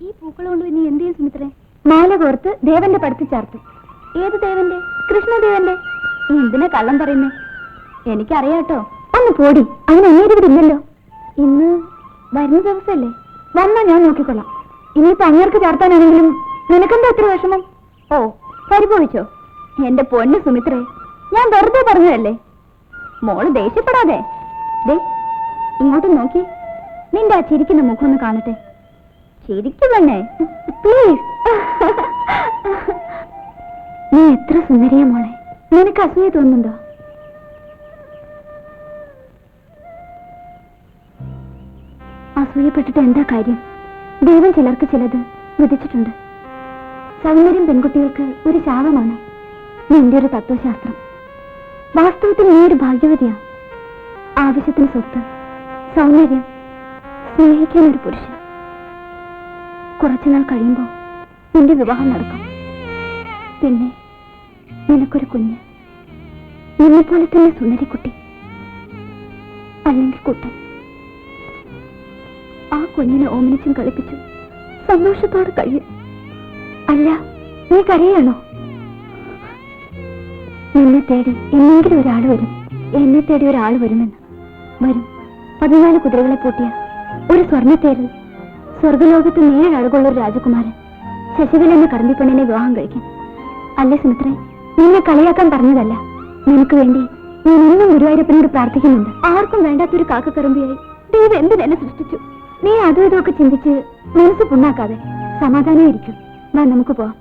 ഈ പൂക്കൾ കൊണ്ട് നീ എന്ത് ചെയ്യും സുമിത്രേ? മാല കോർത്ത് ദേവന്റെ പടുത്ത് ചേർത്തു. ഏത് ദേവന്റെ? കൃഷ്ണദേവന്റെ. നീ എന്തിനാ കള്ളം പറയുന്നേ? എനിക്കറിയാട്ടോ. ഒന്ന് പോടി, അവൻ അന്വേഷിച്ചില്ലല്ലോ. ഇന്ന് വരുന്ന ദിവസമല്ലേ? വന്നാ ഞാൻ നോക്കിക്കൊള്ളാം. ഇനിയിപ്പോ അങ്ങേർക്ക് ചേർത്താനാണെങ്കിലും നിനക്കെന്താ എത്ര വിഷമം? ഓ, പരിഭവിച്ചോ? എന്റെ പൊന്ന് സുമിത്രേ, ഞാൻ വെറുതെ പറഞ്ഞതല്ലേ. മോള് ദേഷ്യപ്പെടാതെ. ദേ ഇങ്ങോട്ട് നോക്കി, നിന്റെ ആ ചിരിക്കുന്ന മുഖം ഒന്ന് കാണട്ടെ. ചിരിക്കു തന്നെ പ്ലീസ്. നീ എത്ര സുന്ദരിയ മോളെ. നിനക്ക് അസൂയ തോന്നുന്നുണ്ടോ? അസൂയപ്പെട്ടിട്ട് എന്താ കാര്യം? ദൈവം ചിലർക്ക് ചിലത് വിധിച്ചിട്ടുണ്ട്. സൗന്ദര്യം പെൺകുട്ടികൾക്ക് ഒരു ശാപമാണ്. നിന്റെ ഒരു തത്വശാസ്ത്രം. വാസ്തവത്തിൽ നീ ഒരു ഭാഗ്യവതിയാണ്. ആവശ്യത്തിന് സ്വത്ത്, സൗന്ദര്യം, സ്നേഹിക്കാൻ ഒരു പുരുഷൻ. കുറച്ചുനാൾ കഴിയുമ്പോൾ നിന്റെ വിവാഹം നടക്കും. പിന്നെ നിനക്കൊരു കുഞ്ഞ്, നിന്നെപ്പോലെ തന്നെ സുന്ദരിക്കുട്ടി, അല്ലെങ്കിൽ കുട്ടൻ. ആ കുഞ്ഞിനെ ഓമനിച്ചും കളിപ്പിച്ചും സന്തോഷത്തോടെ കഴിയും. അല്ല, നീ കരയാണോ? നിന്നെ തേടി എന്നെങ്കിലും ഒരാൾ വരും. എന്നെ തേടി ഒരാൾ വരുമെന്ന്. വരും. 14 കുതിരകളെ പൂട്ടിയ ഒരു സ്വർണ്ണത്തേരിൽ സ്വർഗലോകത്ത് 7 അഴകുള്ള ഒരു രാജകുമാരൻ ശശികല എന്ന കടമ്പിപ്പെണ്ണിനെ വിവാഹം കഴിക്കും. അല്ലേ സുമിത്രേ? നിന്നെ കളിയാക്കാൻ പറഞ്ഞതല്ല. നിനക്ക് വേണ്ടി ഞാൻ ഇന്നും ഗുരുവായൂരപ്പനോട് പ്രാർത്ഥിക്കുന്നുണ്ട്. ആർക്കും വേണ്ടാത്തൊരു കാക്കക്കറുമ്പിയായി ദൈവം എന്തിനെന്നെ സൃഷ്ടിച്ചു. നീ അതും ഇതൊക്കെ ചിന്തിച്ച് മനസ്സ് പുണ്ണാക്കാതെ സമാധാനം ഇരിക്കും. വാ, നമുക്ക് പോവാം.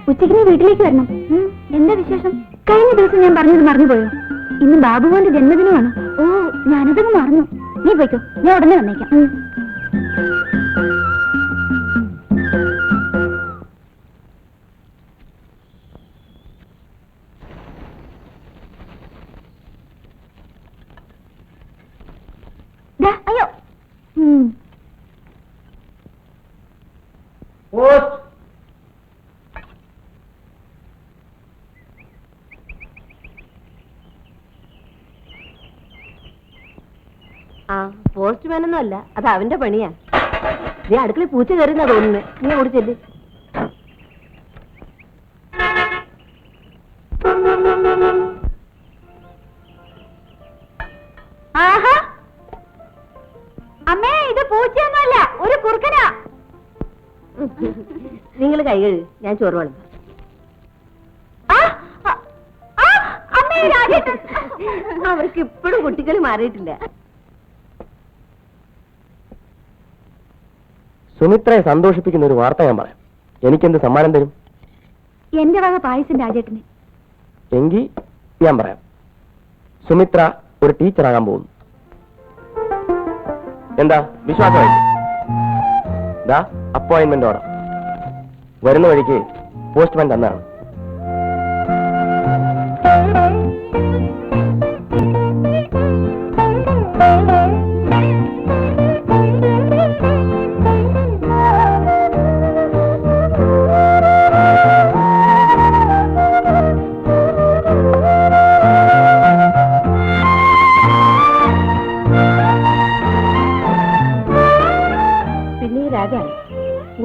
ഉച്ചയ്ക്ക് നീ വീട്ടിലേക്ക് വരണം. എന്താ വിശേഷം? കഴിഞ്ഞ ദിവസം ഞാൻ പറഞ്ഞത് മറന്നുപോയോ? ഇന്ന് ബാബുവിന്റെ ജന്മദിനമാണ്. ഓ, ഞാനതങ്ങ് മറന്നു. നീ പോയിക്കോ, ഞാൻ ഉടനെ വന്നേക്കാം. അയ്യോ, പോസ്റ്റ്മാനൊന്നും അല്ല, അത് അവന്റെ പണിയാ. നീ അടുക്കളയിൽ പൂച്ച കയറുന്നാ തോന്നുന്നു. നീ ഓടി ചെല്ല്. ആഹാ, അമ്മേ, ഇത് പൂച്ചയൊന്നുമല്ല, ഒരു കുറുക്കനാ. നിങ്ങൾ കൈ കഴുകു, ഞാൻ ചോറ് വേണം. അവർക്ക് ഇപ്പോഴും കുട്ടികൾ മാറിയിട്ടില്ല. സുമിത്രയെ സന്തോഷിപ്പിക്കുന്ന ഒരു വാർത്ത ഞാൻ പറയാം. എനിക്കെന്ത് സമ്മാനം തരും? എന്റെ വക പായസം രാജേട്ടന്. എങ്കിൽ ഞാൻ പറയാം. സുമിത്ര ഒരു ടീച്ചറാകാൻ പോകുന്നു. എന്താ വിശ്വാസമായി? അപ്പോയിന്റ്മെന്റ് ഓർഡർ വരുന്ന വഴിക്ക് പോസ്റ്റ്മാൻ തന്നാണ്.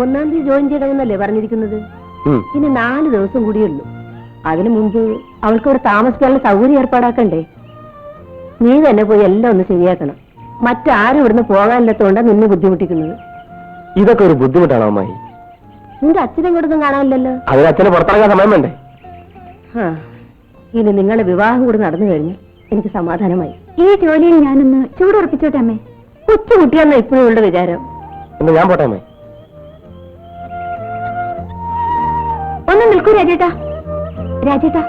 ഒന്നാം തീയതി ജോയിൻ ചെയ്യണമെന്നല്ലേ പറഞ്ഞിരിക്കുന്നത്? ഇനി 4 ദിവസം കൂടിയുള്ളൂ. അതിനു മുമ്പ് അവൾക്ക് ഇവിടെ താമസിക്കാനുള്ള സൗകര്യം ഏർപ്പാടാക്കണ്ടേ? നീ തന്നെ പോയി എല്ലാം ഒന്ന് ശരിയാക്കണം. മറ്റാരും ഇവിടുന്ന് പോകാനില്ലാത്തോണ്ടാ നിന്നെ ബുദ്ധിമുട്ടിക്കുന്നത്. ഇതൊക്കെ ഒരു ബുദ്ധിമുട്ടാണോ അമ്മായി? നിന്റെ അച്ഛനെ ഇങ്ങോട്ടൊന്നും കാണാനില്ലല്ലോ. അതിന് അച്ഛനെ പുറത്തിറങ്ങാൻ സമയം വേണ്ടേ? ഇനി നിങ്ങളുടെ വിവാഹം കൂടി നടന്നു കഴിഞ്ഞു എനിക്ക് സമാധാനമായി. ഈ ജോലിയിൽ ഞാനൊന്ന് ചൂടുറപ്പിച്ചോട്ടെ അമ്മേ. കൊച്ചുകുട്ടിയാണെന്ന ഇപ്പോഴും ഉള്ള വിചാരം. എന്നാ ഞാൻ പോട്ടെ അമ്മേ. ഒന്ന് നിൽക്കൂ രാജേട്ടാ. രാജേട്ടാ,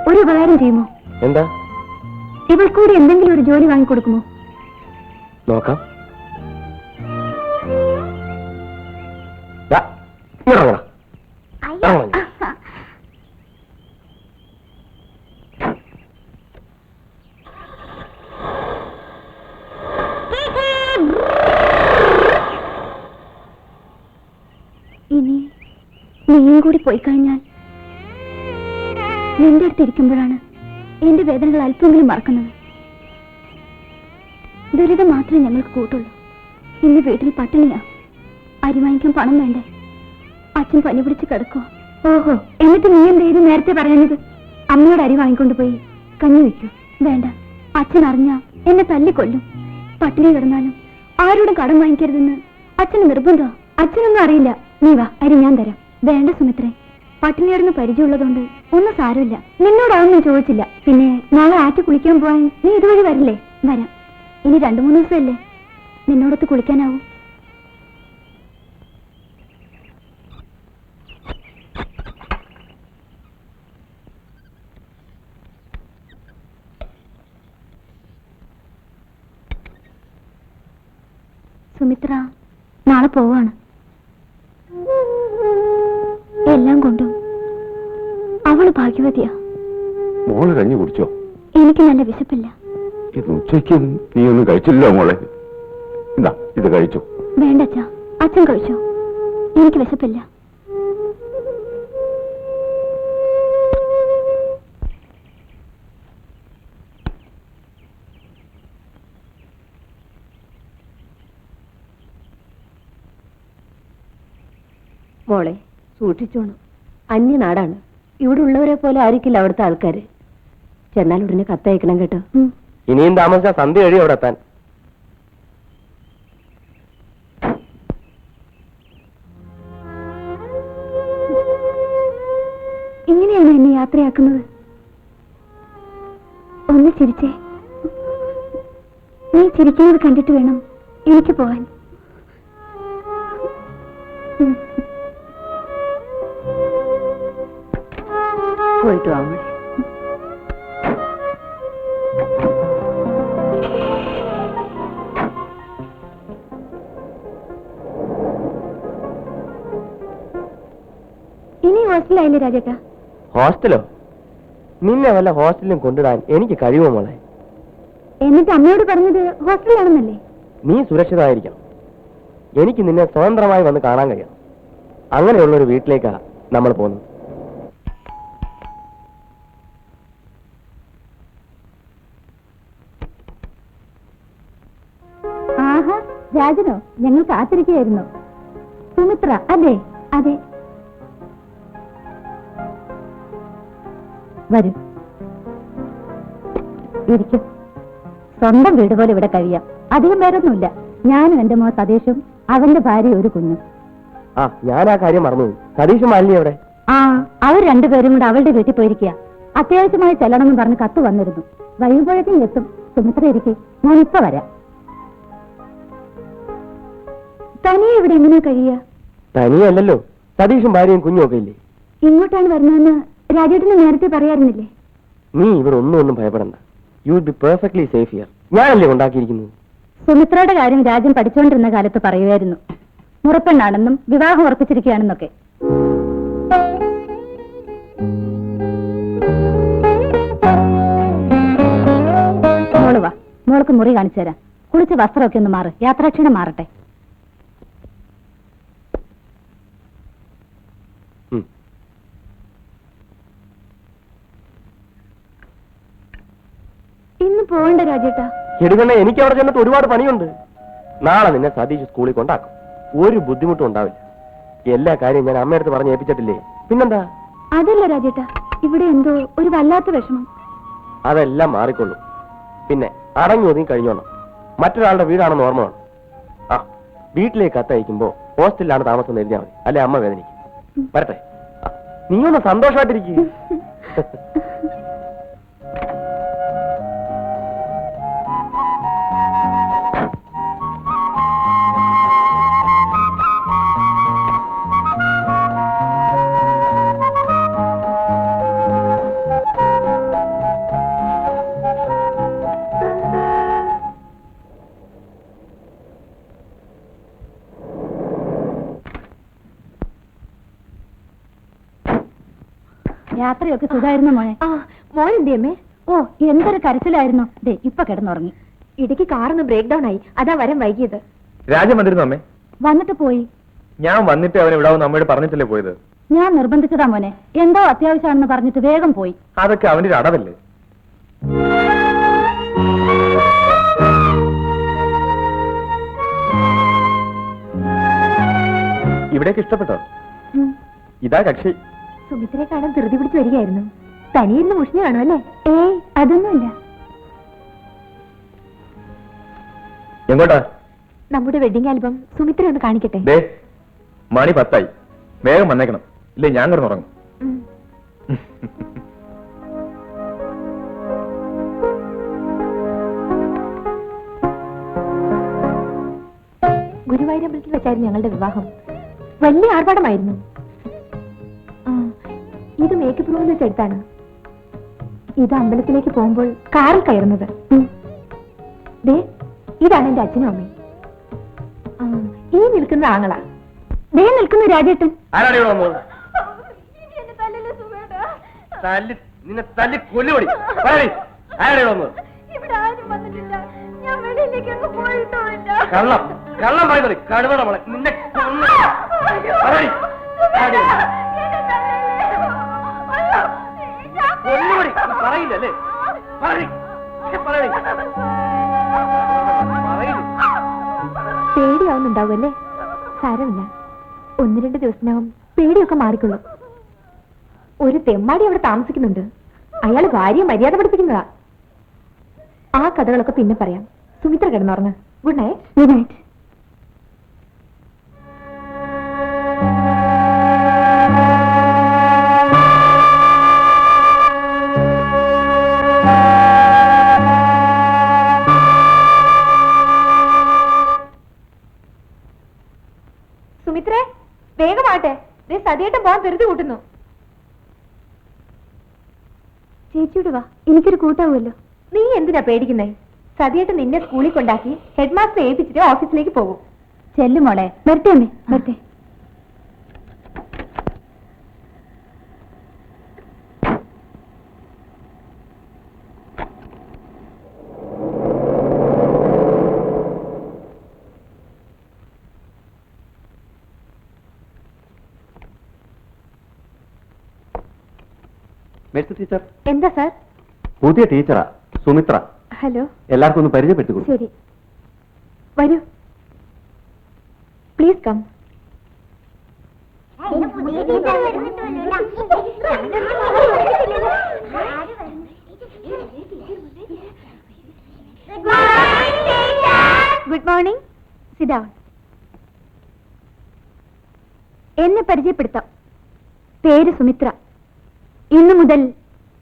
ഒരു ഉപകാരം ചെയ്യുമോ? എന്താ? ഇവൾക്കൂടി എന്തെങ്കിലും ഒരു ജോലി വാങ്ങിക്കൊടുക്കുമോ? നോക്കാം. ദാ, ഇങ്ങോട്ട് വാ. ഇനി നീയും കൂടി പോയി കഴിഞ്ഞാൽ നിന്റെ അടുത്തിരിക്കുമ്പോഴാണ് എന്റെ വേദനകൾ അല്പമെങ്കിലും മറക്കുന്നത്. ദുരിതം മാത്രമേ ഞങ്ങൾക്ക് കൂട്ടുള്ളൂ. ഇന്ന് വീട്ടിൽ പട്ടിണിയാ. അരി വാങ്ങിക്കാൻ പണം വേണ്ടേ? അച്ഛൻ പനി പിടിച്ച് കിടക്കോ? ഓഹോ, എന്നിട്ട് നീ എന്തേലും നേരത്തെ പറയുന്നത്? അമ്മയോട് അരി വാങ്ങിക്കൊണ്ട് പോയി കഞ്ഞി വയ്ക്കൂ. വേണ്ട, അച്ഛൻ അറിഞ്ഞാ എന്നെ തല്ലിക്കൊല്ലും. പട്ടിണി കിടന്നാലും ആരോടും കടം വാങ്ങിക്കരുതെന്ന് അച്ഛന് നിർബന്ധോ? അച്ഛനൊന്നും അറിയില്ല. നീ വാ, അരി ഞാൻ തരാം. വേണ്ട സുമിത്രേ, പട്ടിണിയാടുന്ന പരിചയമുള്ളതുകൊണ്ട് ഒന്നും സാരമില്ല. നിന്നോടാവൊന്നും ചോദിച്ചില്ല. പിന്നെ നാളെ ആറ്റി കുളിക്കാൻ പോവാൻ നീ ഇതുവഴി വരില്ലേ? വരാം. ഇനി 2-3 ദിവസമല്ലേ നിന്നോടൊത്ത് കുളിക്കാനാവും. സുമിത്ര നാളെ പോവാണ്. എല്ലാം കൊണ്ടും അവള് ഭാഗ്യവതിയാ. മോള് കഞ്ഞി കുടിച്ചോ? എനിക്ക് നല്ല വിശപ്പില്ല. ഇത് ഉച്ചയ്ക്ക് നീ ഒന്നും കഴിച്ചില്ലല്ലോ മോളെ. എന്താ ഇത് കഴിച്ചു? വേണ്ട അച്ഛാ, അച്ഛൻ കഴിച്ചോ. എനിക്ക് വിശപ്പില്ല. മോളെ സൂക്ഷിച്ചോണം. അന്യനാടാണ്. ഇവിടെ ഉള്ളവരെ പോലെ ആയിരിക്കില്ല അവിടുത്തെ ആൾക്കാര്. ചെന്നാൽ ഉടനെ കത്തയക്കണം കേട്ടോ. ഇനിയും താമസിച്ചാൽ സന്ധ്യ കഴിയും അവിടെ എത്താൻ. ഇങ്ങനെയാണ് എന്നെ യാത്രയാക്കുന്നത്. ഒന്ന് ചിരിച്ചേ. നീ ചിരിക്കുന്നത് കണ്ടിട്ട് വേണം എനിക്ക് പോവാൻ. പോയിട്ട് വാ മോളെ. ഇനി ഹോസ്റ്റലായില്ലേ രാജേട്ടാ? ഹോസ്റ്റലോ? നിന്നെ വല്ല ഹോസ്റ്റലിലും കൊണ്ടിടാൻ എനിക്ക് കഴിയുമോ മോളെ? എന്നിട്ട് അമ്മയോട് പറഞ്ഞത് ഹോസ്റ്റലിലാണെന്നല്ലേ? നീ സുരക്ഷിതമായിരിക്കണം. എനിക്ക് നിന്നെ സ്വതന്ത്രമായി വന്ന് കാണാൻ കഴിയണം. അങ്ങനെയുള്ളൊരു വീട്ടിലേക്കാ നമ്മൾ പോകുന്നത്. ആഹാ, രാജനോ? ഞങ്ങൾ കാത്തിരിക്കുകയായിരുന്നു. സുമിത്ര അതെ? അതെ. വരൂ, ഇരിക്കും. സ്വന്തം വീട് പോലെ ഇവിടെ കഴിയാം. അധികം പേരൊന്നുമില്ല. ഞാനും എന്റെ മോൻ സതീഷും അവന്റെ ഭാര്യ ഒരു കുഞ്ഞും. ആ, ഞാൻ ആ കാര്യം മറന്നുപോയി. സതീഷും മാലിനി എവിടെ? ആ, അവർ രണ്ടുപേരും കൂടെ അവളുടെ വീട്ടിൽ പോയിരിക്കുക. അത്യാവശ്യമായി ചെല്ലണമെന്ന് പറഞ്ഞ് കത്ത് വന്നിരുന്നു. വൈകുമ്പോഴേക്കും എത്തും. സുമിത്ര ഇരിക്കെ, ഞാൻ ഇപ്പൊ വരാം. തനിയെ ഇവിടെ എങ്ങനെയാ കഴിയുക? തനിയല്ലല്ലോ, സതീഷും ഭാര്യയും കുഞ്ഞും ഒക്കെ ഇല്ലേ? ഇങ്ങോട്ടാണ് വരുന്നതെന്ന് രാജേട്ടന് നേരത്തെ പറയാറുന്നില്ലേ? നീ ഇവിടെ ഒന്നും ഭയപ്പെടണ്ട. You will be perfectly safe here. ഞാനല്ലേ ഉണ്ടാക്കിയിരിക്കുന്നത്. സുമിത്രയുടെ കാര്യം രാജൻ പഠിച്ചുകൊണ്ടിരുന്ന കാലത്ത് പറയുമായിരുന്നു. മുറപ്പെണ്ണാണെന്നും വിവാഹം ഉറപ്പിച്ചിരിക്കുകയാണെന്നൊക്കെ. മോള് വാ, മോൾക്ക് മുറി കാണിച്ചു തരാം. കുളിച്ച് വസ്ത്രമൊക്കെ ഒന്ന് മാറ്. യാത്രാക്ഷീണം മാറട്ടെ. ഇന്ന് പോകണ്ട രാജേട്ടാ. എടുക്കണേ, എനിക്ക് അവിടെ ചെന്നിട്ട് ഒരുപാട് പണിയുണ്ട്. നാളെ നിന്നെ സതീഷ് സ്കൂളിൽ കൊണ്ടാക്കും. ഒരു ബുദ്ധിമുട്ടും ഉണ്ടാവില്ല. എല്ലാ കാര്യവും ഞാൻ അമ്മയടുത്ത് പറഞ്ഞ് ഏൽപ്പിച്ചിട്ടില്ലേ? പിന്നെന്താ? അതല്ല രാജേട്ടാ, ഇവിടെ എന്തോ ഒരു വല്ലാത്ത വിഷമം. അതെല്ലാം മാറിക്കൊള്ളൂ. പിന്നെ അടങ്ങി ഒതുങ്ങി കഴിഞ്ഞോണം. മറ്റൊരാളുടെ വീടാണെന്ന് ഓർമ്മ വേണം. ആ, വീട്ടിലേക്ക് കത്തയക്കുമ്പോ ഹോസ്റ്റലിലാണ് താമസം എന്ന് എഴുതിയാൽ മതി. അല്ലെ അമ്മ വേദനിക്കും. വരട്ടെ. നീ ഒന്ന് സന്തോഷമായിട്ടിരിക്കും. യാത്രയൊക്കെ സുഖമായിരുന്നു മോനെ. മോൻ എന്തേ അമ്മേ? ഓ, എന്തൊരു കരച്ചിലായിരുന്നു. ദേ ഇപ്പൊ കിടന്നുറങ്ങി. ഇടയ്ക്ക് കാറൊന്ന് ബ്രേക്ക് ഡൗൺ ആയി, അതാ വരം വൈകിയത്. രാജൻ വന്നിരുന്നു അമ്മേ? വന്നിട്ട് പോയി. ഞാൻ വന്നിട്ട് അവൻ ഇവിടെ വന്ന് അമ്മയോട് പറഞ്ഞിട്ടല്ലേ പോയത്? ഞാൻ നിർബന്ധിച്ചതാ മോനെ. എന്തോ അത്യാവശ്യമാണെന്ന് പറഞ്ഞിട്ട് വേഗം പോയി. അതൊക്കെ അവന്റെ ഒരു അടവല്ലേ. ഇവിടേക്ക് ഇഷ്ടപ്പെട്ടോ? ഇതാ കക്ഷി. സുമിത്രയെ കാണാൻ ധൃതി പിടിച്ച് വരികയായിരുന്നു. തനിയിരുന്ന് മുഷിഞ്ഞു കാണും അല്ലേ? ഏയ്, അതൊന്നുമില്ല. എങ്ങോട്ടാ? നമ്മുടെ വെഡിങ് ആൽബം സുമിത്ര ഒന്ന് കാണിക്കട്ടെ. ദേ മണി 10 വേഗം വന്നേക്കണം, ഇല്ലേ ഞാൻ കിടന്നുറങ്ങും. ഗുരുവായൂരമ്പലത്തിൽ വെച്ചായിരുന്നു ഞങ്ങളുടെ വിവാഹം. വലിയ ആർഭാടമായിരുന്നു. ഇത് മേക്കപ്പ് റൂമിൽ വെച്ചെടുത്താണ്. ഇത് അമ്പലത്തിലേക്ക് പോകുമ്പോൾ കാറിൽ കയറുന്നത്. ദേ ഇതാണ് എന്റെ അച്ഛനും അമ്മയും. ഈ നിൽക്കുന്ന ആങ്ങളാ. ദേ നിൽക്കുന്നു രാജേട്ടൻ. ആരാണ് ഇവിടെ വന്നത്? നിന്നെ തല്ലി കൊല്ലുപടി. ആരാണ് ഇവിടെ വന്നത്? കള്ളം കള്ളം പറയുന്നത് കടുവട മോളെ. നിന്നെ കൊല്ലുപടി പറയില്ലല്ലേ? പേടിയാവുന്നുണ്ടാവുമല്ലേ? സാരമില്ല, 1-2 ദിവസത്തിനകം പേടിയൊക്കെ മാറിക്കൊള്ളും. ഒരു തെമ്മാടി അവിടെ താമസിക്കുന്നുണ്ട്. അയാൾ ഭാര്യയെ മര്യാദ പഠിപ്പിക്കുന്നതാ. ആ കഥകളൊക്കെ പിന്നെ പറയാം. സുമിത്ര കിടന്നുറങ്ങ്. Good night. Good night. സുമിത്രേ, വേഗമാട്ടെ. സതിയേട്ടൻ പോകാൻ ധൃതി കൂട്ടുന്നു. ചേച്ചിയോട് വാ, എനിക്കൊരു കൂട്ടാവുമല്ലോ. നീ എന്തിനാ പേടിക്കുന്നേ? സതിയേട്ടൻ നിന്നെ സ്കൂളിൽ കൊണ്ടാക്കി ഹെഡ് മാസ്റ്റർ ഏൽപ്പിച്ചിട്ട് ഓഫീസിലേക്ക് പോകും. ചെല്ലു മോളെ. വരട്ടെ അമ്മേ, വരട്ടെ. ടീച്ചർ. എന്താ സാർ? പുതിയ ടീച്ചറാ, സുമിത്ര. ഹലോ. എല്ലാവർക്കും ഒന്ന് പരിചയപ്പെട്ടു. ശരി, വരൂ. Please come. Good morning. Sit down. എന്നെ പരിചയപ്പെടുത്താം. പേര് സുമിത്ര. ഇന്നു മുതൽ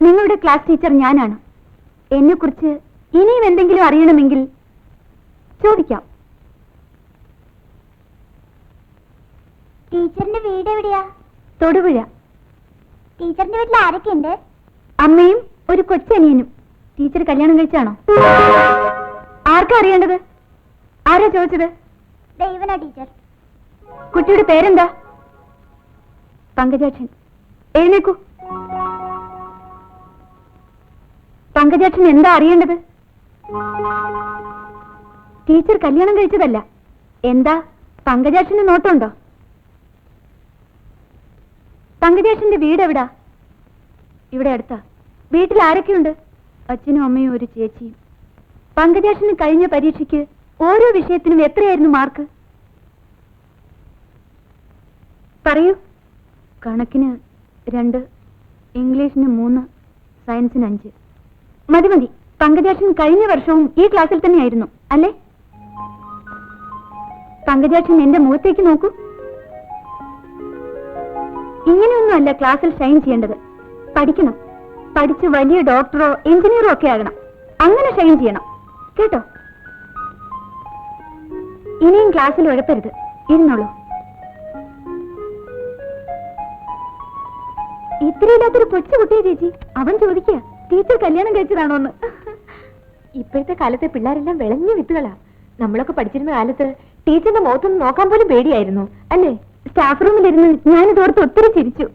നിങ്ങളുടെ ക്ലാസ് ടീച്ചർ ഞാനാണ്. എന്നെക്കുറിച്ച് ഇനിയും എന്തെങ്കിലും അറിയണമെങ്കിൽ ചോദിക്കാം. ടീച്ചറിന്റെ വീട് എവിടെയാ? തൊടുപുഴ. ടീച്ചറിന്റെ വീട്ടിൽ ആരൊക്കെയുണ്ട്? അമ്മയും ഒരു കൊച്ചനിയനും. ടീച്ചർ കല്യാണം കഴിച്ചാണോ? ആർക്കാ അറിയേണ്ടത്? ആരാ ചോദിച്ചത്? ദൈവനാ ടീച്ചർ. കുട്ടിയുടെ പേരെന്താ? പങ്കജാക്ഷൻ. എഴുന്നേക്കൂ. പങ്കജാക്ഷൻ എന്താ അറിയേണ്ടത്? ടീച്ചർ കല്യാണം കഴിച്ചതല്ല. എന്താ പങ്കജാക്ഷന് നോട്ടമുണ്ടോ? പങ്കജാക്ഷന്റെ വീട് എവിടാ? ഇവിടെ അടുത്താ. വീട്ടിൽ ആരൊക്കെയുണ്ട്? അച്ഛനും അമ്മയും ഒരു ചേച്ചിയും. പങ്കജാക്ഷന് കഴിഞ്ഞ പരീക്ഷയ്ക്ക് ഓരോ വിഷയത്തിനും എത്രയായിരുന്നു മാർക്ക്? പറയൂ. കണക്കിന് 2, ഇംഗ്ലീഷിന് 3, സയൻസിന് 5. മതി മതി. പങ്കജാക്ഷൻ കഴിഞ്ഞ വർഷവും ഈ ക്ലാസ്സിൽ തന്നെയായിരുന്നു അല്ലേ? പങ്കജാക്ഷൻ എന്റെ മുഖത്തേക്ക് നോക്കൂ. ഇങ്ങനെയൊന്നുമല്ല ക്ലാസ്സിൽ ഷൈൻ ചെയ്യേണ്ടത്. പഠിക്കണം. പഠിച്ച് വലിയ ഡോക്ടറോ എഞ്ചിനീയറോ ഒക്കെ ആകണം. അങ്ങനെ ഷൈൻ ചെയ്യണം, കേട്ടോ? ഇനിയും ക്ലാസ്സിൽ ഉഴപ്പരുത്. ഇരുന്നോളൂ. ഇത്രയില്ലാത്തൊരു കൊച്ചുകുട്ടിയെ ചേച്ചി. അവൻ ചോദിക്കുക ടീച്ചർ കല്യാണം കഴിച്ചതാണോന്ന്. ഇപ്പോഴത്തെ കാലത്തെ പിള്ളേരെല്ലാം വിളഞ്ഞ വിത്തുകളാ. നമ്മളൊക്കെ പഠിച്ചിരുന്ന കാലത്ത് ടീച്ചറിന്റെ മുഖത്തൊന്നും നോക്കാൻ പോലും പേടിയായിരുന്നു അല്ലേ? സ്റ്റാഫ് റൂമിലിരുന്ന് ഞാനിതോർത്ത് ഒത്തിരി ചിരിച്ചു.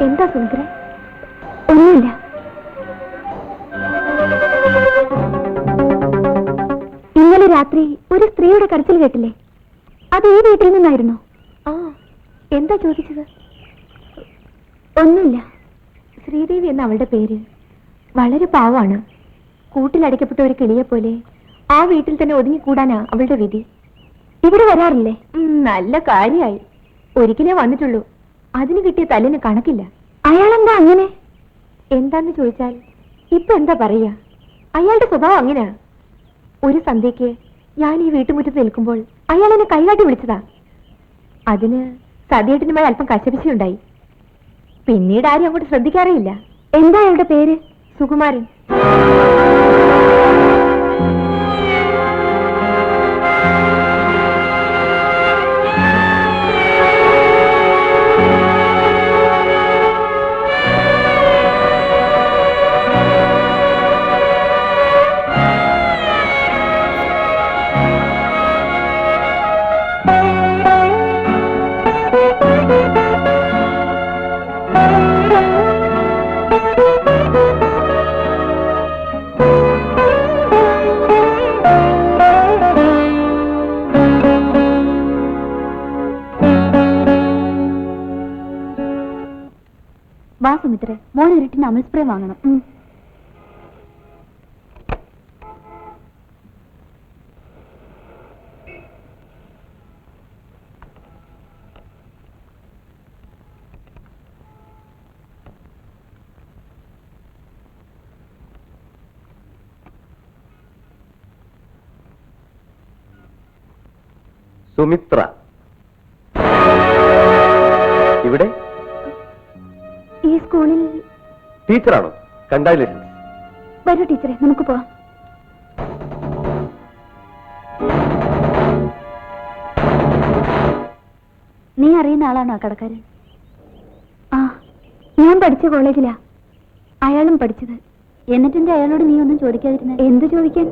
എന്താ സുമിത്ര? ഒന്നുമില്ല. ഇന്നലെ രാത്രി ഒരു സ്ത്രീയുടെ കരച്ചിൽ കേട്ടില്ലേ? അത് ഈ വീട്ടിൽ നിന്നായിരുന്നോ? ആ, എന്താ ചോദിച്ചത്? ഒന്നുമില്ല. ശ്രീദേവി എന്ന അവളുടെ പേര്. വളരെ പാവാണ്. കൂട്ടിലടയ്ക്കപ്പെട്ട ഒരു കിളിയെ പോലെ ആ വീട്ടിൽ തന്നെ ഒതുങ്ങിക്കൂടാനാ അവളുടെ വിധി. ഇവിടെ വരാറില്ലേ? നല്ല കാര്യമായി. ഒരിക്കലേ വന്നിട്ടുള്ളൂ. അതിന് കിട്ടിയ തല്ലിന് കണക്കില്ല. അയാളെന്താ അങ്ങനെ? എന്താന്ന് ചോദിച്ചാൽ ഇപ്പൊ എന്താ പറയാ? അയാളുടെ സ്വഭാവം അങ്ങനെയാ. ഒരു സന്ധ്യയ്ക്ക് ഞാൻ ഈ വീട്ടുമുറ്റത്ത് നിൽക്കുമ്പോൾ അയാൾ എന്നെ കൈകാട്ടി വിളിച്ചതാ. അതിന് സതിയേട്ടനുമായി അല്പം കശപിശയുണ്ടായി. പിന്നീട് ആരും അങ്ങോട്ട് ശ്രദ്ധിക്കാറേയില്ല. എന്താ അയാളുടെ പേര്? സുകുമാരൻ. വാ സുമിത്രേ, മോൻ ഇരുട്ടിന് അമൽ സ്പ്രേ വാങ്ങണം. സുമിത്ര ഇവിടെ ഈ സ്കൂളിൽ ടീച്ചറാണോ? കൺഗ്രാജുലേഷൻസ്. വരൂ ടീച്ചറെ, നമുക്ക് പോവാം. നീ അറിയുന്ന ആളാണോ കടക്കാരൻ? ആ, ഞാൻ പഠിച്ച കോളേജിലാ അയാളും പഠിച്ചത്. എന്നിട്ടെന്റെ അയാളോട് നീ ഒന്നും ചോദിക്കാതിരുന്ന? എന്ത് ചോദിക്കാൻ?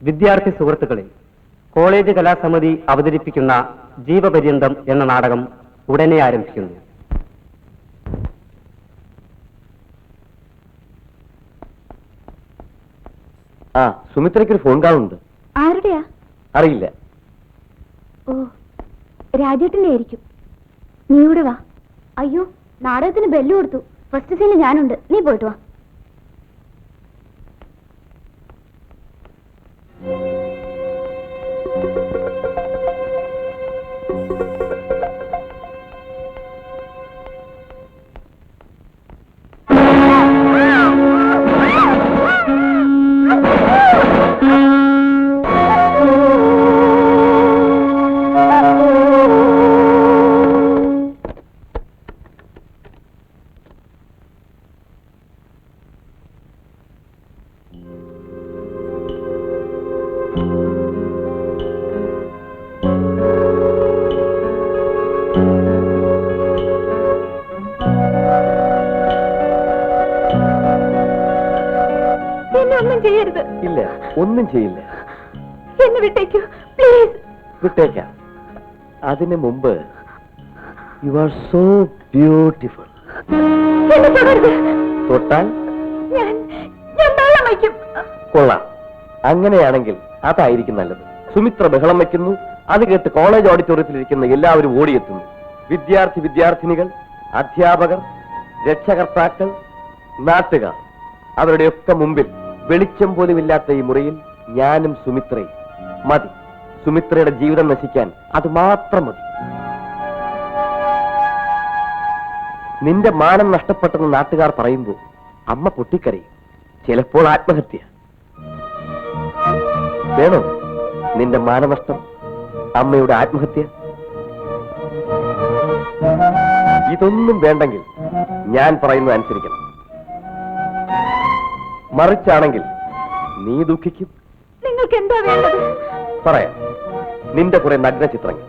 വിദ്യാർത്ഥി സുഹൃത്തുക്കളെ, കോളേജ് കലാസമിതി അവതരിപ്പിക്കുന്ന ജീവപര്യന്തം എന്ന നാടകം ഉടനെ ആരംഭിക്കുന്നു. ആ, സുമിത്രയ്ക്കൊരു ഫോൺ കാണുന്നുണ്ട്. ആരുടെയാ? അറിയില്ല. ഓ, രാജേട്ടന്റെ ആയിരിക്കും. നീ ഇവിടെ വാ. അയ്യോ, നാടകത്തിന് ബെല്ല് കൊടുത്തു. ഫസ്റ്റ് സീനിൽ ഞാനുണ്ട്. നീ പോയിട്ട് വാ. ഇല്ല, ഒന്നും ചെയ്യില്ല. എന്നെ വിട്ടേക്കൂ പ്ലീസ്. വിട്ടേക്കാം. അതിനു മുമ്പ് യു ആർ സോ ബ്യൂട്ടിഫുൾ. തൊട്ടാൽ കൊള്ളാം. അങ്ങനെയാണെങ്കിൽ അതായിരിക്കും നല്ലത്. സുമിത്ര ബഹളം വയ്ക്കുന്നു. അത് കേട്ട് കോളേജ് ഓഡിറ്റോറിയത്തിലിരിക്കുന്ന എല്ലാവരും ഓടിയെത്തുന്നു. വിദ്യാർത്ഥിനികൾ, അധ്യാപകർ, രക്ഷകർത്താക്കൾ, നാട്ടുകാർ, അവരുടെയൊക്കെ മുമ്പിൽ വെളിച്ചം പോലുമില്ലാത്ത ഈ മുറിയിൽ ഞാനും സുമിത്രയും. മതി, സുമിത്രയുടെ ജീവിതം നശിക്കാൻ അത് മാത്രം മതി. നിന്റെ മാനം നഷ്ടപ്പെട്ടെന്ന് നാട്ടുകാർ പറയുമ്പോൾ അമ്മ പൊട്ടിക്കരയും. ചിലപ്പോൾ ആത്മഹത്യ. വേണോ നിന്റെ മാനനഷ്ടം, അമ്മയുടെ ആത്മഹത്യ? ഇതൊന്നും വേണ്ടെങ്കിൽ ഞാൻ പറയുന്നത് അനുസരിക്കണം. മറിച്ചാണെങ്കിൽ നീ ദുഃഖിക്കും. നിങ്ങൾക്ക് എന്താ വേണ്ടത്? പറയാം. നിന്റെ കുറെ നഗ്ന ചിത്രങ്ങൾ.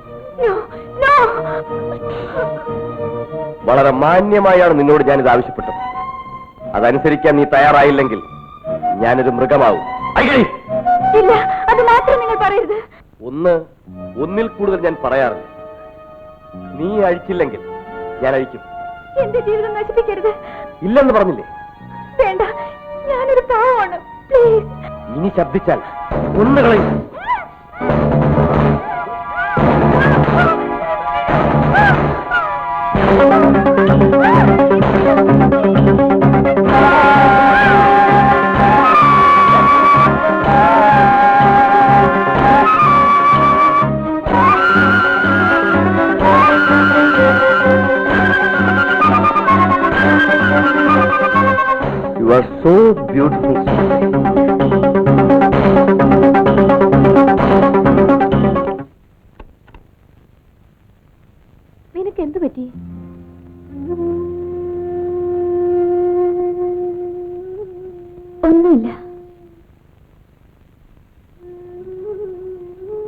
വളരെ മാന്യമായാണ് നിന്നോട് ഞാനിത് ആവശ്യപ്പെട്ടത്. അതനുസരിക്കാൻ നീ തയ്യാറായില്ലെങ്കിൽ ഞാനൊരു മൃഗമാവും. ഇല്ല, അത് മാത്രം നിങ്ങൾ പറയരുത്. ഒന്നിൽ കൂടുതൽ ഞാൻ പറയാറില്ല. നീ അഴിച്ചില്ലെങ്കിൽ ഞാൻ അഴിക്കും. എന്റെ ജീവിതം നശിപ്പിക്കരുത്. ഇല്ലെന്ന് പറഞ്ഞില്ലേ? വേണ്ട, ഞാനൊരു പാവമാണ്. പ്ലീസ്. ഇനി ശബ്ദിച്ചാൽ ഒന്നുകളയും. You are so beautiful. നിനക്ക് എന്ത് പറ്റി? ഒന്നുമില്ല.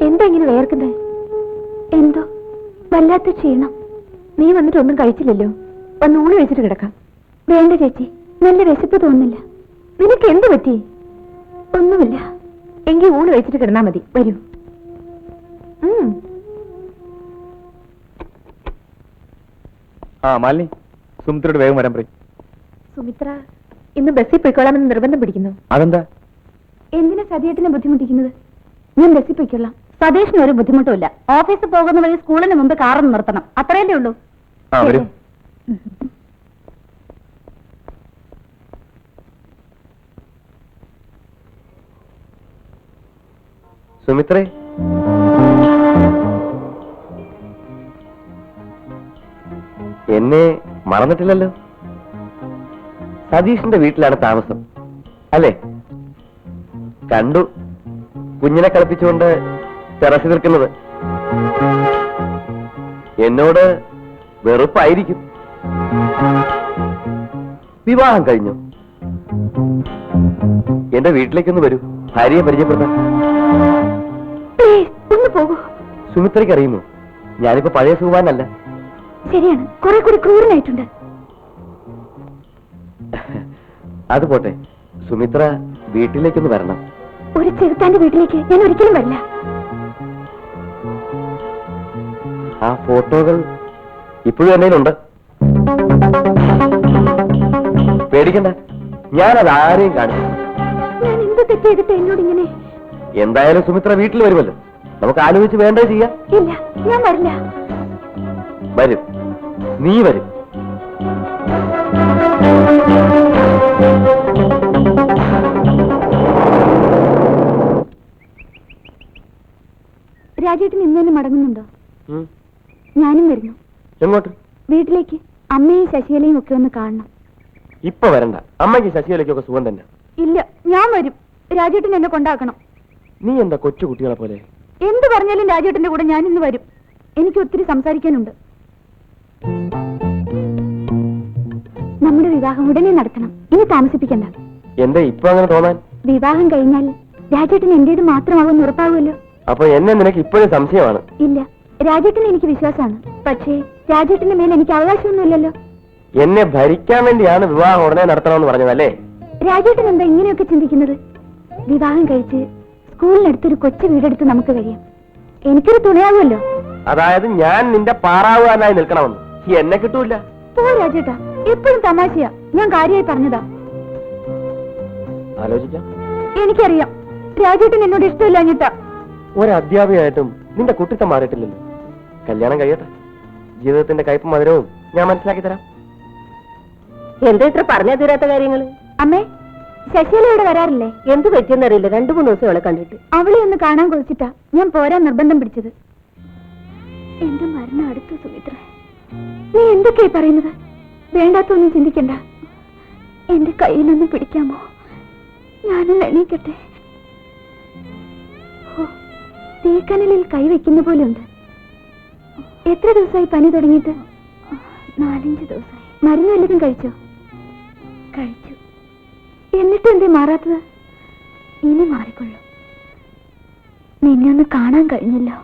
എന്താ ഇങ്ങനെ വേർക്കുന്നേ? എന്തോ വല്ലാത്ത ക്ഷീണം. നീ വന്നിട്ട് ഒന്നും കഴിച്ചില്ലല്ലോ. ഒന്ന് ഊണ് കഴിച്ചിട്ട് കിടക്കാം. വേണ്ട ചേച്ചി, നല്ല വിശപ്പ് തോന്നുന്നില്ല. നിനക്ക് എന്ത് പറ്റി? ഒന്നുമില്ല. എങ്കിൽ ഊണ് കഴിച്ചിട്ട് കിടന്നാ മതി. വരൂ. ആ മാലിനി, സുമിത്രയോട് വേഗം വരാൻ പറയും. സുമിത്ര ഇന്ന് ബസ്സിൽ പോയിക്കോളാമെന്ന് നിർബന്ധം പിടിക്കുന്നു. അതെന്താ? എന്തിനാ സതിയേട്ടനെ ബുദ്ധിമുട്ടിക്കുന്നത്? ഞാൻ ബസ്സിൽ പോയിക്കൊള്ളാം. സതീഷിന് ഒരു ബുദ്ധിമുട്ടുമില്ല. ഓഫീസിൽ പോകുന്ന വഴി സ്കൂളിന് മുമ്പ് കാറൊന്ന് നിർത്തണം, അത്രയല്ലേ ഉള്ളൂ. ആ വരൂ. സുമിത്രേ, എന്നെ മറന്നിട്ടില്ലല്ലോ. സതീഷിന്റെ വീട്ടിലാണ് താമസം അല്ലേ? കണ്ടു കുഞ്ഞിനെ കളിപ്പിച്ചുകൊണ്ട് ടെറസിൽ നിൽക്കുന്നത്. എന്നോട് വെറുപ്പായിരിക്കും. വിവാഹം കഴിഞ്ഞു. എന്റെ വീട്ടിലേക്കൊന്ന് വരൂ, ഭാര്യയെ പരിചയപ്പെടുത്താം. ഒന്ന് പോകൂ. സുമിത്രയ്ക്ക് അറിയുമോ, ഞാനിപ്പോ പഴയ സുഖവാനല്ല. ശരിയാണ്, കുറെ കൂടി ക്രൂരനായിട്ടുണ്ട്. അത് പോട്ടെ, സുമിത്ര വീട്ടിലേക്കൊന്ന് വരണം. ഒരു ചെറുത്താന്റെ വീട്ടിലേക്ക് ഞാൻ ഒരിക്കലും വരില്ല. ആ ഫോട്ടോകൾ ഇപ്പോഴും എന്നതിലുണ്ട്. പേടിക്കണ്ട, ഞാനത് ആരെയും കാണിച്ചു. ഞാൻ എന്ത് തെറ്റ് ചെയ്തിട്ട് എന്നോട് ഇങ്ങനെ? എന്തായാലും സുമിത്ര വീട്ടിൽ വരുമല്ലോ, നമുക്ക് ആലോചിച്ച് വേണ്ടത് ചെയ്യാം. ഇല്ല, ഞാൻ വരില്ല. വരും, നീ വരും. രാജേട്ടൻ ഇന്ന് തന്നെ മടങ്ങുന്നുണ്ടോ? ഞാനും വരുന്നു. എങ്ങോട്ട്? വീട്ടിലേക്ക്. അമ്മയും ശശികലയും ഒക്കെ ഒന്ന് കാണണം. ഇപ്പൊ വരണ്ട, അമ്മയ്ക്ക് ശശികലയ്ക്കൊക്കെ സുഖം തന്നെ. ഇല്ല, ഞാൻ വരും. രാജേട്ടൻ എന്നെ കൊണ്ടാക്കണം. നീ എന്താ കൊച്ചു കുട്ടികളെ പോലെ? എന്ത് പറഞ്ഞാലും രാജേട്ടന്റെ കൂടെ ഞാൻ ഇന്ന് വരും. എനിക്ക് ഒത്തിരി സംസാരിക്കാനുണ്ട്. നമ്മുടെ വിവാഹം ഉടനെ നടത്തണം. ഇനി താമസിപ്പിക്കണ്ട. എന്താ ഇപ്പൊ അങ്ങനെ തോന്നാൻ? വിവാഹം കഴിഞ്ഞാൽ രാജേട്ടൻ എന്റേത് മാത്രമാകുമെന്ന് ഉറപ്പാകുമല്ലോ. അപ്പൊ എന്നെ നിനക്ക് ഇപ്പോഴും സംശയമാണ്? ഇല്ല, രാജേട്ടന് എനിക്ക് വിശ്വാസമാണ്. പക്ഷേ രാജേട്ടന്റെ മേൽ എനിക്ക് അവകാശമൊന്നുമില്ലല്ലോ. എന്നെ ഭരിക്കാൻ വേണ്ടിയാണ് വിവാഹം ഉടനെ നടത്തണമെന്ന് പറഞ്ഞതല്ലേ? രാജേട്ടൻ എന്താ ഇങ്ങനെയൊക്കെ ചിന്തിക്കുന്നത്? വിവാഹം കഴിച്ച് സ്കൂളിനടുത്തൊരു കൊച്ചു വീടെടുത്ത് നമുക്ക് കഴിയാം. എനിക്കൊരു തുണയാകുമല്ലോ. അതായത് ഞാൻ നിന്റെ പാറാവുകാരനായി നിൽക്കണമെന്ന്? എന്നെ കിട്ടൂല. പോ രാജേട്ടാ, എപ്പോഴും തമാശയാ. ഞാൻ കാര്യമായി പറഞ്ഞതാ. ആലോചിക്കാം. എനിക്കറിയാം രാജേട്ടൻ എന്നോട് ഇഷ്ടമില്ല അഞ്ഞിട്ടാ. ഒരധ്യാപികയായിട്ടും നിന്റെ കുട്ടിത്തം മാറിയിട്ടില്ലല്ലോ. കല്യാണം കഴിയട്ടെ, ജീവിതത്തിന്റെ കയ്പും മധുരവും ഞാൻ മനസ്സിലാക്കി തരാം. എന്താ ഇത്ര പറഞ്ഞാ തീരാത്ത കാര്യങ്ങള്? അമ്മേ, ശശികല ഇവിടെ വരാറില്ലേ? എന്ത് പറ്റിയെന്നറിയില്ല, 2-3 ദിവസം അവളെ കണ്ടിട്ട്. അവളെ ഒന്ന് കാണാൻ കൊതിച്ചിട്ടാ ഞാൻ പോരാൻ നിർബന്ധം പിടിച്ചത്. എന്റെ മരണം അടുത്തു സുമിത്ര. നീ എന്തൊക്കെയാ പറയുന്നത്? വേണ്ടാത്തൊന്നും ചിന്തിക്കണ്ട. എന്റെ കയ്യിലൊന്ന് പിടിക്കാമോ? ഞാനൊന്ന് എണീക്കട്ടെ. തീക്കനലിൽ കൈവയ്ക്കുന്ന പോലെ ഉണ്ട്. എത്ര ദിവസമായി പനി തുടങ്ങിയിട്ട്? 4-5 ദിവസമായി. മരുന്ന് വല്ലതും കഴിച്ചോ? കഴിച്ചു. എന്നിട്ട് എന്തേ മാറാത്തത്? ഇനി മാറിക്കൊള്ളു. നിന്നെ ഒന്ന് കാണാൻ കഴിഞ്ഞല്ലോ.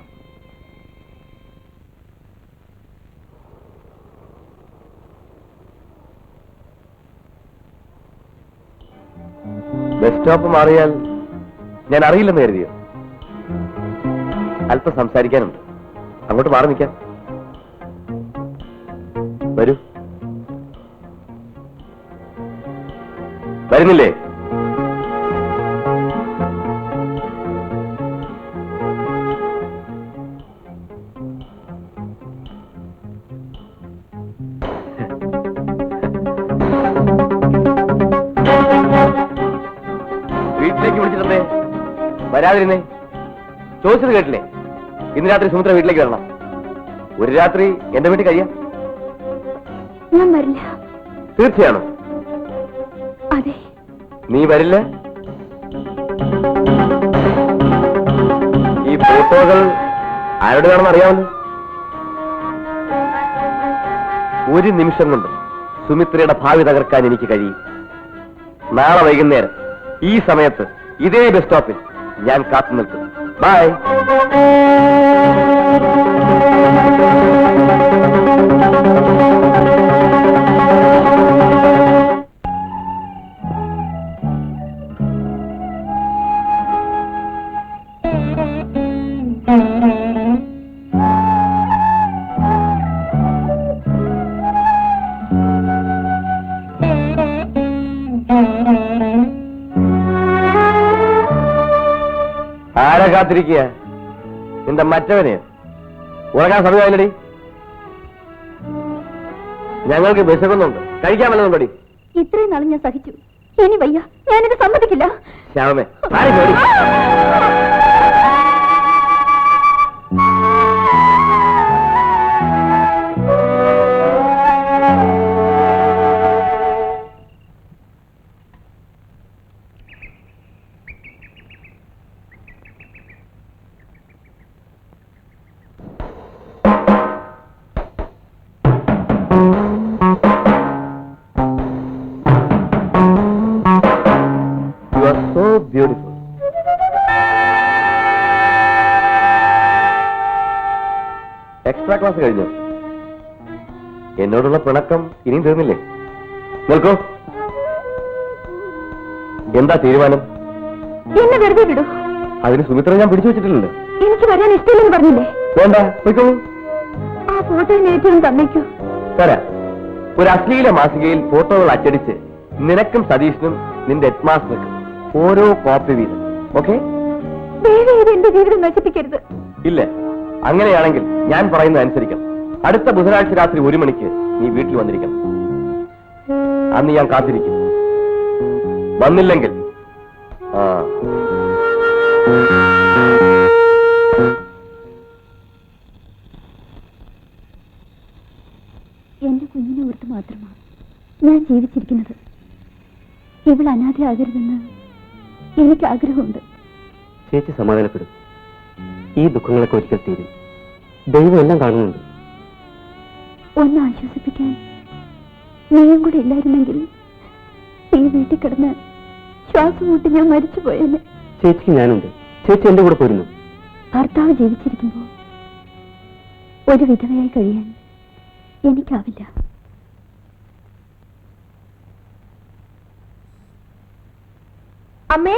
ബസ് സ്റ്റോപ്പ് മാറിയാൽ ഞാൻ അറിയില്ലെന്ന് കരുതിയോ? അല്പം സംസാരിക്കാനുണ്ട്, അങ്ങോട്ട് മാറി നിൽക്കാം. വരൂ. വരുന്നില്ലേ? വരാതിരുന്നേ? ചോദിച്ചത് കേട്ടില്ലേ? ഇന്ന് രാത്രി സുമിത്ര വീട്ടിലേക്ക് വരണം. ഒരു രാത്രി എന്റെ വീട്ടിൽ കഴിയാം. ഞാൻ വരില്ല. തീർച്ചയാണോ? അതെ. നീ വരില്ല? ഈ ഫോട്ടോകൾ ആരോട് വേണമെന്ന് അറിയാമല്ലോ. ഒരു നിമിഷം കൊണ്ട് സുമിത്രയുടെ ഭാവി തകർക്കാൻ എനിക്ക് കഴിയും. നാളെ വൈകുന്നേരം ഈ സമയത്ത് ഇതേ ബസ് സ്റ്റോപ്പിൽ ഞാൻ കാത്തു നിൽക്കും. ബൈ. ആരെ കാത്തിരിക്കുക? നിന്റെ മറ്റവനെയോ? ഉറങ്ങാൻ സമയമായില്ലടി. ഞങ്ങൾക്ക് വിശക്കുന്നുണ്ട്, കഴിക്കാൻ വല്ലതും പടി. ഇത്രയും നാളും ഞാൻ സഹിച്ചു. ഇനി വയ്യ, ഞാനിത് സമ്മതിക്കില്ല. ശ്യാമേ, ആരെ കേറി? You are so beautiful. Extra class കഴിഞ്ഞു. എന്നോടുള്ള പിണക്കം ഇനിയും തീർന്നില്ലേ? നിൽക്കൂ. എന്താ തീരുമാനം? എന്നെ വെറുതെ വിടൂ. അതിന് സുമിത്ര ഞാൻ പിടിച്ചു വെച്ചിട്ടില്ലല്ലോ. എനിക്ക് വരാൻ ഇഷ്ടമില്ലെന്ന് പറഞ്ഞില്ലേ? വേണ്ട, പോയിക്കോളൂ. ആ ഫോട്ടോ ഏറ്റവും തന്നേക്കൂ. തരാം. ഒരു അശ്ലീല മാസികയിൽ ഫോട്ടോകൾ അച്ചടിച്ച് നിനക്കും സതീഷിനും നിന്റെ ഹെഡ്മാസ്റ്റർക്കും ഓരോ കോപ്പി വീതം. ഓക്കെ? ദയവ് ചെയ്ത് എന്റെ ജീവിതം നശിപ്പിക്കരുത്. ഇല്ല, അങ്ങനെയാണെങ്കിൽ ഞാൻ പറയുന്നത് അനുസരിക്കണം. അടുത്ത ബുധനാഴ്ച രാത്രി 1 മണിക്ക് നീ വീട്ടിൽ വന്നിരിക്കണം. അന്ന് ഞാൻ കാത്തിരിക്കും. വന്നില്ലെങ്കിൽ എന്റെ കുഞ്ഞിനെ ഓർത്ത് മാത്രമാണ് ഞാൻ ജീവിച്ചിരിക്കുന്നത്. ഇവൾ അനാഥയാകരുതെന്ന് എനിക്ക് ആഗ്രഹമുണ്ട്. ചേച്ചി സമാധാനപ്പെടും. ഈ ദുഃഖങ്ങളൊക്കെ ഒരിക്കൽ തീരും. ദൈവം എല്ലാം കാണുന്നുണ്ട്. ഒന്ന് ആശ്വസിപ്പിക്കാൻ നീയും കൂടെ ഇല്ലായിരുന്നെങ്കിൽ ഈ വീട്ടിൽ കിടന്ന് ശ്വാസം കൂട്ടി ഞാൻ മരിച്ചുപോയെന്നെ. ചേച്ചിക്ക് ഞാനുണ്ട്. ചേച്ചി എന്റെ കൂടെ പോരുന്നു. ഭർത്താവ് ജീവിച്ചിരിക്കുമ്പോൾ ഒരു വിധവയായി കഴിയാൻ എനിക്കാവില്ല. അമ്മേ,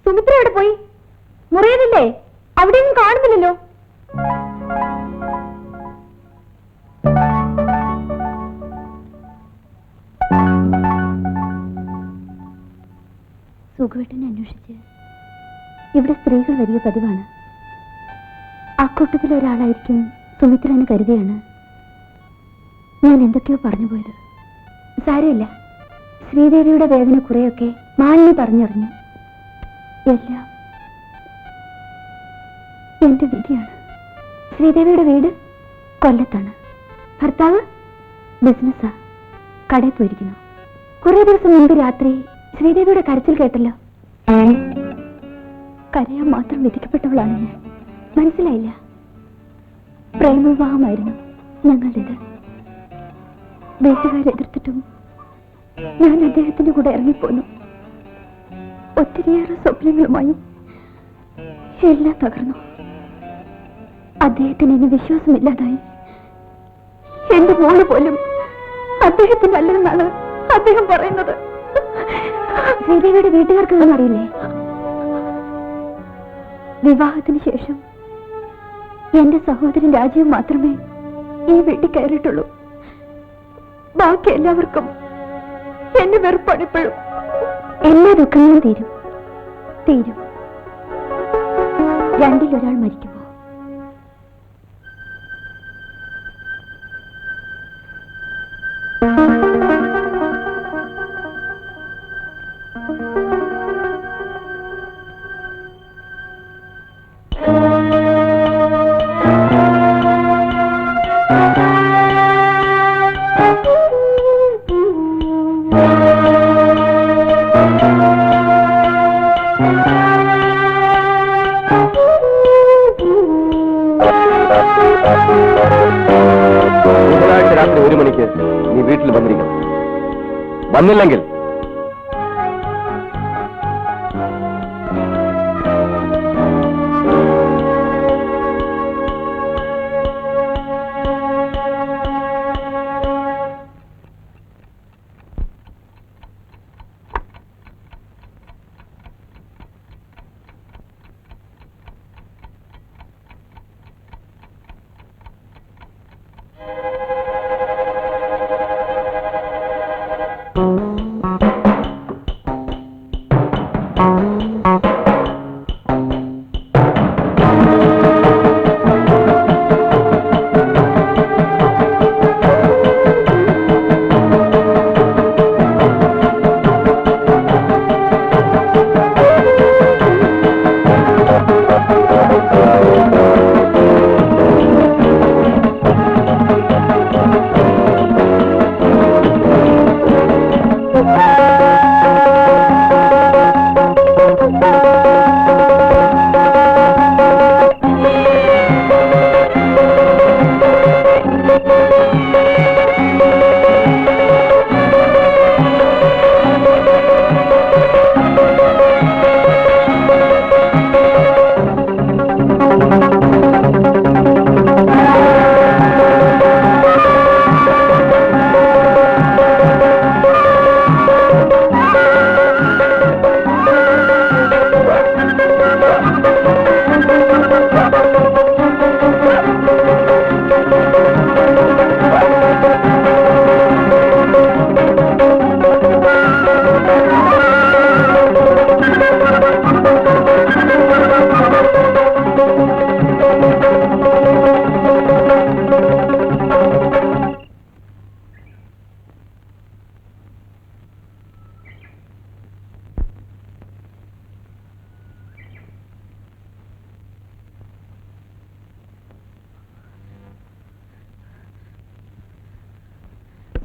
സുമിത്ര എവിടെ പോയി? മുറിയതില്ലേ? അവിടെയൊന്നും കാണുന്നില്ലല്ലോ. സുഖവെട്ടിനെ അന്വേഷിച്ച് ഇവിടെ സ്ത്രീകൾ വലിയ പതിവാണ്. അക്കൂട്ടത്തിലെ ഒരാളായിരിക്കും സുമിത്ര എന്ന് കരുതിയാണ് ഞാൻ എന്തൊക്കെയോ പറഞ്ഞു പോയത്. സാരമില്ല, ശ്രീദേവിയുടെ വേദന കുറെയൊക്കെ മാലിന്യ പറഞ്ഞറിഞ്ഞു. എല്ലാം എന്റെ വിധിയാണ്. ശ്രീദേവിയുടെ വീട് കൊല്ലത്താണ്. ഭർത്താവ് ബിസിനസ്സാ, കടയിൽ പോയിരിക്കുന്നു. കുറെ ദിവസം മുമ്പ് രാത്രി ശ്രീദേവിയുടെ കരച്ചിൽ കേട്ടല്ലോ. കരയാൻ മാത്രം വിധിക്കപ്പെട്ടവളാണ് ഞാൻ. മനസ്സിലായില്ല? പ്രേമവിവാഹമായിരുന്നു ഞങ്ങളുടേത്. വീട്ടുകാരെതിർത്തിട്ടും ഞാൻ അദ്ദേഹത്തിന്റെ കൂടെ ഇറങ്ങിപ്പോന്നു. ഒത്തിരിയേറെ സ്വപ്നങ്ങളുമായും എല്ലാം തകർന്നു. അദ്ദേഹത്തിന് എന്നെ വിശ്വാസമില്ലാതായി. എന്റെ മോള് പോലും അദ്ദേഹത്തിന്റെ അല്ലെന്നാണ് അദ്ദേഹം പറയുന്നത്. ശ്രീദേവിയുടെ വീട്ടുകാർക്ക് ഒന്നും അറിയില്ലേ? വിവാഹത്തിന് ശേഷം എന്റെ സഹോദരൻ രാജീവ് മാത്രമേ ഈ വീട്ടിൽ കയറിയിട്ടുള്ളൂ. ബാക്കി എല്ലാവർക്കും എന്നെ വെറുപ്പണിപ്പോഴും. എല്ലാ ദുഃഖങ്ങളും തീരും. രണ്ടിലൊരാൾ മരിക്കുമ്പോ ബുധനാഴ്ച രാത്രി 1 മണിക്ക് നീ വീട്ടിൽ വന്നിരിക്കണം. വന്നില്ലെങ്കിൽ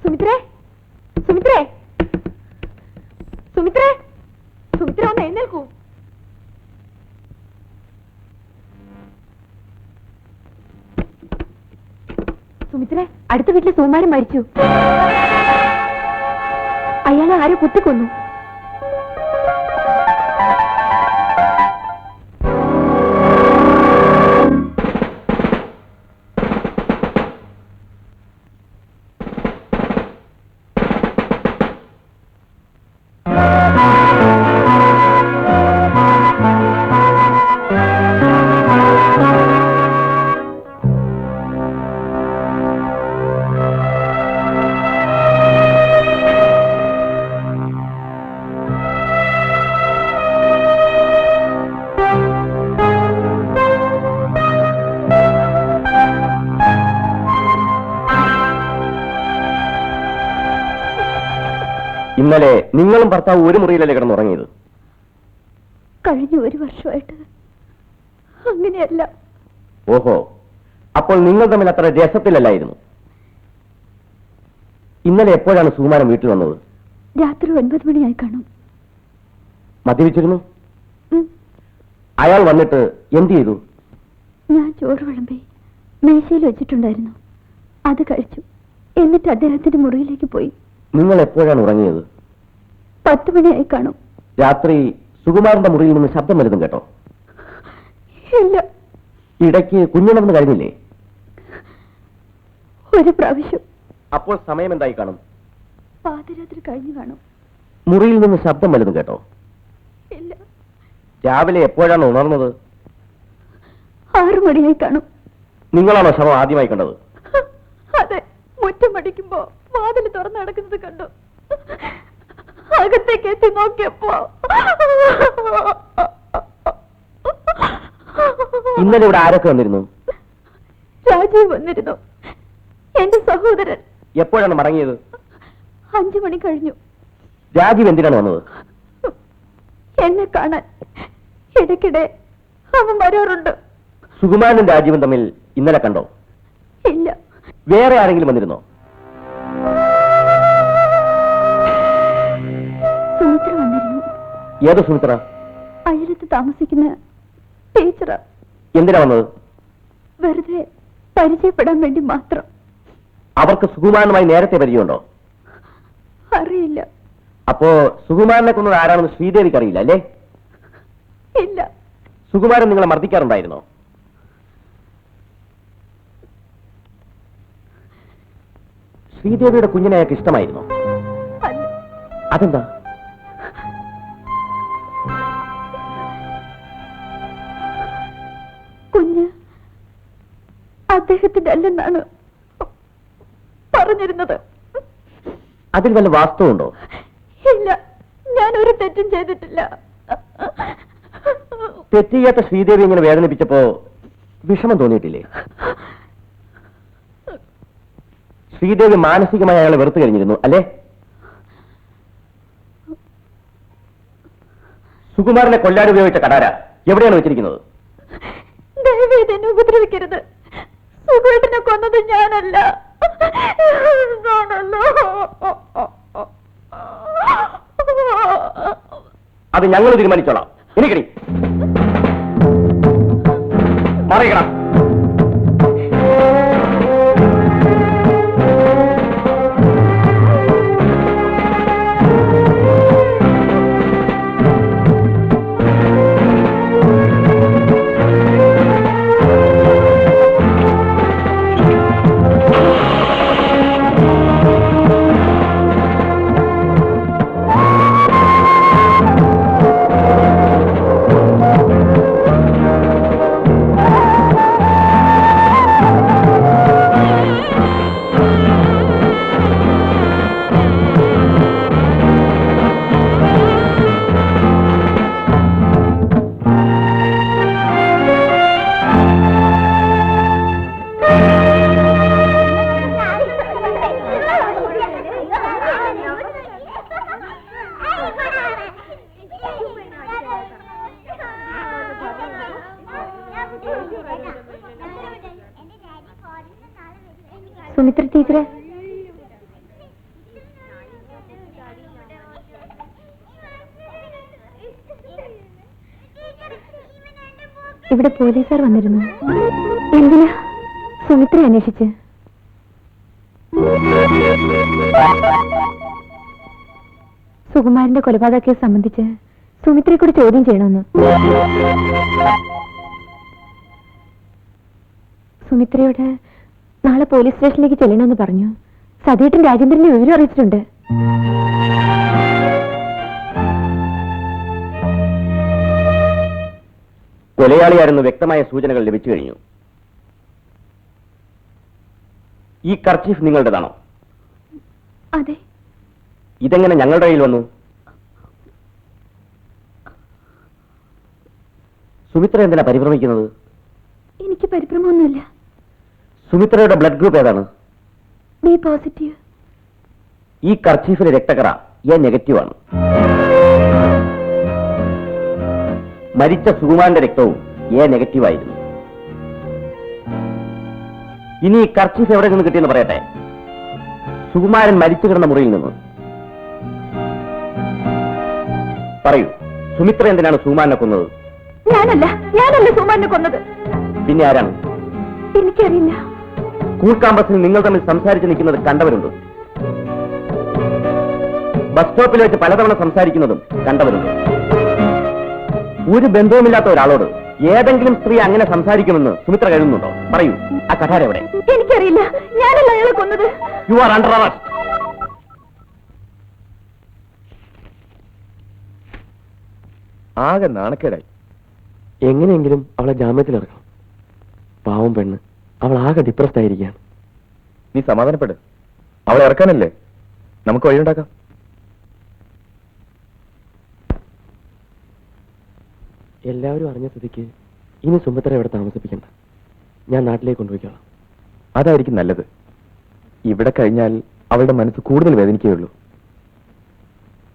സുമിത്രേ, സുമിത്രേ, സുമിത്രേ, സുമിത്ര ഒന്ന് എഴുന്നേൽക്കൂ. സുമിത്രേ, അടുത്ത വീട്ടിലെ സുകുമാരൻ മരിച്ചു. അയാളെ ആരോ കുത്തിക്കൊന്നു. ഇന്നലെ നിങ്ങളും ഭർത്താവ് ഒരു മുറിയിലല്ലേ കിടന്നുറങ്ങിയത്? കഴിഞ്ഞ 1 വർഷമായിട്ട് അങ്ങനെയല്ല. ഓഹോ, അപ്പോൾ നിങ്ങൾ തമ്മിൽ അത്ര രസത്തിലല്ലായിരുന്നു. ഇന്നലെ എപ്പോഴാണ് സുകുമാരൻ വീട്ടിൽ വന്നത്? രാത്രി 9 മണിയായി കാണും. മദ്യപിച്ചിരുന്നു? അയാൾ വന്നിട്ട് എന്ത് ചെയ്തു? ഞാൻ ചോറ് വിളമ്പി മേശയിൽ വെച്ചിട്ടുണ്ടായിരുന്നു. അത് കഴിച്ചു. എന്നിട്ട് അദ്ദേഹത്തിന്റെ മുറിയിലേക്ക് പോയി. നിങ്ങൾ എപ്പോഴാണ് ഉറങ്ങിയത്? 10 മണിയായി കാണും. രാത്രി സുകുമാരന്റെ മുറിയിൽ നിന്ന് ശബ്ദം വരുന്നു കേട്ടോ? ഇല്ല. ഇടയ്ക്ക് കുഞ്ഞുണർന്ന് കഴിഞ്ഞില്ലേ? ഒരു പ്രാവശ്യം. അപ്പോൾ സമയം എന്തായി കാണും? പാതിരാത്രി കഴിഞ്ഞു കാണും. മുറിയിൽ നിന്ന് ശബ്ദം വരുന്നു കേട്ടോ? ഇല്ല. രാവിലെ എപ്പോഴാണ് ഉണർന്നത്? 6 മണിയായി കാണും. നിങ്ങളാണോ ശവം ആദ്യമായി കണ്ടത്? അതെ. മുറ്റം അടിക്കുമ്പോ വാതിൽ തുറന്നു നടക്കുന്നത് കണ്ടു. അകത്തേക്ക് എത്തി നോക്കിയപ്പോ ഇന്നലെ ഇവിടെ ആരൊക്കെ വന്നിരുന്നു? രാജീവ് വന്നിരുന്നു, എന്റെ സഹോദരൻ. എപ്പോഴാണ് മടങ്ങിയത്? 5 മണി കഴിഞ്ഞു. രാജീവ് എന്തിനാണ് വന്നത്? എന്നെ കാണാൻ. ഇടയ്ക്കിടെ അവൻ വരാറുണ്ട്. സുകുമാരനും രാജീവും തമ്മിൽ ഇന്നലെ കണ്ടോ? ഇല്ല. വേറെ ആരെങ്കിലും വന്നിരുന്നോ? സുമിത്ര വന്നിരുന്നു. ഏത് സുമിത്ര? അയലത്ത് താമസിക്കുന്ന ടീച്ചർ. എന്തിനാ വന്നത്? വെറുതെ പരിചയപ്പെടാൻ വേണ്ടി മാത്രം. അവർക്ക് സുകുമാരനുമായി നേരത്തെ പരിചയമുണ്ടോ? അറിയില്ല. അപ്പോ സുകുമാരനെ കൊന്നത് ആരാണെന്ന് ശ്രീദേവിക്ക് അറിയില്ല അല്ലേ? ഇല്ല. സുകുമാരൻ നിങ്ങളെ മർദ്ദിക്കാറുണ്ടായിരുന്നോ? ശ്രീദേവിയുടെ കുഞ്ഞിനെ അയാൾക്ക് ഇഷ്ടമായിരുന്നോ? അല്ല. അതെന്താ? കുഞ്ഞ് അദ്ദേഹത്തിന്റെ അല്ലെന്നാണ് പറഞ്ഞിരുന്നത്. അതിൽ വല്ല വാസ്തവമുണ്ടോ? ഇല്ല, ഞാൻ ഒരു തെറ്റും ചെയ്തിട്ടില്ല. തെറ്റ് ചെയ്യാത്ത ശ്രീദേവി ഇങ്ങനെ വേദനിപ്പിച്ചപ്പോ വിഷമം തോന്നിയിട്ടില്ലേ? ശ്രീദേവി മാനസികമായി അയാളെ വെറുത്തു കഴിഞ്ഞിരുന്നു അല്ലേ? സുകുമാരനെ കൊല്ലാൻ ഉപയോഗിച്ച കടാര എവിടെയാണ് വെച്ചിരിക്കുന്നത്? ദയവേദി എന്നെ ഉപദ്രവിക്കരുത്. സുഖേട്ടനെ കൊന്നത് ഞാനല്ല. അത് ഞങ്ങൾ തീരുമാനിച്ചോളാം. എനിക്കടി മറികട. സുമിത്ര ടീച്ചറെ, ഇവിടെ പോലീസുകാർ വന്നിരുന്നു. എന്തിനാ? സുമിത്ര അന്വേഷിച്ച്. സുകുമാരന്റെ കൊലപാതക കേസ് സംബന്ധിച്ച് സുമിത്രയെ കൂടി ചോദ്യം ചെയ്യണമെന്ന്. സുമിത്രയോട് നാളെ പോലീസ് സ്റ്റേഷനിലേക്ക് ചെല്ലണമെന്ന് പറഞ്ഞു. സതീട്ടൻ രാജേന്ദ്രനെ വിവരം അറിയിച്ചിട്ടുണ്ട്. കൊലയാളിയായിരുന്നു വ്യക്തമായ സൂചനകൾ ലഭിച്ചു കഴിഞ്ഞു. ഈ കർച്ചീഫ് നിങ്ങളുടേതാണോ? അതെ. ഇതെങ്ങനെ ഞങ്ങളുടെ കയ്യിൽ വന്നു? സുമിത്ര എന്തിനാ പരിഭ്രമിക്കുന്നത്? എനിക്ക് പരിഭ്രമമൊന്നുമില്ല. സുമിത്രയുടെ ബ്ലഡ് ഗ്രൂപ്പ് ഏതാണ്? B positive. ഈ കർച്ചീഫിലെ രക്തകറ എ നെഗറ്റീവാണ്. മരിച്ച സുകുമാരന്റെ രക്തവും എ നെഗറ്റീവായിരുന്നു. ഇനി ഈ കർച്ചീഫ് എവിടെ നിന്ന് കിട്ടിയെന്ന് പറയട്ടെ. സുകുമാരൻ മരിച്ചു കിടന്ന മുറിയിൽ നിന്ന്. പറയൂ, സുമിത്ര എന്തിനാണ് സുകുമാരനെ കൊന്നത്? ഞാനല്ല സുകുമാരനെ കൊന്നത്. പിന്നെ ആരാണ്? എനിക്കറിയില്ല. സ്കൂൾ ക്യാമ്പസിൽ നിങ്ങൾ തമ്മിൽ സംസാരിച്ച് നിൽക്കുന്നത് കണ്ടവരുണ്ട്. ബസ് സ്റ്റോപ്പിൽ വെച്ച് പലതവണ സംസാരിക്കുന്നതും കണ്ടവരുണ്ട്. ഒരു ബന്ധവുമില്ലാത്ത ഒരാളോട് ഏതെങ്കിലും സ്ത്രീ അങ്ങനെ സംസാരിക്കുമെന്ന് സുമിത്ര കരുതുന്നുണ്ടോ? പറയൂ, ആ കഠാര എവിടെ? എനിക്കറിയില്ല. ഞാനല്ല അയാളെ കൊന്നത്. You are under arrest. ആകെ നാണക്കേടായി. എങ്ങനെയെങ്കിലും അവളെ ജാമ്യത്തിലിറക്കണം. പാവം പെണ്ണ്, അവൾ ആകെ ഡിപ്രസ്ഡ് ആയിരിക്കുകയാണ്. നീ സമാധാനപ്പെട്. അവളെ ഇറക്കാനല്ലേ, നമുക്ക് വഴിയുണ്ടാക്കാം. എല്ലാവരും അറിഞ്ഞ സ്ഥിതിക്ക് ഇനി സുമിത്ര ഇവിടെ താമസിപ്പിക്കണ്ട. ഞാൻ നാട്ടിലേക്ക് കൊണ്ടുപോയിക്കോളാം. അതായിരിക്കും നല്ലത്. ഇവിടെ കഴിഞ്ഞാൽ അവളുടെ മനസ്സ് കൂടുതൽ വേദനിക്കുകയുള്ളൂ.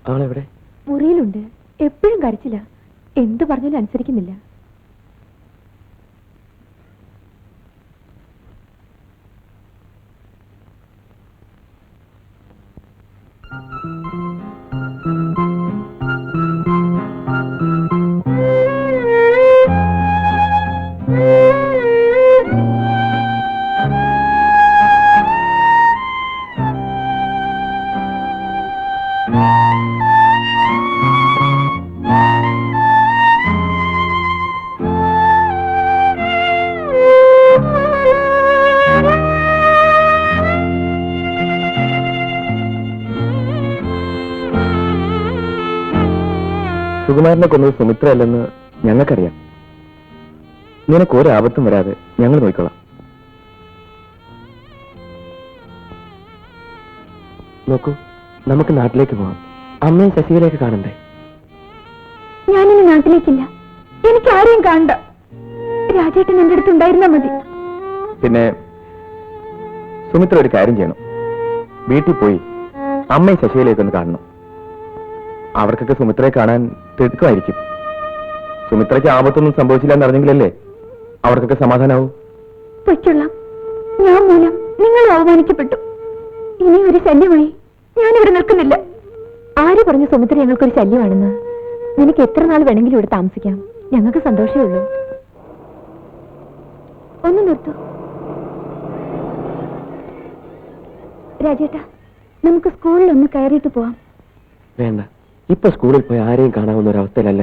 അവളെവിടെ? മുറിയിലുണ്ട്. എപ്പോഴും കരച്ചില്ല. എന്തു പറഞ്ഞാലും അനുസരിക്കുന്നില്ല. സുകുമാരനെ കൊന്നത് സുമിത്ര അല്ലെന്ന് ഞങ്ങൾക്കറിയാം. നിനക്ക് ഒരാപത്തും വരാതെ ഞങ്ങൾ നോക്കിക്കോളാം. നോക്കൂ, നമുക്ക് നാട്ടിലേക്ക് പോവാം. അമ്മയും ശശികലേക്ക് കാണണ്ടേ? ഞാനിനി നാട്ടിലേക്കില്ല. എനിക്ക് ആരെയും കാണണ്ട. രാജേട്ടൻ എന്റെ അടുത്തുണ്ടായിരുന്നാ മതി. പിന്നെ സുമിത്ര ഒരു കാര്യം ചെയ്യണം. വീട്ടിൽ പോയി അമ്മയും ശശിയിലേക്കൊന്ന് കാണണം. അവർക്കൊക്കെ സുമിത്രയെ കാണാൻ തിടുക്കമായിരിക്കും. സുമിത്രയ്ക്ക് ആപത്തൊന്നും സംഭവിച്ചില്ല എന്നറിഞ്ഞെങ്കിലല്ലേ അവർക്കൊക്കെ സമാധാനാവും. പൊയ്ക്കൊള്ളാം. ഞാൻ മൂലം നിങ്ങൾ അവമാനിക്കപ്പെട്ടു. ഇനി ഒരു ശല്യമായി ഞാനിവിടെ നിൽക്കുന്നില്ല. ആര് പറഞ്ഞു സുമിത്ര ഞങ്ങൾക്കൊരു ശല്യമാണെന്ന്? നിനക്ക് എത്ര നാൾ വേണമെങ്കിലും ഇവിടെ താമസിക്കാം. ഞങ്ങൾക്ക് സന്തോഷമേ ഉള്ളൂ. ഒന്ന് നിർത്തൂ രാജേട്ടാ. നമുക്ക് സ്കൂളിൽ ഒന്ന് കയറിയിട്ട് പോവാം. വേണ്ട, ഇപ്പൊ സ്കൂളിൽ പോയി ആരെയും കാണാവുന്ന ഒരവസ്ഥയിലല്ല.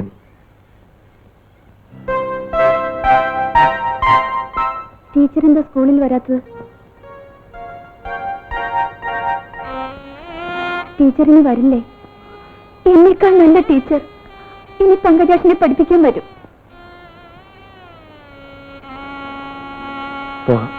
ടീച്ചർ എന്താ സ്കൂളിൽ വരാത്തത്? ടീച്ചറിന് വരില്ലേ? എന്നേക്കാൾ നല്ല ടീച്ചർ ഇനി പങ്കജാഷിനെ പഠിപ്പിക്കാൻ വരും. പോവാം.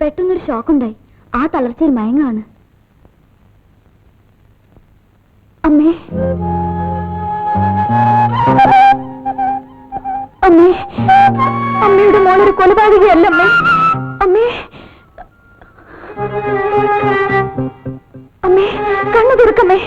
പെട്ടെന്നൊരു ഷോക്കുണ്ടായി. ആ തളർച്ചയിൽ മയങ്ങാണ്. അമ്മേ, അമ്മേ, അമ്മയുടെ മോളൊരു കൊലപാതകയല്ല അമ്മേ. അമ്മേ, അമ്മേ, കണ്ണു തുറക്കമ്മേ.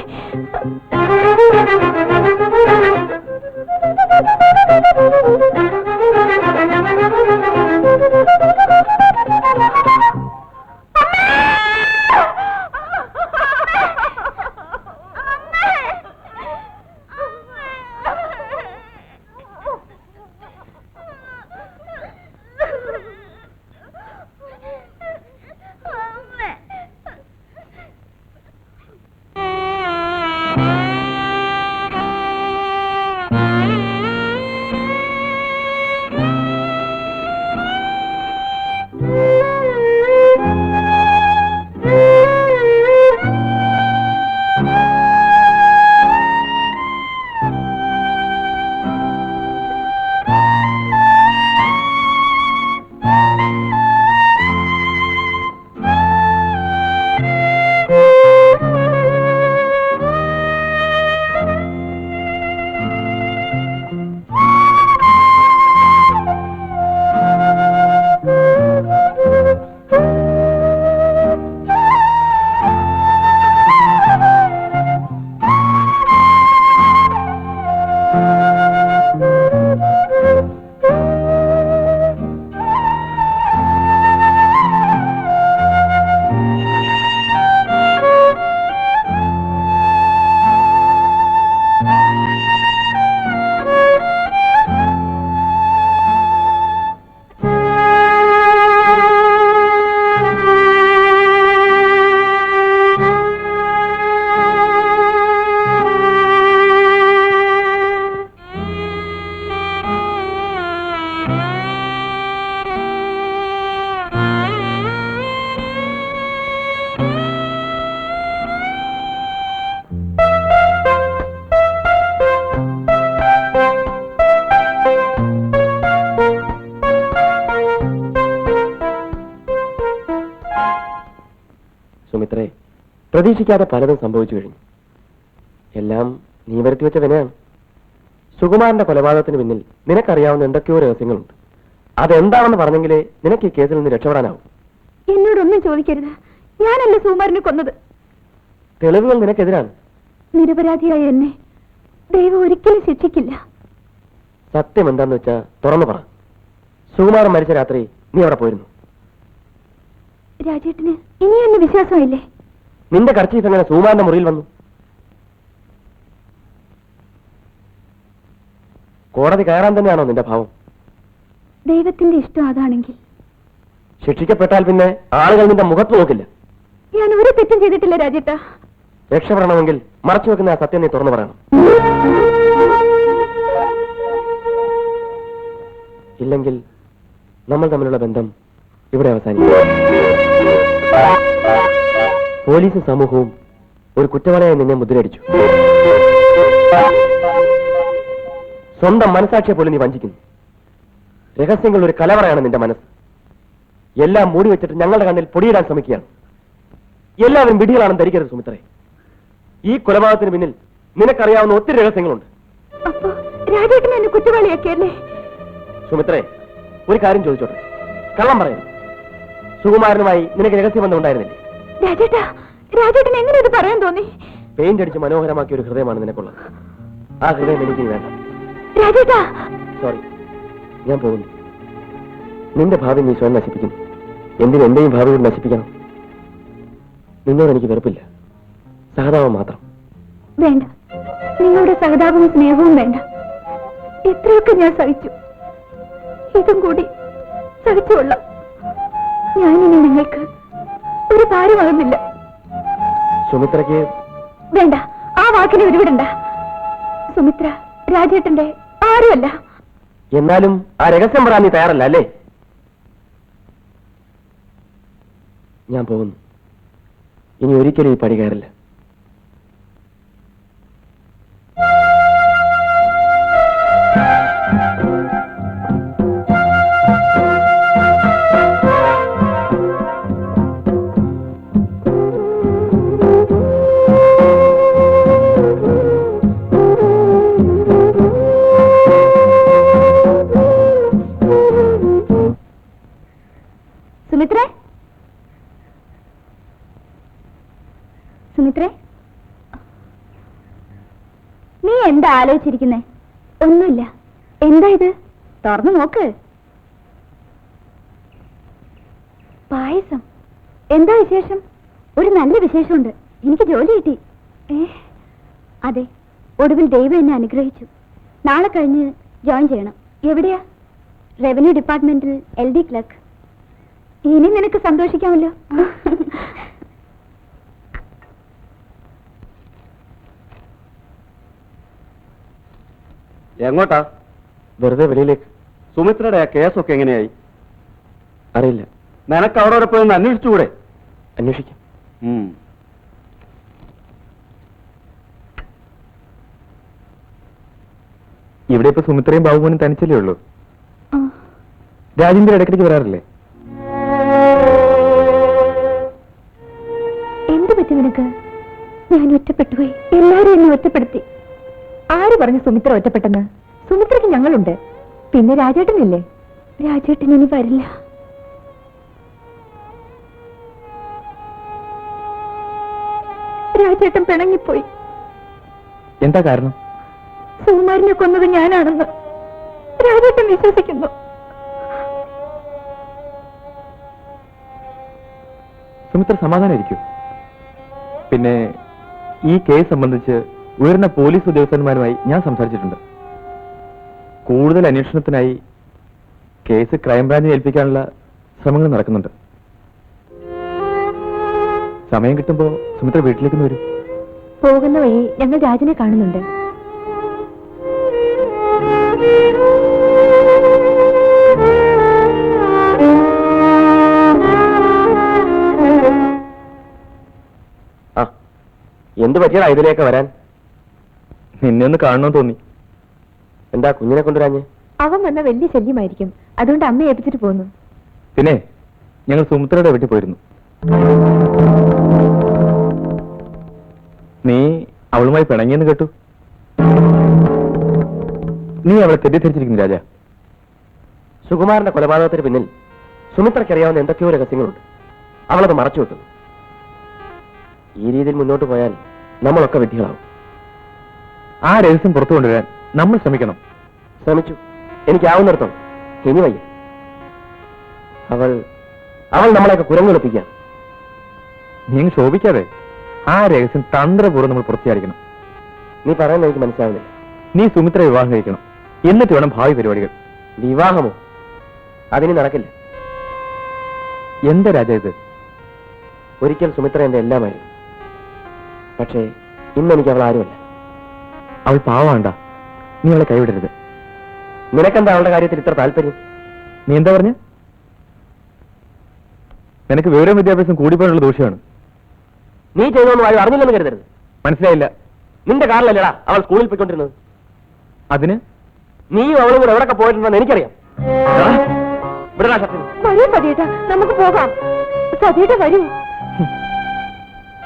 സുമിത്രേ, പ്രതീക്ഷിക്കാതെ പലതും സംഭവിച്ചു കഴിഞ്ഞു. എല്ലാം നീ വരുത്തി വെച്ച വിനയാണ്. സുകുമാരന്റെ കൊലപാതകത്തിന് പിന്നിൽ നിനക്കറിയാവുന്ന എന്തൊക്കെയോ രഹസ്യങ്ങളുണ്ട്. അതെന്താണെന്ന് പറഞ്ഞെങ്കിലേ നിനക്ക് ഈ കേസിൽ നിന്ന് രക്ഷപ്പെടാനാവും. എന്നോടൊന്നും ചോദിക്കരുത്. ഞാനല്ല സുകുമാരനെ കൊന്നത്. തെളിവുകൾ നിനക്കെതിരാണ്. നിരപരാധിയായ എന്നെ ദൈവം ഒരിക്കലും ശിക്ഷിക്കില്ല. സത്യം എന്താന്ന് വെച്ചാ തുറന്നു പറ. സുകുമാരൻ മരിച്ച രാത്രി നീ അവിടെ പോയിരുന്നു. രാജേട്ടന് ഇനി എന്നെ വിശ്വാസമില്ലേ? നിന്റെ കർച്ചീഫ് എങ്ങനെ സുകുമാരന്റെ മുറിയിൽ വന്നു? കോടതി കയറാൻ തന്നെയാണോ നിന്റെ ഭാവം? ദൈവത്തിന്റെ ഇഷ്ടം അതാണെങ്കിൽ ശിക്ഷിക്കപ്പെട്ടാൽ പിന്നെ ആളുകൾ നിന്റെ മുഖത്ത് നോക്കില്ല. ഞാൻ ഒരു തെറ്റും ചെയ്തിട്ടില്ല രാജേട്ടാ. രക്ഷപ്പെടണമെങ്കിൽ മറച്ചു വെക്കുന്ന ആ സത്യം നീ തുറന്നു പറയണം. ഇല്ലെങ്കിൽ നമ്മൾ തമ്മിലുള്ള ബന്ധം ഇവിടെ അവസാനിക്കും. പോലീസും സമൂഹവും ഒരു കുറ്റവാളിയായി നിന്നെ മുദ്രയടിച്ചു. സ്വന്തം മനസാക്ഷിയെ പോലും നീ വഞ്ചിക്കുന്നു. രഹസ്യങ്ങൾ ഒരു കലവറയാണ് നിന്റെ മനസ്സ്. എല്ലാം മൂടി വെച്ചിട്ട് ഞങ്ങളുടെ കണ്ണിൽ പൊടിയിടാൻ ശ്രമിക്കുകയാണ്. എല്ലാവരും വിഡികളാണെന്ന് ധരിക്കരുത് സുമിത്രേ. ഈ കൊലപാതകത്തിന് പിന്നിൽ നിനക്കറിയാവുന്ന ഒത്തിരി രഹസ്യങ്ങളുണ്ട്. അപ്പൊ രാജേട്ടൻ എന്നെ കുറ്റവാളിയാക്കിയല്ലേ? സുമിത്രേ, ഒരു കാര്യം ചോദിച്ചോട്ടെ, കള്ളം പറയുന്നു. സുകുമാരനുമായി നിനക്ക് രഹസ്യബന്ധം ഉണ്ടായിരുന്നില്ലേ? രാജേട്ടാ, രാജേട്ടൻ എങ്ങനെ ഇത് പറയാൻ തോന്നി? പെയിന്റ് അടിച്ച് മനോഹരമാക്കിയ ഒരു ഹൃദയമാണ് നിനക്കുള്ളത്. ആ ഹൃദയം എനിക്ക് വേണ്ട. രാജേട്ടാ, സോറി, ഞാൻ പോകുന്നു. നിന്റെ ഭാവി നീ സ്വയം നശിപ്പിക്കുന്നു. എന്തിനും എന്റെയും ഭാവി കൂടി നശിപ്പിക്കണം? നിന്നോട് എനിക്ക് വെറുപ്പില്ല, സഹതാപം മാത്രം. വേണ്ട, നിങ്ങളുടെ സഹതാപവും സ്നേഹവും വേണ്ട. എത്രയൊക്കെ ഞാൻ സഹിച്ചു, ഇതും കൂടി സഹിച്ചുകൊള്ളാം. ഞാനിനി നിങ്ങൾക്ക് ഒരു ഭാരമാകുന്നില്ല. സുമിത്രയ്ക്ക് വേണ്ട, ആ വാക്കിനെ ഉരുവിടണ്ട. സുമിത്ര രാജേട്ടന്റെ ആരുമല്ല. എന്നാലും ആ രഹസ്യം പറയാൻ നീ തയ്യാറല്ല അല്ലേ? ഞാൻ പോകുന്നു. ഇനി ഒരിക്കലും ഈ പടി കയറില്ല. സുമിത്രേ, സുമിത്രേ, നീ എന്താ ആലോചിച്ചിരിക്കുന്നേ? ഒന്നുമില്ല. എന്താ ഇത്? തുറന്നു നോക്ക്. പായസം. എന്താ വിശേഷം? ഒരു നല്ല വിശേഷമുണ്ട്. എനിക്ക് ജോലി കിട്ടി. അതെ, ഒടുവിൽ ദൈവം എന്നെ അനുഗ്രഹിച്ചു. നാളെ കഴിഞ്ഞ് ജോയിൻ ചെയ്യണം. എവിടെയാ? റവന്യൂ ഡിപ്പാർട്ട്മെന്റിൽ LD ക്ലർക്ക്. ഇനി നിനക്ക് സന്തോഷിക്കാമല്ലോ. എങ്ങോട്ടാ? വെറുതെ വെളിയിലേക്ക്. സുമിത്രയുടെ ആ കേസൊക്കെ എങ്ങനെയായി? അറിയില്ല. നിനക്ക് അവിടെ വരെ പോയി ഒന്ന് അന്വേഷിച്ചുകൂടെ? അന്വേഷിക്കാം. ഇവിടെ ഇപ്പൊ സുമിത്രയും ബാബുവിനും തനിച്ചല്ലേ ഉള്ളൂ? രാജേന്ദ്രൻ ഇടയ്ക്കിടയ്ക്ക് വരാറില്ലേ? എന്ത് പറ്റി നിനക്ക്? ഞാൻ ഒറ്റപ്പെട്ടുപോയി. എല്ലാരും എന്നെ ഒറ്റപ്പെടുത്തി. ആര് പറഞ്ഞു സുമിത്ര ഒറ്റപ്പെട്ടെന്ന്? സുമിത്രയ്ക്ക് ഞങ്ങളുണ്ട്. പിന്നെ രാജേട്ടനില്ലേ? രാജേട്ടൻ ഇനി വരില്ല. രാജേട്ടൻ പിണങ്ങിപ്പോയി. എന്താ കാരണം? സുകുമാരനെ കൊന്നത് ഞാനാണെന്ന് രാജേട്ടൻ വിശ്വസിക്കുന്നു. സുമിത്ര സമാധാനായിരിക്കൂ. പിന്നെ ഈ കേസ് സംബന്ധിച്ച് ഉയർന്ന പോലീസ് ഉദ്യോഗസ്ഥന്മാരുമായി ഞാൻ സംസാരിച്ചിട്ടുണ്ട്. കൂടുതൽ അന്വേഷണത്തിനായി കേസ് ക്രൈംബ്രാഞ്ചിനെ ഏൽപ്പിക്കാനുള്ള ശ്രമങ്ങൾ നടക്കുന്നുണ്ട്. സമയം കിട്ടുമ്പോൾ സുമിത്ര വീട്ടിലേക്ക് വരും. പോകുന്ന വഴി ഞങ്ങൾ രാജനെ കാണുന്നുണ്ട്. എന്ത് പറ്റിയടാ ഇതിലേക്ക് വരാൻ? നിന്നെ ഒന്ന് കാണണമെന്ന് തോന്നി. എന്താ കുഞ്ഞിനെ കൊണ്ടുവരാഞ്ഞ്? അവൻ വന്ന വലിയ ശല്യമായിരിക്കും, അതുകൊണ്ട് അമ്മയെ ഏൽപ്പിച്ചിട്ട് പോന്നു. പിന്നെ ഞങ്ങൾ സുമിത്രയുടെ വീട്ടിൽ പോയിരുന്നു. നീ അവളുമായി പിണങ്ങിയെന്ന് കേട്ടു. നീ അവളെ തെറ്റിദ്ധരിച്ചിരിക്കുന്നു രാജ. സുകുമാരന്റെ കൊലപാതകത്തിന് പിന്നിൽ സുമിത്രയ്ക്കറിയാവുന്ന എന്തൊക്കെയോ രഹസ്യങ്ങളുണ്ട്. അവളത് മറച്ചു വെക്കുന്നു. ഈ രീതിയിൽ മുന്നോട്ട് പോയാൽ നമ്മളൊക്കെ വിഡ്ഢികളാവും. ആ രഹസ്യം പുറത്തു കൊണ്ടുവരാൻ നമ്മൾ ശ്രമിക്കണം. ശ്രമിച്ചു, എനിക്കാവുന്നിടത്തോളം. ഇനി വയ്യ. അവൾ നമ്മളെയൊക്കെ കുരങ്ങെടുപ്പിക്കുക. നീ ശോഭിക്കാതെ ആ രഹസ്യം തന്ത്രപൂർവ്വം നമ്മൾ പുറത്തിയായിരിക്കണം. നീ പറയുന്നത് എനിക്ക് മനസ്സിലാവുന്നില്ല. നീ സുമിത്ര വിവാഹം കഴിക്കണം, എന്നിട്ട് വേണം ഭാവി പരിപാടികൾ. വിവാഹമോ? അതിന് നടക്കില്ല. എന്താ രാജ ഇത്? ഒരിക്കൽ സുമിത്ര എന്റെ എല്ലാമായിരുന്നു. പക്ഷേ ഇന്ന് എനിക്ക് അവൾ ആരുമല്ല. അവൾ പാവാണ്ട, നീ അവളെ കൈവിടരുത്. നിനക്കെന്താ അവളുടെ കാര്യത്തിൽ ഇത്ര താല്പര്യം? നീ എന്താ പറഞ്ഞ? നിനക്ക് വിവരവും വിദ്യാഭ്യാസം കൂടിപ്പോയുള്ള ദോഷമാണ്. നീ ചെയ്തോന്നും ആരും അറിഞ്ഞില്ലെന്ന് കരുതരുത്. മനസ്സിലായില്ല. നിന്റെ കാറിലല്ലടാ അവൾ സ്കൂളിൽ പോയിക്കൊണ്ടിരുന്നത്. അതിന് നീയും അവളും കൂടെ എവിടെയൊക്കെ പോയിട്ടുണ്ടെന്ന് എനിക്കറിയാം. വിടടാ ഷർട്ടിന്. വരൂ സതീട്ട, നമുക്ക് പോകാം. സതീട്ട വരൂ.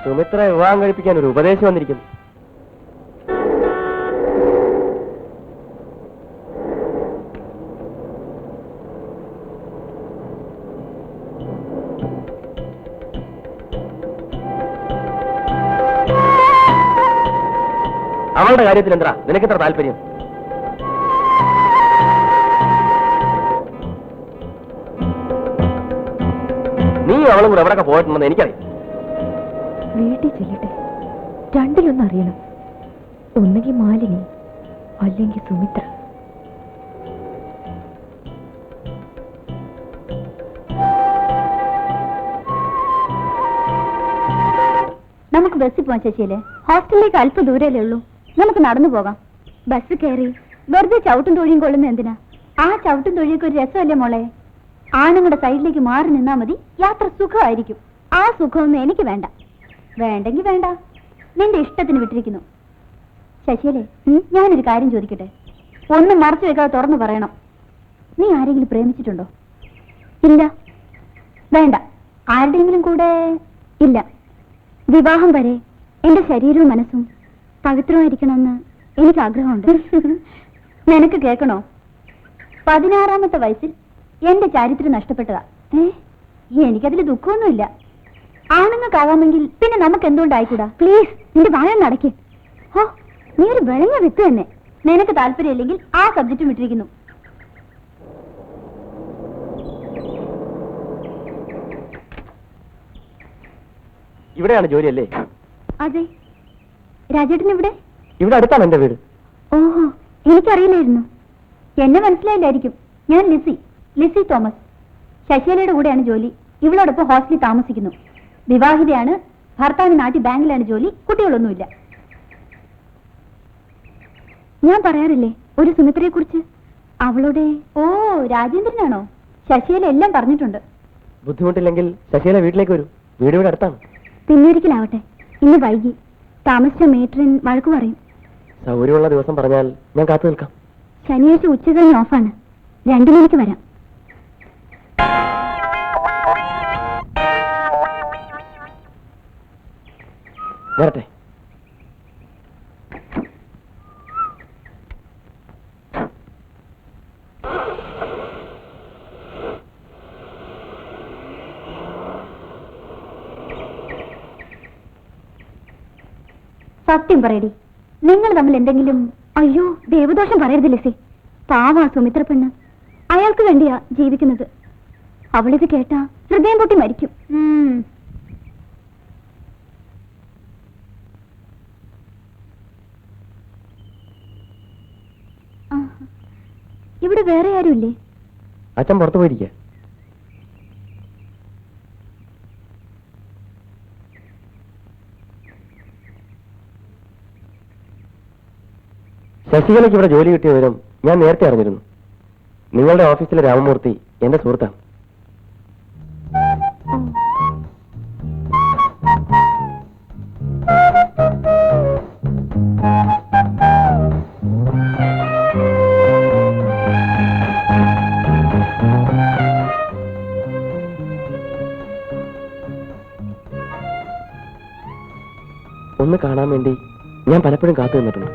സുമിത്ര വിവാഹം കഴിപ്പിക്കാൻ ഒരു ഉപദേശം വന്നിരിക്കുന്നു. അവളുടെ കാര്യത്തിൽ എന്താ നിനക്കെത്ര താല്പര്യം? നീ അവളും കൂടെ എവിടെയൊക്കെ പോയിട്ടുണ്ടെന്ന് എനിക്കറിയാം. വീട്ടിൽ ചെല്ലട്ടെ, രണ്ടിലൊന്നും അറിയണം. ഒന്നുകിൽ മാലിനി, അല്ലെങ്കിൽ സുമിത്ര. നമുക്ക് ബസ്സിൽ പോവാൻ ശശിയല്ലേ? ഹോസ്റ്റലിലേക്ക് അല്പം ദൂരല്ലേ ഉള്ളൂ. നമുക്ക് നടന്നു പോകാം. ബസ് കയറി വെറുതെ ചവിട്ടും തൊഴിയും കൊള്ളുന്ന എന്തിനാ? ആ ചവിട്ടും തൊഴിയൊക്കെ ഒരു രസമല്ലേ മോളെ? ആണുങ്ങളുടെ സൈഡിലേക്ക് മാറി നിന്നാ മതി, യാത്ര സുഖമായിരിക്കും. ആ സുഖമൊന്നും എനിക്ക് വേണ്ട. വേണ്ടെങ്കിൽ വേണ്ട, നിന്റെ ഇഷ്ടത്തിന് വിട്ടിരിക്കുന്നു. ശശിയല്ലേ, ഞാനൊരു കാര്യം ചോദിക്കട്ടെ? ഒന്നും മറച്ചു വെക്കാതെ തുറന്നു പറയണം. നീ ആരെങ്കിലും പ്രേമിച്ചിട്ടുണ്ടോ? ഇല്ല. വേണ്ട. ആരുടെയെങ്കിലും കൂടെ? ഇല്ല. വിവാഹം വരെ എന്റെ ശരീരവും മനസ്സും പവിത്രമായിരിക്കണമെന്ന് എനിക്ക് ആഗ്രഹമുണ്ട്. നിനക്ക് കേൾക്കണോ? 16-ാമത്തെ വയസ്സിൽ എന്റെ ചാരിത്രം നഷ്ടപ്പെട്ടതാ. എനിക്കതിൽ ദുഃഖമൊന്നുമില്ല. ആണുങ്ങൾക്കാവാമെങ്കിൽ പിന്നെ നമുക്ക് എന്തുകൊണ്ടായിക്കൂടാ? പ്ലീസ്, നിന്റെ വായ നടക്കേ. ഓ, നീ ഒരു വെളഞ്ഞ വിത്ത് തന്നെ. നിനക്ക് താല്പര്യമില്ലെങ്കിൽ ആ സബ്ജക്റ്റും വിട്ടിരിക്കുന്നു. ഇവിടെയാണ് ജോലിയല്ലേ? അതെ. രാജേട്ടൻ ഇവിടെ? ഇവിടെ അടുത്താണ് എന്റെ വീട്. ഓഹോ, എനിക്കറിയില്ലായിരുന്നു. എന്നെ മനസ്സിലായില്ലായിരിക്കും. ഞാൻ ലിസി തോമസ്. ശശികലയുടെ കൂടെയാണ് ജോലി. ഇവളോടൊപ്പം ഹോസ്റ്റലിൽ താമസിക്കുന്നു. വിവാഹിതയാണ്. ഭർത്താവിന് നാട്ടിൽ ബാങ്കിലാണ് ജോലി. കുട്ടികളൊന്നുമില്ല. ഞാൻ പറയാറില്ലേ ഒരു സുമിത്രയെ കുറിച്ച്? അവളുടെ രാജേന്ദ്രനാണോ? ശശികല എല്ലാം പറഞ്ഞിട്ടുണ്ട്. ബുദ്ധിമുട്ടില്ലെങ്കിൽ ശശികല വീട്ടിലേക്ക് വരൂ. വീട് ഇവിടെ അടുത്താണ്. പിന്നൊരിക്കലാവട്ടെ. ഇന്ന് വൈകി താമസിച്ച മേട്രിൻ വഴക്കു പറയും. സൗകര്യമുള്ള ദിവസം പറഞ്ഞാൽ ഞാൻ കാത്തു നിൽക്കാം. ശനിയാഴ്ച ഉച്ചകഴിഞ്ഞ് ഓഫാണ്. 2 മണിക്ക് വരാം. വരട്ടെ. സത്യം പറയടി, നിങ്ങൾ തമ്മിൽ എന്തെങ്കിലും? അയ്യോ, ദേവദോഷം പറയരുത് ലിസി. പാവാ സുമിത്ര പെണ്ണ്. അയാൾക്ക് വേണ്ടിയാ ജീവിക്കുന്നത്. അവളിത് കേട്ടാ ഹൃദയം പൊട്ടി മരിക്കും. ഇവിടെ വേറെ ആരുമില്ലേ? അച്ഛൻ പുറത്തു പോയിരിക്കുക. ശശികലയ്ക്ക് ഇവിടെ ജോലി കിട്ടിയ വിവരം ഞാൻ നേരത്തെ അറിഞ്ഞിരുന്നു. നിങ്ങളുടെ ഓഫീസിലെ രാമമൂർത്തി എന്റെ സുഹൃത്താണ്. ഒന്ന് കാണാൻ വേണ്ടി ഞാൻ പലപ്പോഴും കാത്തു നിന്നിട്ടുണ്ട്.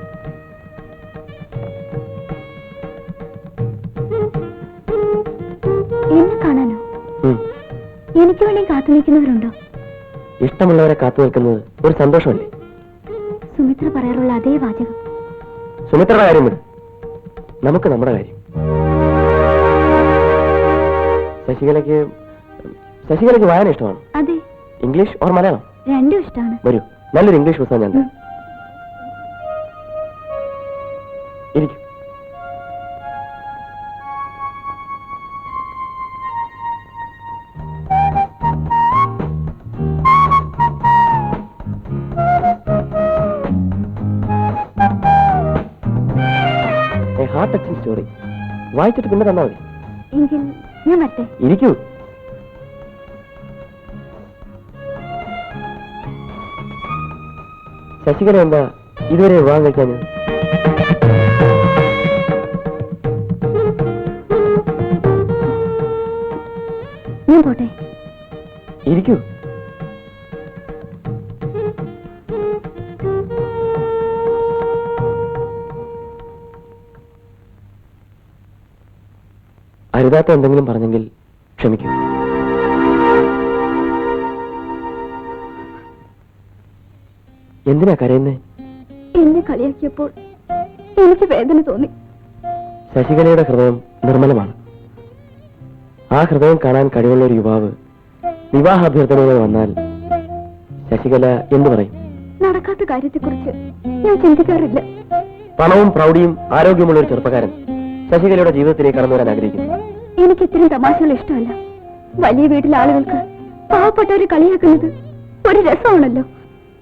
എന്നെ കാണാനോ? എനിക്ക് വേണ്ടി കാത്തു നിൽക്കുന്നവരുണ്ടോ? ഇഷ്ടമുള്ളവരെ കാത്തു നിൽക്കുന്നത് ഒരു സന്തോഷമല്ലേ? സുമിത്ര പറയാറുള്ള അതേ വാചകം. സുമിത്രയുടെ കാര്യം വിട്, നമുക്ക് നമ്മുടെ കാര്യം. ശശികലയ്ക്ക് വായന ഇഷ്ടമാണ്. അതെ. English or Malayalam? രണ്ടും ഇഷ്ടമാണ്. വരൂ, നല്ലൊരു ഇംഗ്ലീഷ് പുസ്തകം ഞാൻ തരാം. ഇരിക്കും. Heart touching story. വായിച്ചിട്ട് പിന്നെ തന്നാ മതി. എങ്കിൽ ഞാൻ വരട്ടെ. ഇരിക്കൂ. ശശികല എന്താ ഇതുവരെ വിവാഹം കഴിക്കാൻ? ഞാൻ പോട്ടെ. ഇരിക്കൂ. അരുതാത്ത എന്തെങ്കിലും പറഞ്ഞെങ്കിൽ ക്ഷമിക്കൂ. എന്തിനാ കരയുന്നേ? എന്നെ കളിയാക്കിയപ്പോൾ എനിക്ക് വേദന തോന്നി. ശശികലയുടെ ഹൃദയം നിർമ്മലമാണ്. ആ ഹൃദയം കാണാൻ കഴിവുള്ള ഒരു യുവാവ് വിവാഹാഭ്യർത്ഥനയുമായി വന്നാൽ ശശികല എന്തു പറയും? നടക്കാത്ത കാര്യത്തെക്കുറിച്ച് ഞാൻ ചിന്തിക്കാറില്ല. പണവും പ്രൗഢിയും ആരോഗ്യമുള്ള ഒരു ചെറുപ്പക്കാരൻ ശശികലയുടെ ജീവിതത്തിലേക്ക് കടന്നു വരാൻ ആഗ്രഹിക്കുന്നു. എനിക്ക് ഇത്രയും തമാശകൾ ഇഷ്ടമല്ല. വലിയ വീട്ടിലെ ആളുകൾക്ക് പാവപ്പെട്ടവരെ കളിയാക്കുന്നത് ഒരു രസമാണല്ലോ.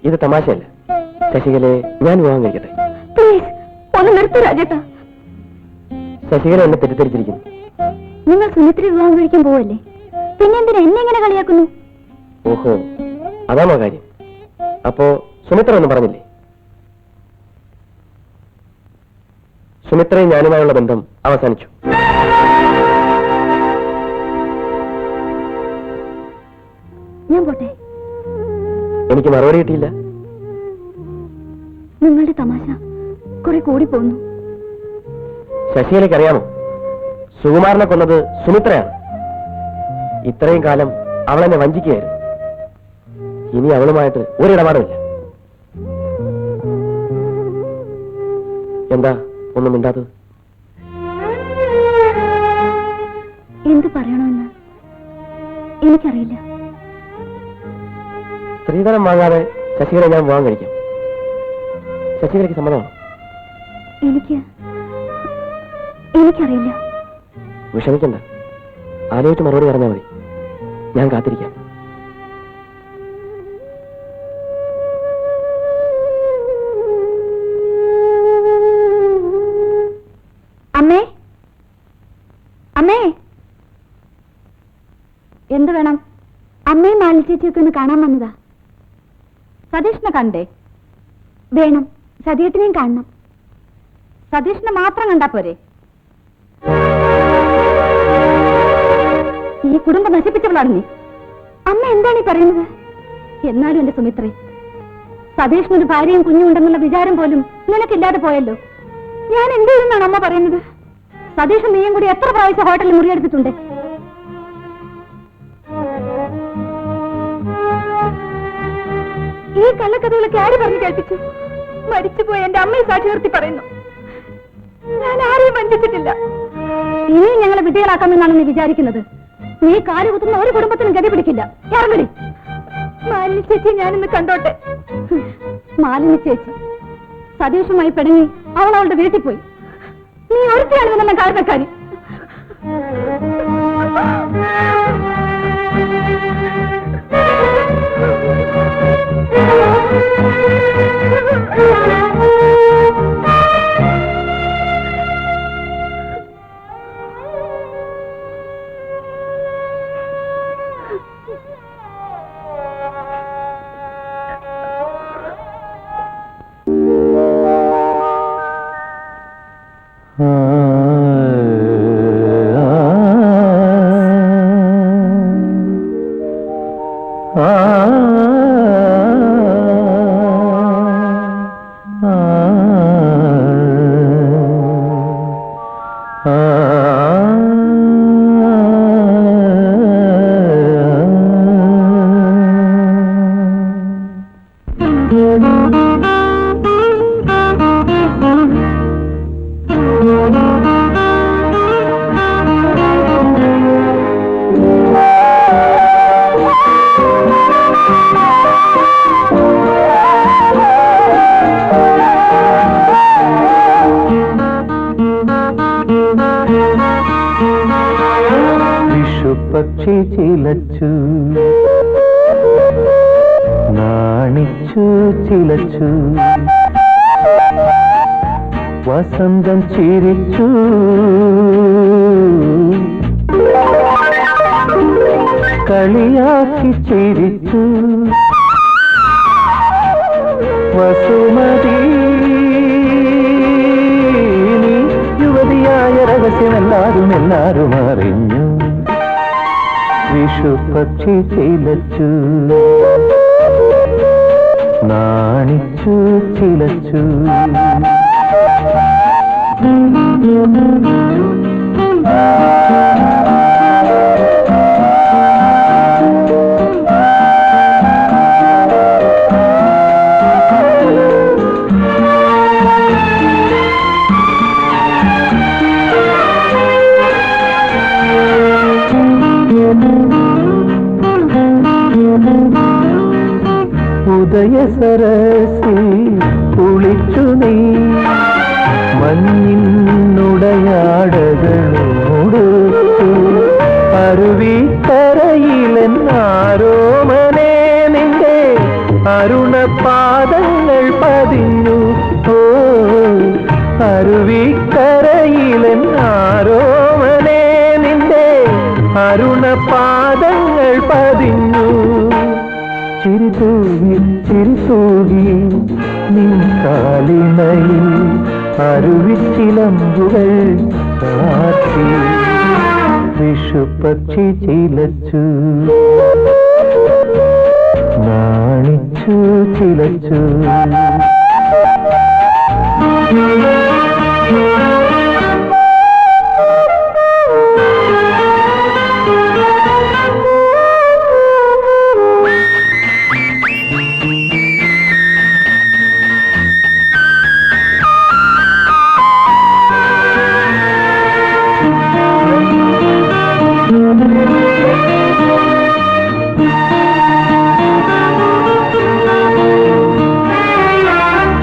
ഇത് തമാശയല്ല. ശശികലയെ ഞാൻ വിവാഹം കഴിക്കട്ടെ. പ്ലീസ് ഒന്ന് നിർത്തൂ രാജേട്ടാ. ശശികല എന്നെ തെറ്റിദ്ധരിച്ചിരിക്കുന്നു. നിങ്ങൾ സുമിത്ര വിവാഹം കഴിക്കാൻ പോവല്ലേ? പിന്നെ എന്തിനാ എന്നെ ഇങ്ങനെ കളിയാക്കുന്നു? ഓഹോ, അതാണോ കാര്യം? അപ്പോ സുമിത്ര ഒന്നും പറഞ്ഞില്ലേ? സുമിത്രയും ഞാനുമായുള്ള ബന്ധം അവസാനിച്ചു. ഞാൻ പോട്ടെ. എനിക്ക് മറുപടി കിട്ടിയില്ല. നിങ്ങളുടെ തമാശ കുറെ കൂടി പോകുന്നു. ശശികലയ്ക്ക് അറിയാമോ, സുകുമാരനെ കൊന്നത് സുമിത്രയാണ്. ഇത്രയും കാലം അവളെന്നെ വഞ്ചിക്കുകയായിരുന്നു. ഇനി അവളുമായിട്ട് ഒരിടപാടുമില്ല. എന്താ ഒന്നും മിണ്ടാത്തത്? എന്ത് പറയണമെന്ന് എനിക്കറിയില്ല. സ്ത്രീധനം വാങ്ങാതെ ശശികല ഞാൻ വിവാഹം കഴിക്കാം. ശശികലയ്ക്ക് സമ്മതമാണോ? എനിക്കറിയില്ല. വിഷമിക്കണ്ട, ആലോചിച്ച് മറുപടി പറഞ്ഞാൽ മതി. ഞാൻ കാത്തിരിക്കാം. അമ്മേ, അമ്മേ, എന്ത് വേണം? അമ്മയും മാലി ചേച്ചിയൊക്കെ ഒന്ന് കാണാൻ വന്നതാ. സതീഷിനെ കണ്ടേ? വേണം, സതീഷിനെയും കാണണം. സതീഷിനെ മാത്രം കണ്ടാ പോരെ? ഈ കുടുംബം നശിപ്പിച്ചവളാണ് നീ. അമ്മ എന്താണ് ഈ പറയുന്നത്? എന്നാലും എന്റെ സുമിത്രേ, സതീഷിനൊരു ഭാര്യയും കുഞ്ഞും ഉണ്ടെന്നുള്ള വിചാരം പോലും നിനക്കില്ലാതെ പോയല്ലോ. ഞാൻ എന്ത് ചെയ്യുന്നാണ് അമ്മ പറയുന്നത്? സതീഷും നീയും കൂടി എത്ര പ്രാവശ്യം ഹോട്ടലിൽ മുറിയെടുത്തിട്ടുണ്ട്? ഈ കള്ളക്കഥകളൊക്കെ ആര് പറഞ്ഞു കേൾപ്പിച്ചു? മരിച്ചുപോയ എന്റെ അമ്മയെ സാക്ഷി നിർത്തി പറയുന്നു. ഞാൻ ആരെയും വഞ്ചിച്ചിട്ടില്ല. ഇനിയും ഞങ്ങളെ വിധേയരാക്കാമെന്നാണ് നീ വിചാരിക്കുന്നത്? നീ കാലുകുത്തുന്ന ഒരു കുടുംബത്തിനും ഗതി പിടിക്കില്ല. ഇറങ്ങടി. മാലിനി ചേച്ചി ഞാനിന്ന് കണ്ടോട്ടെ. മാലിനി ചേച്ചി സതീഷുമായി പിണങ്ങി അവൾ അവളുടെ വീട്ടിൽ പോയി. നീ ഒരുത്തിയാണെന്നെല്ലാം കാരണക്കാരി. പക്ഷി ചിലച്ചു നാണിച്ചു ചിലച്ചു വസന്തം ചിരിച്ചു കളിയാക്കി ചിരിച്ചു വസുമതി നീ യുവതിയായ രഹസ്യമെല്ലാരും എല്ലാരും അറിഞ്ഞു വിഷുപക്ഷി ചിലച്ചു നാണിച്ചു ചിലച്ചു ഉദയസരസിൽ കുളിച്ചു നീ മഞ്ഞിനുടയാടകളോടുത്തു അരുവിക്കരയിലെന്നാരോമനെ നിന്റെ അരുണപാദങ്ങൾ പതിഞ്ഞു ഓ അരുവിക്കരയിലെന്നാരോമനെ നിന്റെ അരുണപാദങ്ങൾ പതിഞ്ഞു ചിരിതൂകി ചിരിതൂകി നിൻ കാലിണയിൽ അരുവിച്ചിലമ്പുകൾ ചാർത്തി വിഷുപക്ഷി ചിലച്ചു നാണിച്ചു ചിലച്ചു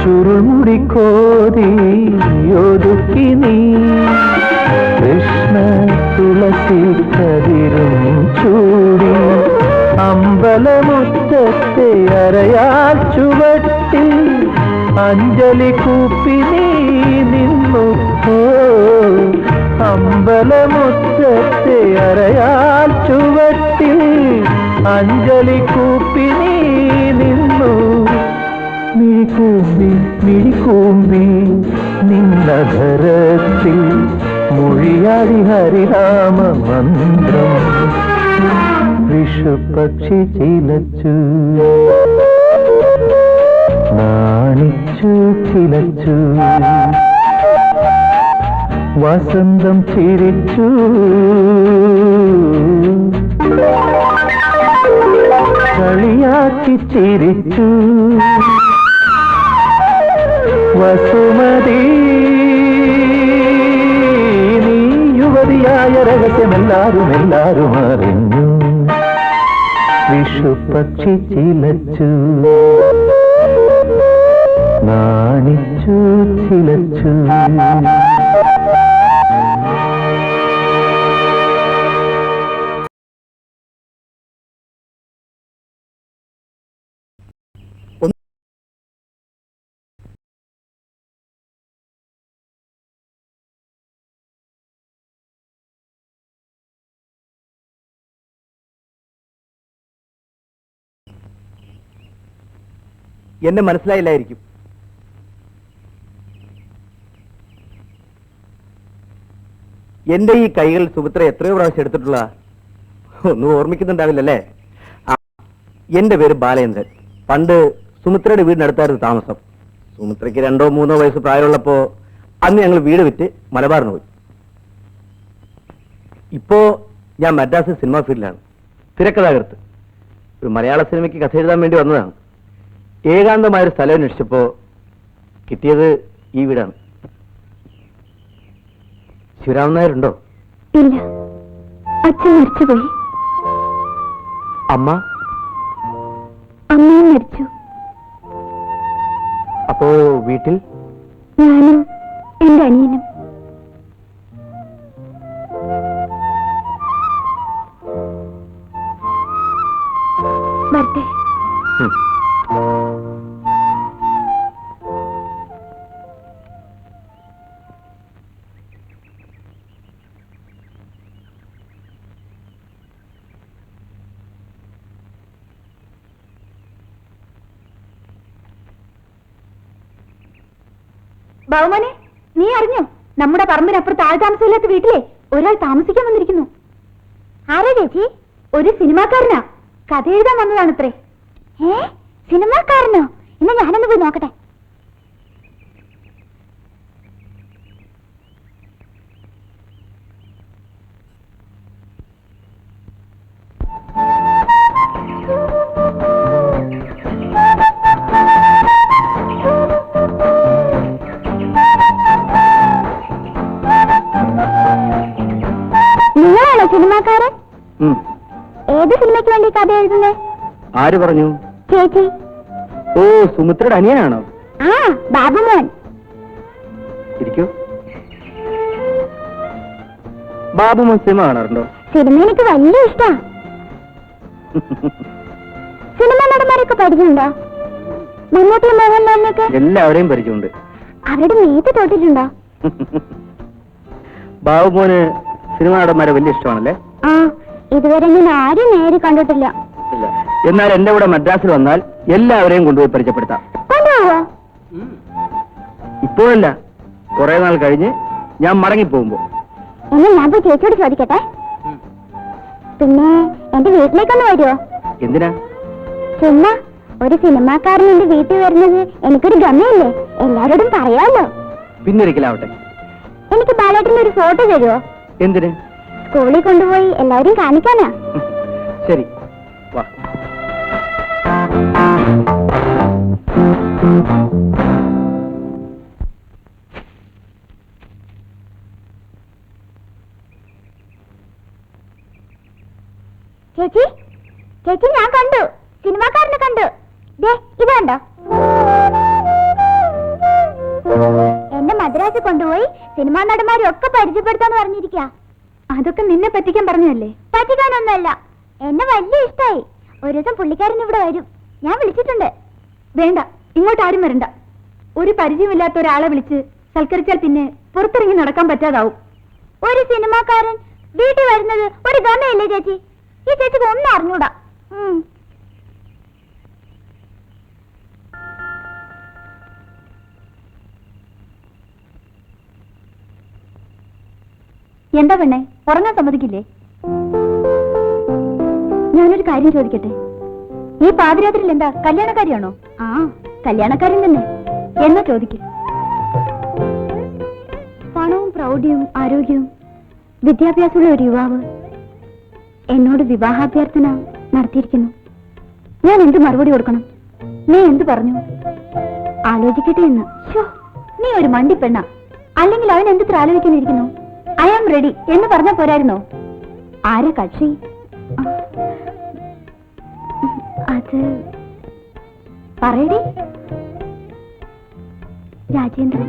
ചുരുൾമുടിക്കോതി ഒതുക്കി നീ കൃഷ്ണ തുളസി കതിരും ചൂടി അമ്പലമുറ്റത്തെ അരയാൽ ചുവട്ടിൽ അഞ്ജലി കൂപ്പി നീ നിന്നു ഓ അമ്പലമുറ്റത്തെ അരയാൽ ചുവട്ടിൽ അഞ്ജലി കൂപ്പി നീ നിന്നു നീ കൂമ്പി മിഴികൂമ്പി നിന്നധരത്തിൽ മൊഴിയാടി ഹരിനാമ മന്ത്രം വിഷുപക്ഷി ചിലച്ചു നാണിച്ചു ചിലച്ചു വസന്തം ചിരിച്ചു കളിയാക്കി ചിരിച്ചു വസുമതി നീ യുവതിയായ രഹസ്യമെല്ലാരും എല്ലാരും അറിഞ്ഞു വിഷുപക്ഷി ചിലച്ചു നാണിച്ചു ചിലച്ചു എന്നെ മനസ്സിലായില്ലായിരിക്കും. എന്റെ ഈ കൈകൾ സുമിത്ര എത്രയോ പ്രാവശ്യം എടുത്തിട്ടുള്ള ഒന്നും ഓർമ്മിക്കുന്നുണ്ടാവില്ലല്ലേ? എന്റെ പേര് ബാലേന്ദ്രൻ. പണ്ട് സുമിത്രയുടെ വീടിനടുത്തായിരുന്നു താമസം. സുമിത്രയ്ക്ക് 2 or 3 വയസ്സ് പ്രായമുള്ളപ്പോ അന്ന് ഞങ്ങൾ വീട് വിറ്റ് മലബാറിന് പോയി. ഇപ്പോ ഞാൻ മദ്രാസ് സിനിമാ ഫീൽഡിലാണ്, തിരക്കഥാകൃത്ത്. ഒരു മലയാള സിനിമയ്ക്ക് കഥ എഴുതാൻ വേണ്ടി വന്നതാണ്. ഏകാന്തമായൊരു സ്ഥലം അന്വേഷിച്ചപ്പോ കിട്ടിയത് ഈ വീടാണ്. ശിവരാമൻ നായരുണ്ടോ? ഇല്ല, അച്ഛൻ മരിച്ചുപോയി. അമ്മ? അമ്മയും മരിച്ചു. അപ്പോ വീട്ടിൽ ഞാനും എന്റെ അനിയനും. വരട്ടെ. ബാബുമോനെ, നീ അറിഞ്ഞോ? നമ്മുടെ പറമ്പിനപ്പുറത്ത് ആൾ താമസമില്ലാത്ത വീട്ടിലെ ഒരാൾ താമസിക്കാൻ വന്നിരിക്കുന്നു. ആരാ ചേച്ചി? ഒരു സിനിമാക്കാരനാ, കഥ എഴുതാൻ വന്നതാണത്രേ. സിനിമാക്കാരനോ? ഇന്ന് ഞാനൊന്ന് പോയി നോക്കട്ടെ. നിങ്ങളാണോ സിനിമാക്കാരൻ? ഏത് സിനിമയ്ക്ക് വേണ്ടി കഥ എഴുതുന്നേ? ആര് പറഞ്ഞു? ചേച്ചി. ഓ, സുമിത്രയുടെ അനിയനാണോ? ആ, ബാബുമോൻ. ഇരിക്കൂ. ബാബുമോൻ സിനിമ കാണാറുണ്ടോ? സിനിമ എനിക്ക് വലിയ ഇഷ്ടാ. സിനിമ നടന്മാരൊക്കെ പരിചയമുണ്ടോ? മമ്മൂട്ടി, മോഹൻലാലിനൊക്കെ? എല്ലാവരെയും പരിചയമുണ്ട്. അവരുടെ നേരത്തെ തോട്ടിട്ടുണ്ടോ? ബാബുമോന് സിനിമ നടന്മാരെ വലിയ ഇഷ്ടമാണല്ലേ? ആ, ഇതുവരെ ഞാൻ ആരും നേരി കണ്ടിട്ടില്ല. ഇല്ല. എന്നാൽ എന്റെ കൂടെ മദ്രാസിൽ വന്നാൽ എല്ലാവരെയും കൊണ്ടുപോയി പരിചയപ്പെടുത്താം. കൊണ്ടുപോവോ? ഇപ്പോഴല്ല, കുറെ നാൾ കഴിഞ്ഞ് ഞാൻ മടങ്ങിപ്പോകുമ്പോ. എന്നാ ഞാൻ പോയി ചേച്ചിയോട് ചോദിക്കട്ടെ. പിന്നെ എന്റെ വീട്ടിലേക്കൊന്ന് വരുമോ? എന്തിനാ? ചുമ്മാ ഒരു സിനിമാക്കാരൻ എന്റെ വീട്ടിൽ വരുന്നത് എനിക്കൊരു ഗമയല്ലേ, എല്ലാരോടും പറയാമല്ലോ. പിന്നൊരിക്കലാവട്ടെ. എനിക്ക് ബാലേട്ടന്റെ ഒരു ഫോട്ടോ തരുമോ? എന്തിന്? സ്കൂളിൽ കൊണ്ടുപോയി എല്ലാവരും കാണിക്കാനാ. ശരി, വാ. ചേച്ചി, ചേച്ചി, ഞാൻ കണ്ടു, സിനിമാക്കാരനെ കണ്ടു. ദേ, ഇത് കണ്ടോ? എന്നെ മദ്രാസിൽ കൊണ്ടുപോയി സിനിമാ നടന്മാരും ഒക്കെ പരിചയപ്പെടുത്താന്ന് പറഞ്ഞിരിക്ക. അതൊക്കെ നിന്നെ പറ്റിക്കാൻ പറഞ്ഞല്ലേ? പറ്റിക്കാനൊന്നുമല്ല, എന്നെ വലിയ ഇഷ്ടായി. ഒരു ദിവസം പുള്ളിക്കാരൻ ഇവിടെ വരും, ഞാൻ വിളിച്ചിട്ടുണ്ട്. വേണ്ട, ഇങ്ങോട്ട് ആരും വരണ്ട. ഒരു പരിചയമില്ലാത്ത ഒരാളെ വിളിച്ച് സൽക്കരിച്ചാൽ പിന്നെ പുറത്തിറങ്ങി നടക്കാൻ പറ്റാതാവും. ഒരു സിനിമാക്കാരൻ വീട്ടിൽ വരുന്നത് ഒരു ഗമയല്ലേ ചേച്ചി? ഈ ചേച്ചിക്ക് ഒന്നും അറിഞ്ഞൂടാ. എന്താ പെണ്ണെ, ഉറങ്ങാൻ സമ്മതിക്കില്ലേ? ഞാനൊരു കാര്യം ചോദിക്കട്ടെ? ഈ പാതിരാത്രിയിൽ എന്താ കല്യാണക്കാരിയാണോ? ആ, കല്യാണക്കാരൻ തന്നെ. എന്നാ ചോദിക്കും. പണവും പ്രൗഢിയും ആരോഗ്യവും വിദ്യാഭ്യാസമുള്ള ഒരു യുവാവ് എന്നോട് വിവാഹാഭ്യർത്ഥന നടത്തിയിരിക്കുന്നു. ഞാൻ എന്ത് മറുപടി കൊടുക്കണം? നീ എന്ത് പറഞ്ഞു? ആലോചിക്കട്ടെ എന്ന്. നീ ഒരു മണ്ടി പെണ്ണ, അല്ലെങ്കിൽ അവൻ എന്തിത്ര ആലോചിക്കാനിരിക്കുന്നു? ഐ ആം റെഡി എന്ന് പറഞ്ഞ പോരായിരുന്നോ? ആരെ കക്ഷി? അത് പറയടി. രാജേന്ദ്രൻ.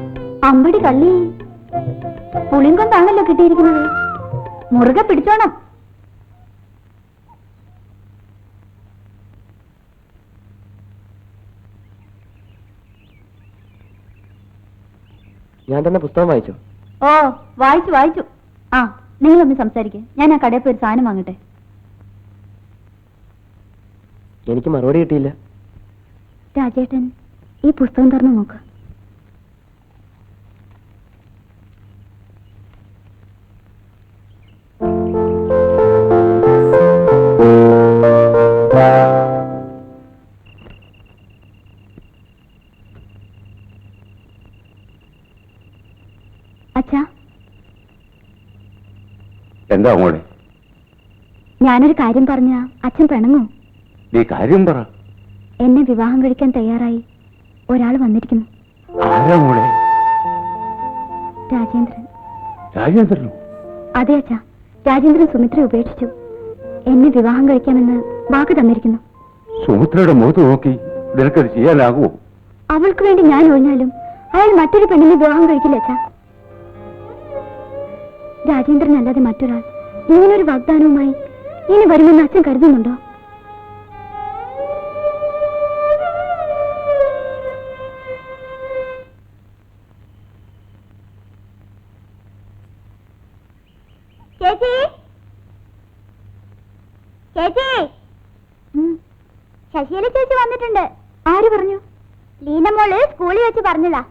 അമ്പടി കള്ളി, പുളിങ്കൊണ്ടാണല്ലോ കിട്ടിയിരിക്കുന്നത്. മുറുകെ പിടിച്ചോണം. ഞാൻ തന്നെ പുസ്തകം വായിച്ചു. ഓ, വായിച്ചു. ആ, നിങ്ങളൊന്ന് സംസാരിക്കേ, ഞാൻ ആ കടയിൽ പോയി ഒരു സാധനം വാങ്ങട്ടെ. എനിക്ക് മറുപടി കിട്ടിയില്ല. രാജേട്ടൻ ഈ പുസ്തകം തുറന്നു നോക്ക്. അച്ഛാ, എന്താ മോളെ? ഞാനൊരു കാര്യം പറഞ്ഞ അച്ഛൻ പിണങ്ങോ? നീ കാര്യം പറ. എന്നെ വിവാഹം കഴിക്കാൻ തയ്യാറായി ഒരാൾ വന്നിരിക്കുന്നു. ആരാ മോളെ? രാജേന്ദ്രൻ. രാജേന്ദ്രനോ? അതെ അച്ഛാ, രാജേന്ദ്രൻ സുമിത്രയെ ഉപേക്ഷിച്ചു. എന്നെ വിവാഹം കഴിക്കാമെന്ന് വാക്ക് തന്നിരിക്കുന്നു. സുമിത്രയുടെ മുഖത്ത് നോക്കി നിനക്കത് ചെയ്യാനാകുമോ? അവൾക്ക് വേണ്ടി ഞാൻ ഒഴിഞ്ഞാലും അയാൾ മറ്റൊരു പെണ്ണിനെ വിവാഹം കഴിക്കില്ല അച്ഛാ. രാജേന്ദ്രൻ അല്ലാതെ മറ്റൊരാൾ ഇങ്ങനൊരു വാഗ്ദാനവുമായി ഇനി വരുമെന്ന് അച്ഛൻ കരുതുന്നുണ്ടോ? ചേച്ചി, ചേച്ചി, ശശിയില ചേച്ചി വന്നിട്ടുണ്ട്. ആര് പറഞ്ഞു? ലീനമോള് സ്കൂളിൽ വെച്ച് പറഞ്ഞതാ.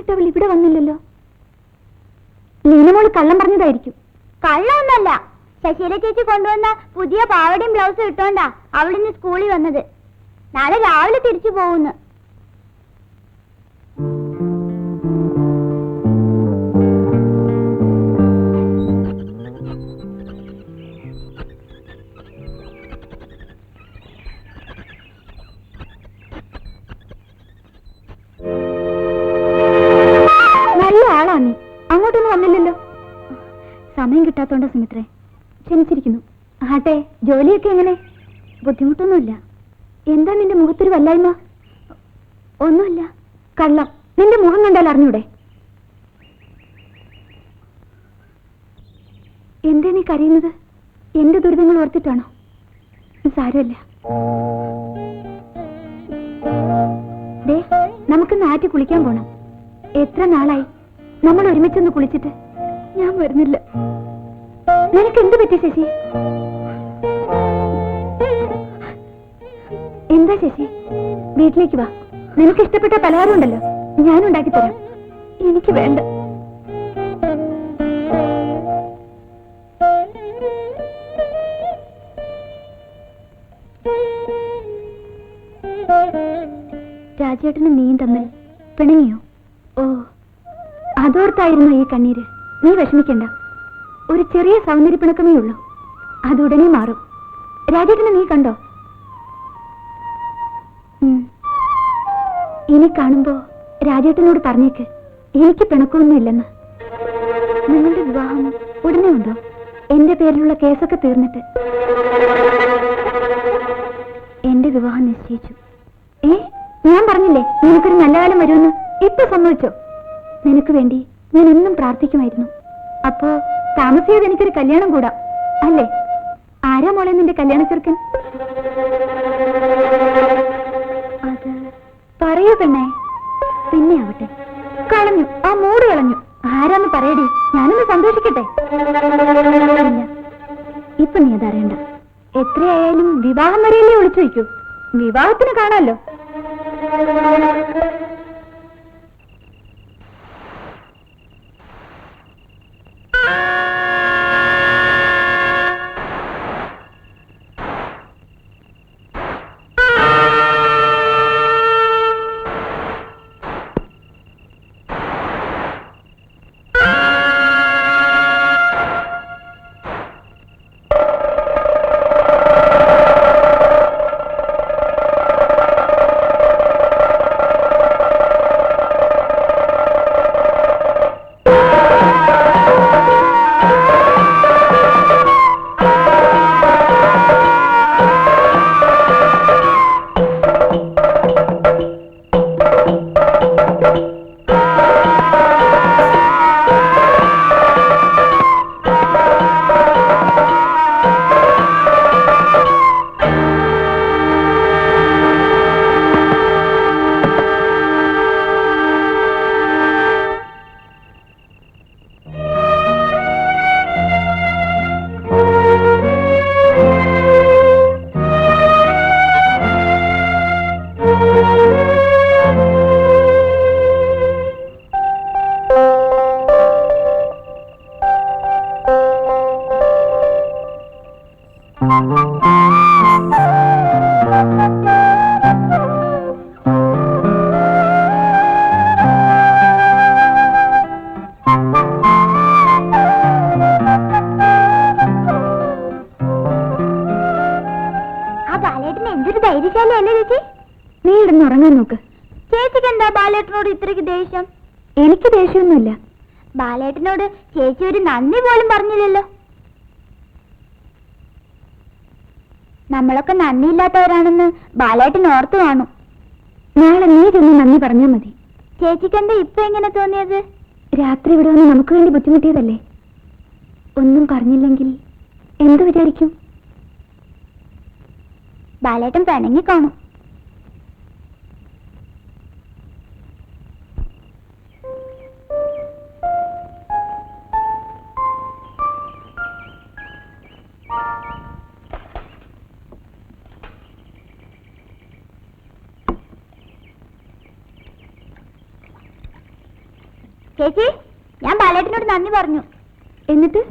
എന്നിട്ട് അവൾ ഇവിടെ വന്നില്ലല്ലോ. ലീനമോള് കള്ളം പറഞ്ഞതായിരിക്കും. കള്ളൊന്നല്ല, ശശീല ചേച്ചി കൊണ്ടുവന്ന പുതിയ പാവടയും ബ്ലൗസും ഇട്ടോണ്ടാ അവളിന്ന് സ്കൂളിൽ വന്നത്. നാളെ രാവിലെ തിരിച്ചു പോകുന്നു. നല്ല ആളാ നീ. അങ്ങോട്ടൊന്നും വന്നില്ലല്ലോ. സമയം കിട്ടാത്തോണ്ടാ സുമിത്രേ, ക്ഷമിച്ചിരിക്കുന്നു. ആട്ടെ, ജോലിയൊക്കെ എങ്ങനെ? ബുദ്ധിമുട്ടൊന്നുമില്ല. എന്താ നിന്റെ മുഖത്തൊരു വല്ലായ്മ? ഒന്നുമില്ല. കള്ളം. നിന്റെ മുഖം കണ്ടാൽ അറിഞ്ഞൂടെ? എന്താ നീ കരയുന്നത്? എന്റെ ദുരിതങ്ങൾ ഓർത്തിട്ടാണോ? സാരമില്ല. ദേ, നമുക്ക് നാട്ടി കുളിക്കാൻ പോണം. എത്ര നാളായി നമ്മൾ ഒരുമിച്ചൊന്ന് കുളിച്ചിട്ട്. ഞാൻ വരുന്നില്ല. നിനക്ക് എന്ത് പറ്റി ശശി? എന്താ ശശി? വീട്ടിലേക്ക് വാ. നിനക്ക് ഇഷ്ടപ്പെട്ട പലഹാരം ഉണ്ടല്ലോ, ഞാൻ ഉണ്ടാക്കി തരാം. എനിക്ക് വേണ്ട. രാജേട്ടന് നീ തമ്മിൽ പിണങ്ങിയോ? ഓ, അതോർത്തായിരുന്നു ഈ കണ്ണീര്. നീ വിഷമിക്കണ്ട. ഒരു ചെറിയ സൗന്ദര്യപ്പിണക്കമേ ഉള്ളൂ, അതുടനെ മാറും. രാജേട്ടനെ നീ കണ്ടോ? ഇനി കാണുമ്പോ രാജേട്ടനോട് പറഞ്ഞേക്ക് എനിക്ക് പിണക്കമൊന്നുമില്ലെന്ന്. നിങ്ങളുടെ വിവാഹം ഉടനെ ഉണ്ടോ? എന്റെ പേരിലുള്ള കേസൊക്കെ തീർന്നിട്ട്. എന്റെ വിവാഹം നിശ്ചയിച്ചു. ഞാൻ പറഞ്ഞില്ലേ നിനക്കൊരു നല്ല കാലം വരുമെന്ന്. ഇപ്പൊ സമ്മതിച്ചോ? നിനക്ക് വേണ്ടി ഞാൻ എന്നും പ്രാർത്ഥിക്കുമായിരുന്നു. അപ്പോ താമസിയാതെ എനിക്കൊരു കല്യാണം കൂടാ, അല്ലേ? ആരാ മോളെ നിന്റെ കല്യാണ ചെറുക്കൻ? അത് പറയൂ പെണ്ണേ. പിന്നെ ആവട്ടെ. കളഞ്ഞു, ആ മൂട് കളഞ്ഞു. ആരാന്ന് പറയടി, ഞാനൊന്ന് സന്തോഷിക്കട്ടെ. ഇല്ല, ഇപ്പൊ നീ അതറിയണ്ട. എത്രയായാലും വിവാഹം വരെയല്ലേ ഒളിച്ചു വയ്ക്കൂ. വിവാഹത്തിന് കാണാമല്ലോ. നീ ഇടുന്ന് ഉറങ്ങാൻ നോക്ക്. ചേച്ചിക്ക് എന്താ ബാലേട്ടനോട് ഇത്രയ്ക്ക് ദേഷ്യം? എനിക്ക് ദേഷ്യമൊന്നുമില്ല. ബാലേട്ടനോട് ചേച്ചി ഒരു നന്ദി പോലും പറഞ്ഞില്ലല്ലോ. നമ്മളൊക്കെ നന്ദിയില്ലാത്തവരാണെന്ന് ബാലേട്ടൻ ഓർത്തു കാണും. നാളെ നീ ചെന്ന് നന്ദി പറഞ്ഞാൽ മതി. ചേച്ചിക്ക് എന്താ ഇപ്പൊ എങ്ങനെ തോന്നിയത്? രാത്രി ഇവിടെ വന്ന് നമുക്ക് വേണ്ടി ബുദ്ധിമുട്ടിയതല്ലേ. ഒന്നും പറഞ്ഞില്ലെങ്കിൽ എന്തു വിചാരിക്കും? ബാലേട്ടൻ പിണങ്ങി കാണും. ചേച്ചി, ഞാൻ ബാലേട്ടനോട് നന്ദി പറഞ്ഞു. എന്നിട്ട്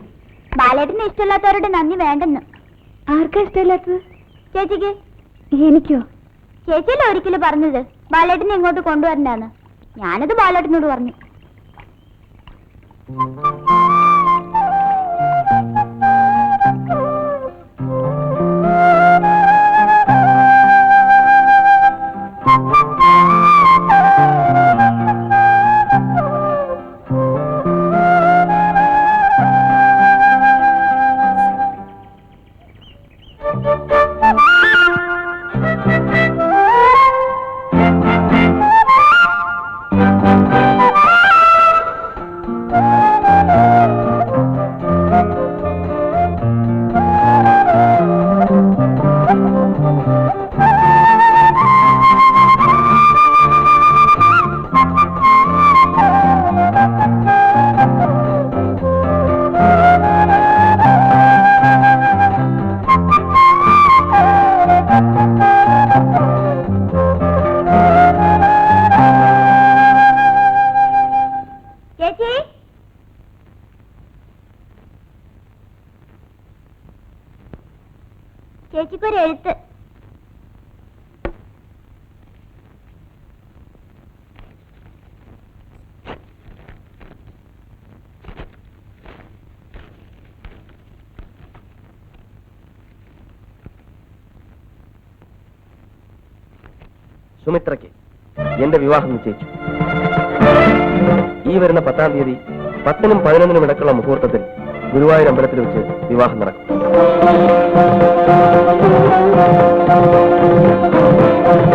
ബാലേട്ടന് ഇഷ്ടമില്ലാത്തവരുടെ നന്ദി വേണ്ടെന്ന്. ആർക്കാ ഇഷ്ടമില്ലാത്തത്? ചേച്ചിക്ക്. എനിക്കോ? ചേച്ചിയല്ലേ ഒരിക്കലും പറഞ്ഞത് ബാലേട്ടനെ ഇങ്ങോട്ട് കൊണ്ടുവരണ്ടാന്ന്. ഞാനത് ബാലേട്ടനോട് പറഞ്ഞു. ചേച്ചിക്കൊരു എഴുത്ത്. സുമിത്രയ്ക്ക് എന്റെ വിവാഹം നിശ്ചയിച്ചു. ഈ വരുന്ന 10-ാം തീയതി 10-നും 11-നും ഇടക്കുള്ള മുഹൂർത്തത്തിൽ ഗുരുവായൂർ അമ്പലത്തിൽ വെച്ച് വിവാഹം നടക്കും.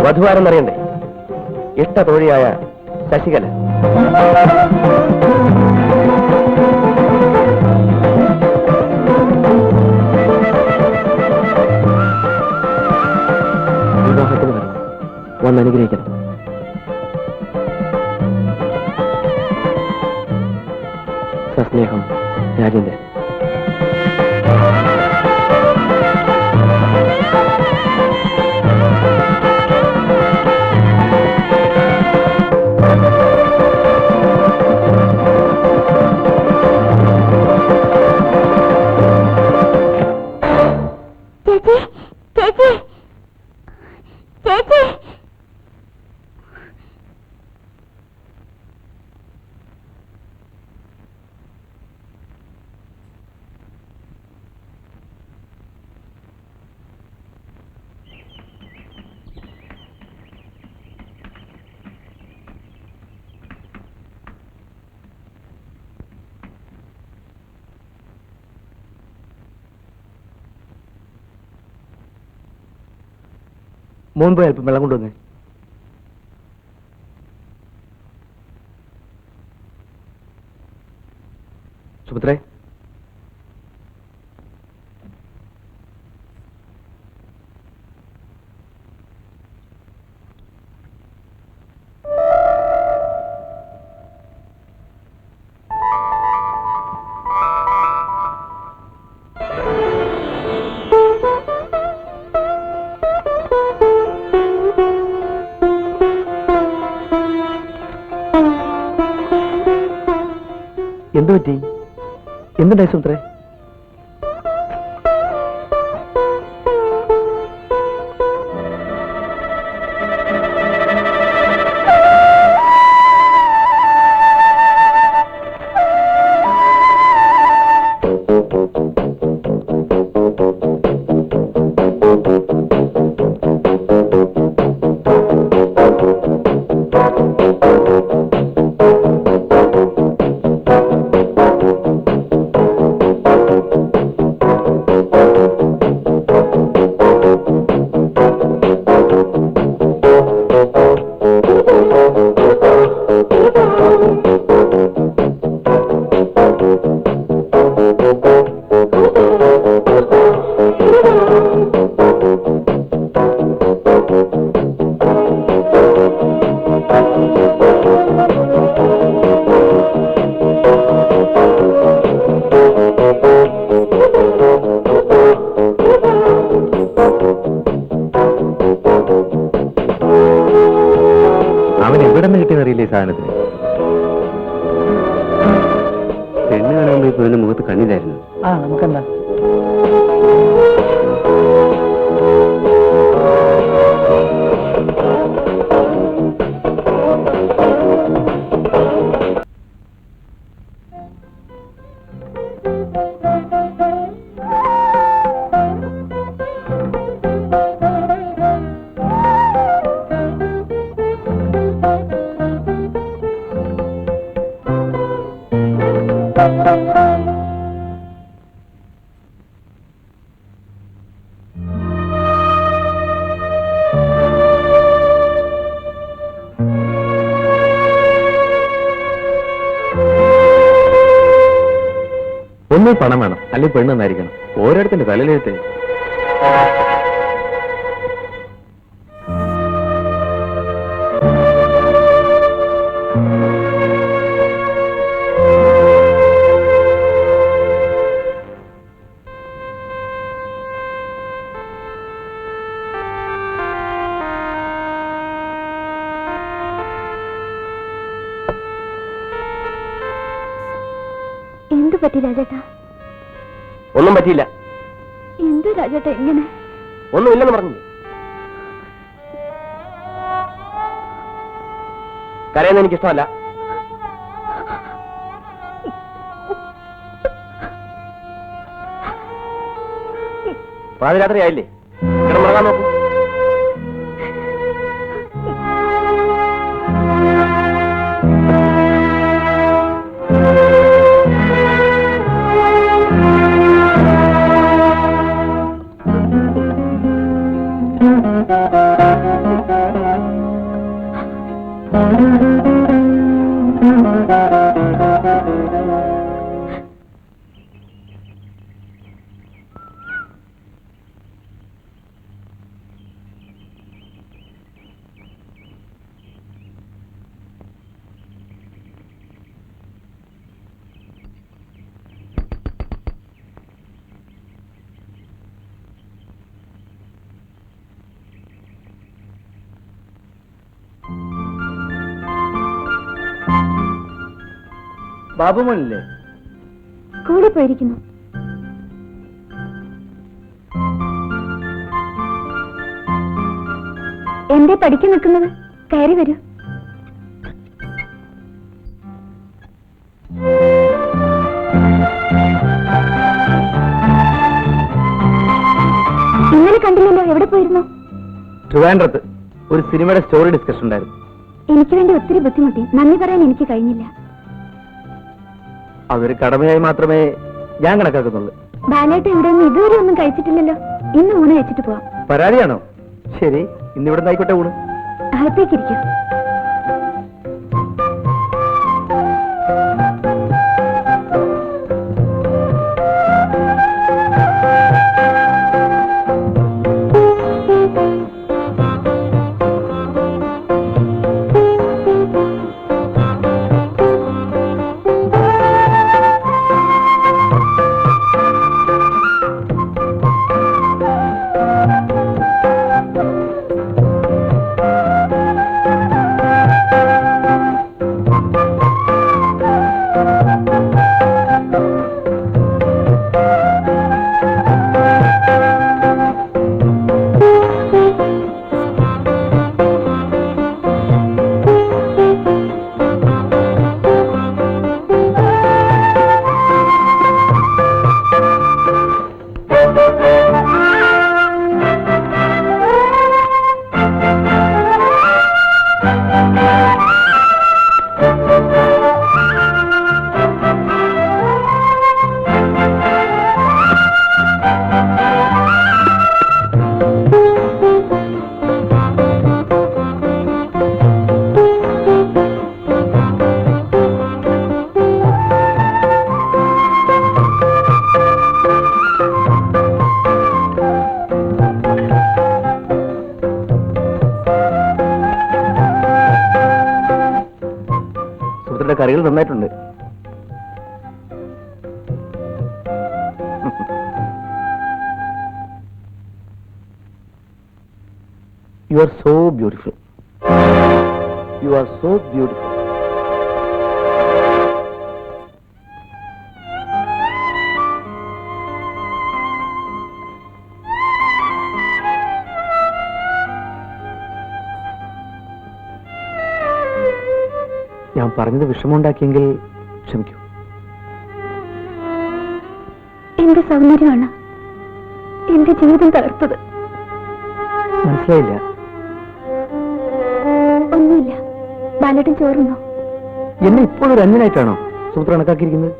വധുവാരെന്നറിയണ്ടേ? ഇഷ്ട തോഴിയായ ശശികല. വിവാഹത്തിന് വരണം, വന്ന് അനുഗ്രഹിക്കണം. സസ്നേഹം, രാജേന്ദ്രൻ. ചേച്ചി, ചേച്ചി, ചേച്ചി. മോൻ പോയി അല്പം വെള്ളം കൊണ്ടുവന്നേ. സുഭദ്രേ, എന്തു പറ്റി? എന്തുണ്ടായി സുമിത്രേ? ഇറങ്ങിയപ്പോൾ എന്റെ മുഖത്ത് കണ്ണിലായിരുന്നു. ആ നമുക്കെന്താ? ഒന്നും പണം വേണം, അല്ലെങ്കിൽ പെണ്ണെന്നായിരിക്കണം. ഓരോരുത്തന്റെ തലയിലെഴുത്ത്. എന്തു പറ്റി രാജേട്ടാ? ഒന്നും പറ്റിയില്ല. എന്തു രാജേട്ടാ ഇങ്ങനെ? ഒന്നുമില്ലെന്ന് പറഞ്ഞില്ലേ? കരയുന്ന എനിക്കിഷ്ടമല്ല. പാതിരാത്രി ആയില്ലേ? കിടന്നുറങ്ങാൻ നോക്കൂ. ബാബുമോനില്ലേ? സ്കൂളിൽ പോയിരിക്കുന്നു. എന്തേ പഠിക്കാൻ നിൽക്കുന്നത്? കയറി വരൂ. ഇന്നലെ കണ്ടില്ലല്ലോ, എവിടെ പോയിരുന്നു? ട്രിവാൻഡ്രത്ത് ഒരു സിനിമയുടെ സ്റ്റോറി ഡിസ്കഷൻ ഉണ്ടായിരുന്നു. എനിക്ക് വേണ്ടി ഒത്തിരി ബുദ്ധിമുട്ടി. നന്ദി പറയാൻ എനിക്ക് കഴിഞ്ഞില്ല. അതൊരു കടമയായി മാത്രമേ ഞാൻ കണക്കാക്കുന്നുള്ളൂ. ബാലേട്ട ഇവിടെ നിന്ന് ഇതുവരെ ഒന്നും കഴിച്ചിട്ടില്ലല്ലോ. ഇന്ന് ഊണ് വെച്ചിട്ട് പോവാം. പരാതിയാണോ? ശരി, ഇന്നിവിടെ ആയിക്കോട്ടെ ഊണ്. അകത്തേക്കിരിക്കും. കറികൾ നന്നായിട്ടുണ്ട്. You are so beautiful. You are so beautiful. പറഞ്ഞത് വിഷമമുണ്ടാക്കിയെങ്കിൽ ക്ഷമിക്കൂ. എന്റെ സൗന്ദര്യമാണ് എന്റെ ജീവിതം തകർത്തത്. മനസ്സിലായില്ല. ഒന്നുമില്ല. ബാലേട്ടൻ ചോറുന്നോ? എന്നെ ഇപ്പോഴൊരു അന്യനായിട്ടാണോ സുമിത്ര കണക്കാക്കിയിരിക്കുന്നത്?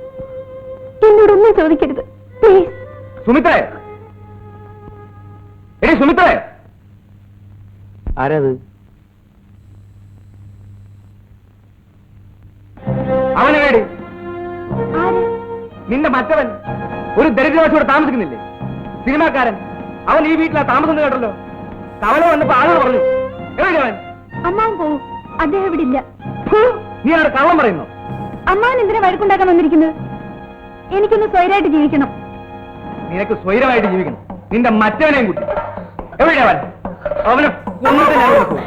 എന്നോടൊന്നും ചോദിക്കരുത് പ്ലീസ്. സുമിത്രേ, എടി സുമിത്രേ. ആരാത്? അവനെ വേടി. ആര്? നിന്റെ മറ്റവൻ ഒരു ദരിദ്രവാസിയോടെ താമസിക്കുന്നില്ലേ? സിനിമാക്കാരൻ. അവൻ ഈ വീട്ടിലാ താമസം കേട്ടല്ലോ. കവല വന്നപ്പോ ആളുകൾ പറഞ്ഞു. എവിടെ അവൻ? അമ്മാവൻ പോവും. അദ്ദേഹം ഇവിടെ ഇല്ല. നീ അവിടെ കള്ളം പറയുന്നു. അമ്മാവൻ എന്തിനാ വഴക്കുണ്ടാക്കാൻ വന്നിരിക്കുന്നത്? എനിക്കൊന്ന് സ്വൈരായിട്ട് ജീവിക്കണം. നിനക്ക് സ്വൈരമായിട്ട് ജീവിക്കണം. നിന്റെ മറ്റവനെയും കുട്ടി എവിടെയാ അവൻ? അവനെ കൊന്നിട്ട് ഞാൻ കൊടുക്കും.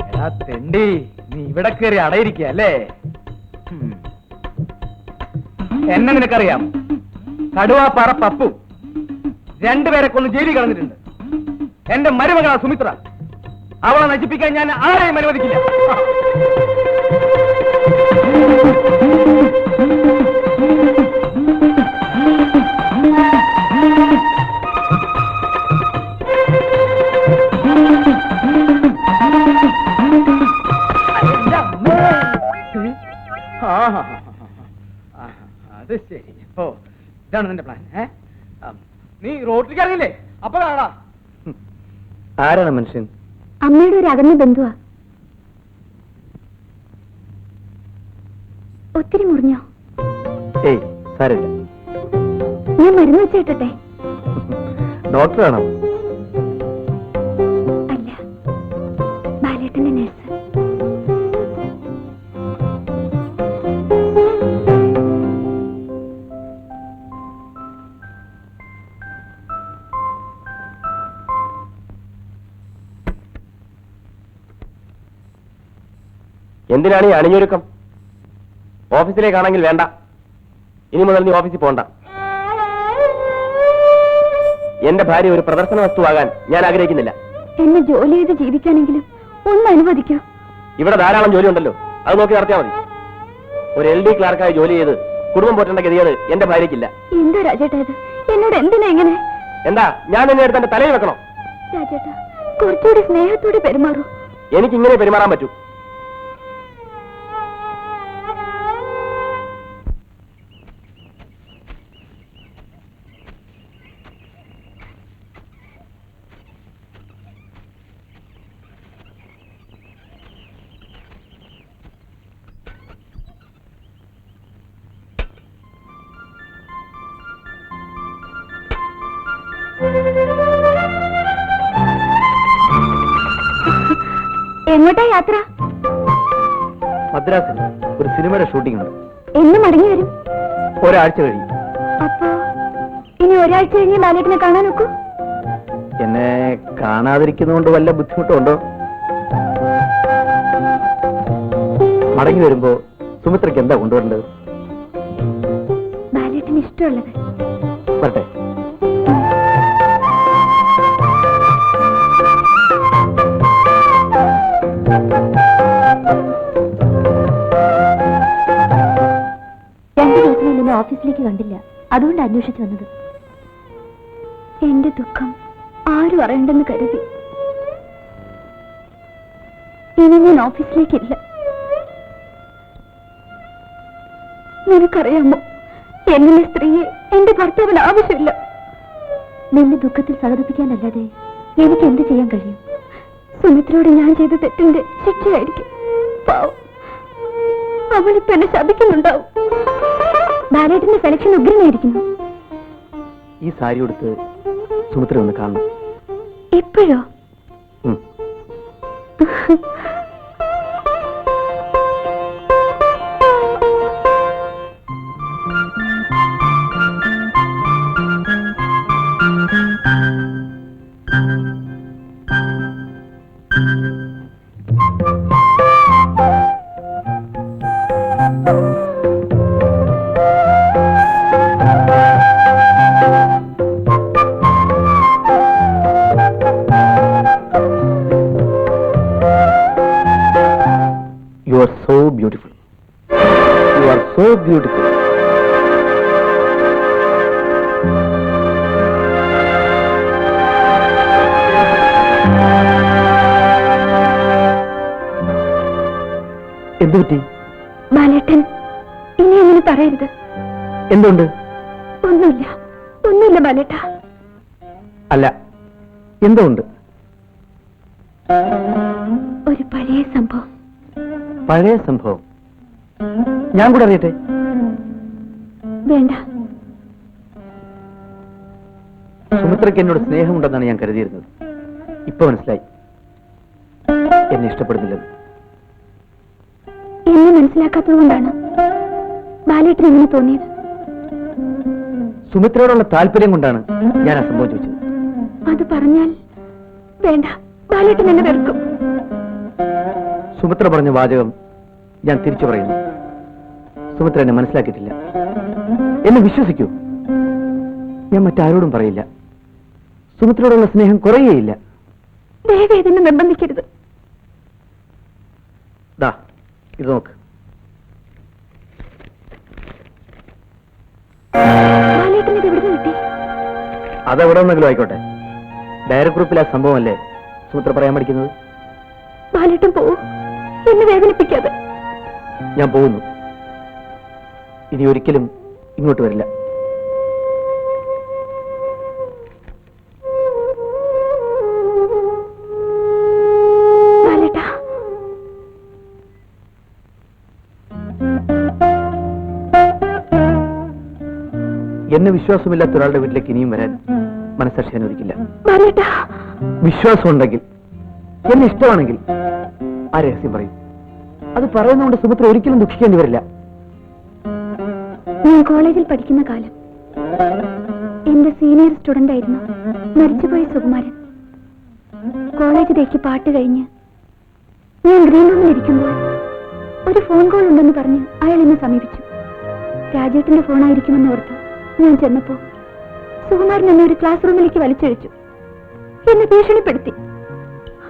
എടാ തെണ്ടി, നീ ഇവിടെ കയറി അടയിരിക്കുക അല്ലേ? എന്നെ നിനക്കറിയാം. കടുവാപ്പാറ പപ്പു രണ്ടുപേരെ കൊന്ന് ജയിലിൽ കളഞ്ഞിട്ടുണ്ട്. എന്റെ മരുമകളാ സുമിത്ര. അവളെ നശിപ്പിക്കാൻ ഞാൻ ആരെയും അനുവദിക്കില്ല. അത് ശരി. ഓ, ഇതാണ് നിന്റെ പ്ലാൻ. നീ റോട്ടിലേക്ക് ഇറങ്ങില്ലേ? അപ്പൊ കാണാ. ആരാണ് മനുഷ്യൻ? അമ്മയുടെ ഒരു അകന്ന ബന്ധുവാ. ഒത്തിരി മുറിഞ്ഞോ? ഏയ് സാരമില്ല. ഞാൻ മരുന്ന് വെച്ചേട്ടെ? ഡോക്ടറാണോ? അല്ല, ബാലേട്ടന്റെ നഴ്സ്. എന്തിനാണ് ഈ അണിഞ്ഞൊരുക്കം? ഓഫീസിലേക്കാണെങ്കിൽ വേണ്ട. ഇനി മുതൽ നീ ഓഫീസിൽ പോണ്ട. എന്റെ ഭാര്യ ഒരു പ്രദർശന വസ്തുവാകാൻ ഞാൻ ആഗ്രഹിക്കുന്നില്ല. എന്നെ ജോലി ചെയ്ത് ജീവിക്കാനെങ്കിലും ഒന്ന് അനുവദിക്കൂ. ഇവിടെ ധാരാളം ജോലി ഉണ്ടല്ലോ, അത് നോക്കി നടത്തിയാൽ മതി. ഒരു LD ക്ലാർക്കായി ജോലി ചെയ്ത് കുടുംബം പോറ്റേണ്ട ഗതികൾ എന്റെ ഭാര്യയ്ക്കില്ല. എന്താ രാജേട്ടാ ഇത്? എന്നോട് എന്തിനാ ഇങ്ങനെ? എന്താ ഞാൻ എന്നെ എടുത്ത് എന്റെ തലയിൽ വെക്കണോ? രാജേട്ടാ, കുറച്ചുകൂടി സ്നേഹത്തോടെ പെരുമാറൂ. എനിക്ക് ഇങ്ങനെ പെരുമാറാൻ പറ്റൂ. എങ്ങോട്ടാ യാത്ര? മദ്രാസിൽ ഒരു സിനിമയുടെ ഷൂട്ടിംഗ് ഉണ്ട്. എന്ന് മടങ്ങി വരും? ഒരാഴ്ച കഴിയും. അപ്പോ ഇനി ഒരാഴ്ച കഴിഞ്ഞ് ബാലേട്ടനെ കാണാൻ നോക്കൂ. എന്നെ കാണാതിരിക്കുന്നതുകൊണ്ട് വല്ല ബുദ്ധിമുട്ടുണ്ടോ? മടങ്ങി വരുമ്പോ സുമിത്രയ്ക്ക് എന്താ കൊണ്ടുവരേണ്ടത്? ബാലേട്ടന് ഇഷ്ടമുള്ളത്. വരട്ടെ. ഓഫീസിലേക്ക് കണ്ടില്ല, അതുകൊണ്ട് അന്വേഷിച്ചു വന്നത്. എന്റെ ദുഃഖം ആരും അറിയണ്ടെന്ന് കരുതി ഇനി ഞാൻ ഓഫീസിലേക്കില്ല. നിനക്കറിയാമോ, എന്നെ സ്ത്രീയെ എന്റെ ഭർത്താവിന് ആവശ്യമില്ല. നിന്റെ ദുഃഖത്തിൽ സഹതപിക്കാനല്ലാതെ എനിക്ക് എന്ത് ചെയ്യാൻ കഴിയും? സുമിത്രയോട് ഞാൻ ചെയ്ത തെറ്റിന്റെ ശിക്ഷയായിരിക്കും. പാവം, അവളിപ്പോ എന്നെ ശപിക്കുന്നുണ്ടാവും. ബാലേട്ടന്റെ സെലക്ഷൻ ഉഗ്രനായിരിക്കുന്നു. ഈ സാരി കൊടുത്ത് സുമിത്ര ഒന്ന് കാണണം. എപ്പോഴോ? You are so beautiful. You are so beautiful. എന്തു പറ്റി? ബാലേട്ടൻ ഇനി അങ്ങനെ പറയരുത്. എന്തുണ്ട്? ഒന്നുമില്ല, ഒന്നുമില്ല ബാലേട്ട. അല്ല, എന്തോ ഉണ്ട്. ഒരു പഴയ സംഭവം. പഴയ സംഭവം? ഞാൻ കൂടെ അറിയട്ടെ? വേണ്ട. സുമിത്രയ്ക്ക് എന്നോട് സ്നേഹമുണ്ടെന്നാണ് ഞാൻ കരുതിയിരുന്നത്. ഇപ്പൊ മനസ്സിലായി എന്നെ ഇഷ്ടപ്പെടുന്നില്ലെന്ന്. എന്നെ മനസ്സിലാക്കാത്തത് കൊണ്ടാണ് ബാലേട്ടന് ഇങ്ങനെ തോന്നിയത്. സുമിത്രയോടുള്ള താല്പര്യം കൊണ്ടാണ് ഞാൻ ആ സംഭവം ചോദിച്ചത്. അത് പറഞ്ഞാൽ വേണ്ട, ബാലേട്ടൻ എന്നെ വെറുക്കും. സുമിത്ര പറഞ്ഞ വാചകം ഞാൻ തിരിച്ചു പറയുന്നു. സുമിത്ര എന്നെ മനസ്സിലാക്കിയിട്ടില്ല. എന്നെ വിശ്വസിക്കൂ, ഞാൻ മറ്റാരോടും പറയില്ല. സുമിത്രയോടുള്ള സ്നേഹം കുറയുകയില്ല. ദയവേദന നിർബന്ധിക്കരുത്. ദാ ഇത് നോക്ക്. ബാലേട്ടൻ ഇത് എവിടെ കിട്ടി? അതെവിടെ ഒന്നെങ്കിലും ആയിക്കോട്ടെ. ഡയറി ഗ്രൂപ്പിൽ ആ സംഭവമല്ലേ സുമിത്ര പറയാൻ പഠിക്കുന്നത്. ബാലേട്ടൻ പോവും, എന്നെ വേദനിപ്പിക്കാതെ. ഞാൻ പോകുന്നു. ഇനി ഒരിക്കലും ഇങ്ങോട്ട് വരില്ല. ബാലേട്ടാ, എന്നെ വിശ്വാസമില്ലാത്ത ഒരാളുടെ വീട്ടിലേക്ക് ഇനിയും വരാൻ മനസ്സാക്ഷി അനുവദിക്കില്ല. ബാലേട്ടാ. വിശ്വാസം ഉണ്ടെങ്കിൽ, എന്നെ ഇഷ്ടമാണെങ്കിൽ ആ രഹസ്യം പറയും. അത് പറയുന്നതുകൊണ്ട് സുമിത്ര ഒരിക്കലും ദുഃഖിക്കേണ്ടി വരില്ല. ഞാൻ കോളേജിൽ പഠിക്കുന്ന കാലം എന്റെ സീനിയർ സ്റ്റുഡന്റ് ആയിരുന്നു മരിച്ചുപോയ സുകുമാരൻ. കോളേജ് ഡേക്ക് പാട്ട് കഴിഞ്ഞ് ഞാൻ ഗ്രീൻ റൂമിൽ ഇരിക്കുമ്പോൾ ഒരു ഫോൺ കോൾ ഉണ്ടെന്ന് പറഞ്ഞ് അയാൾ എന്നെ സമീപിച്ചു. രാജേട്ടന്റെ ഫോണായിരിക്കുമെന്ന് ഓർത്ത് ഞാൻ ചെന്നപ്പോ സുകുമാരൻ എന്നെ ഒരു ക്ലാസ് റൂമിലേക്ക് വലിച്ചഴിച്ചു. എന്നെ ഭീഷണിപ്പെടുത്തി.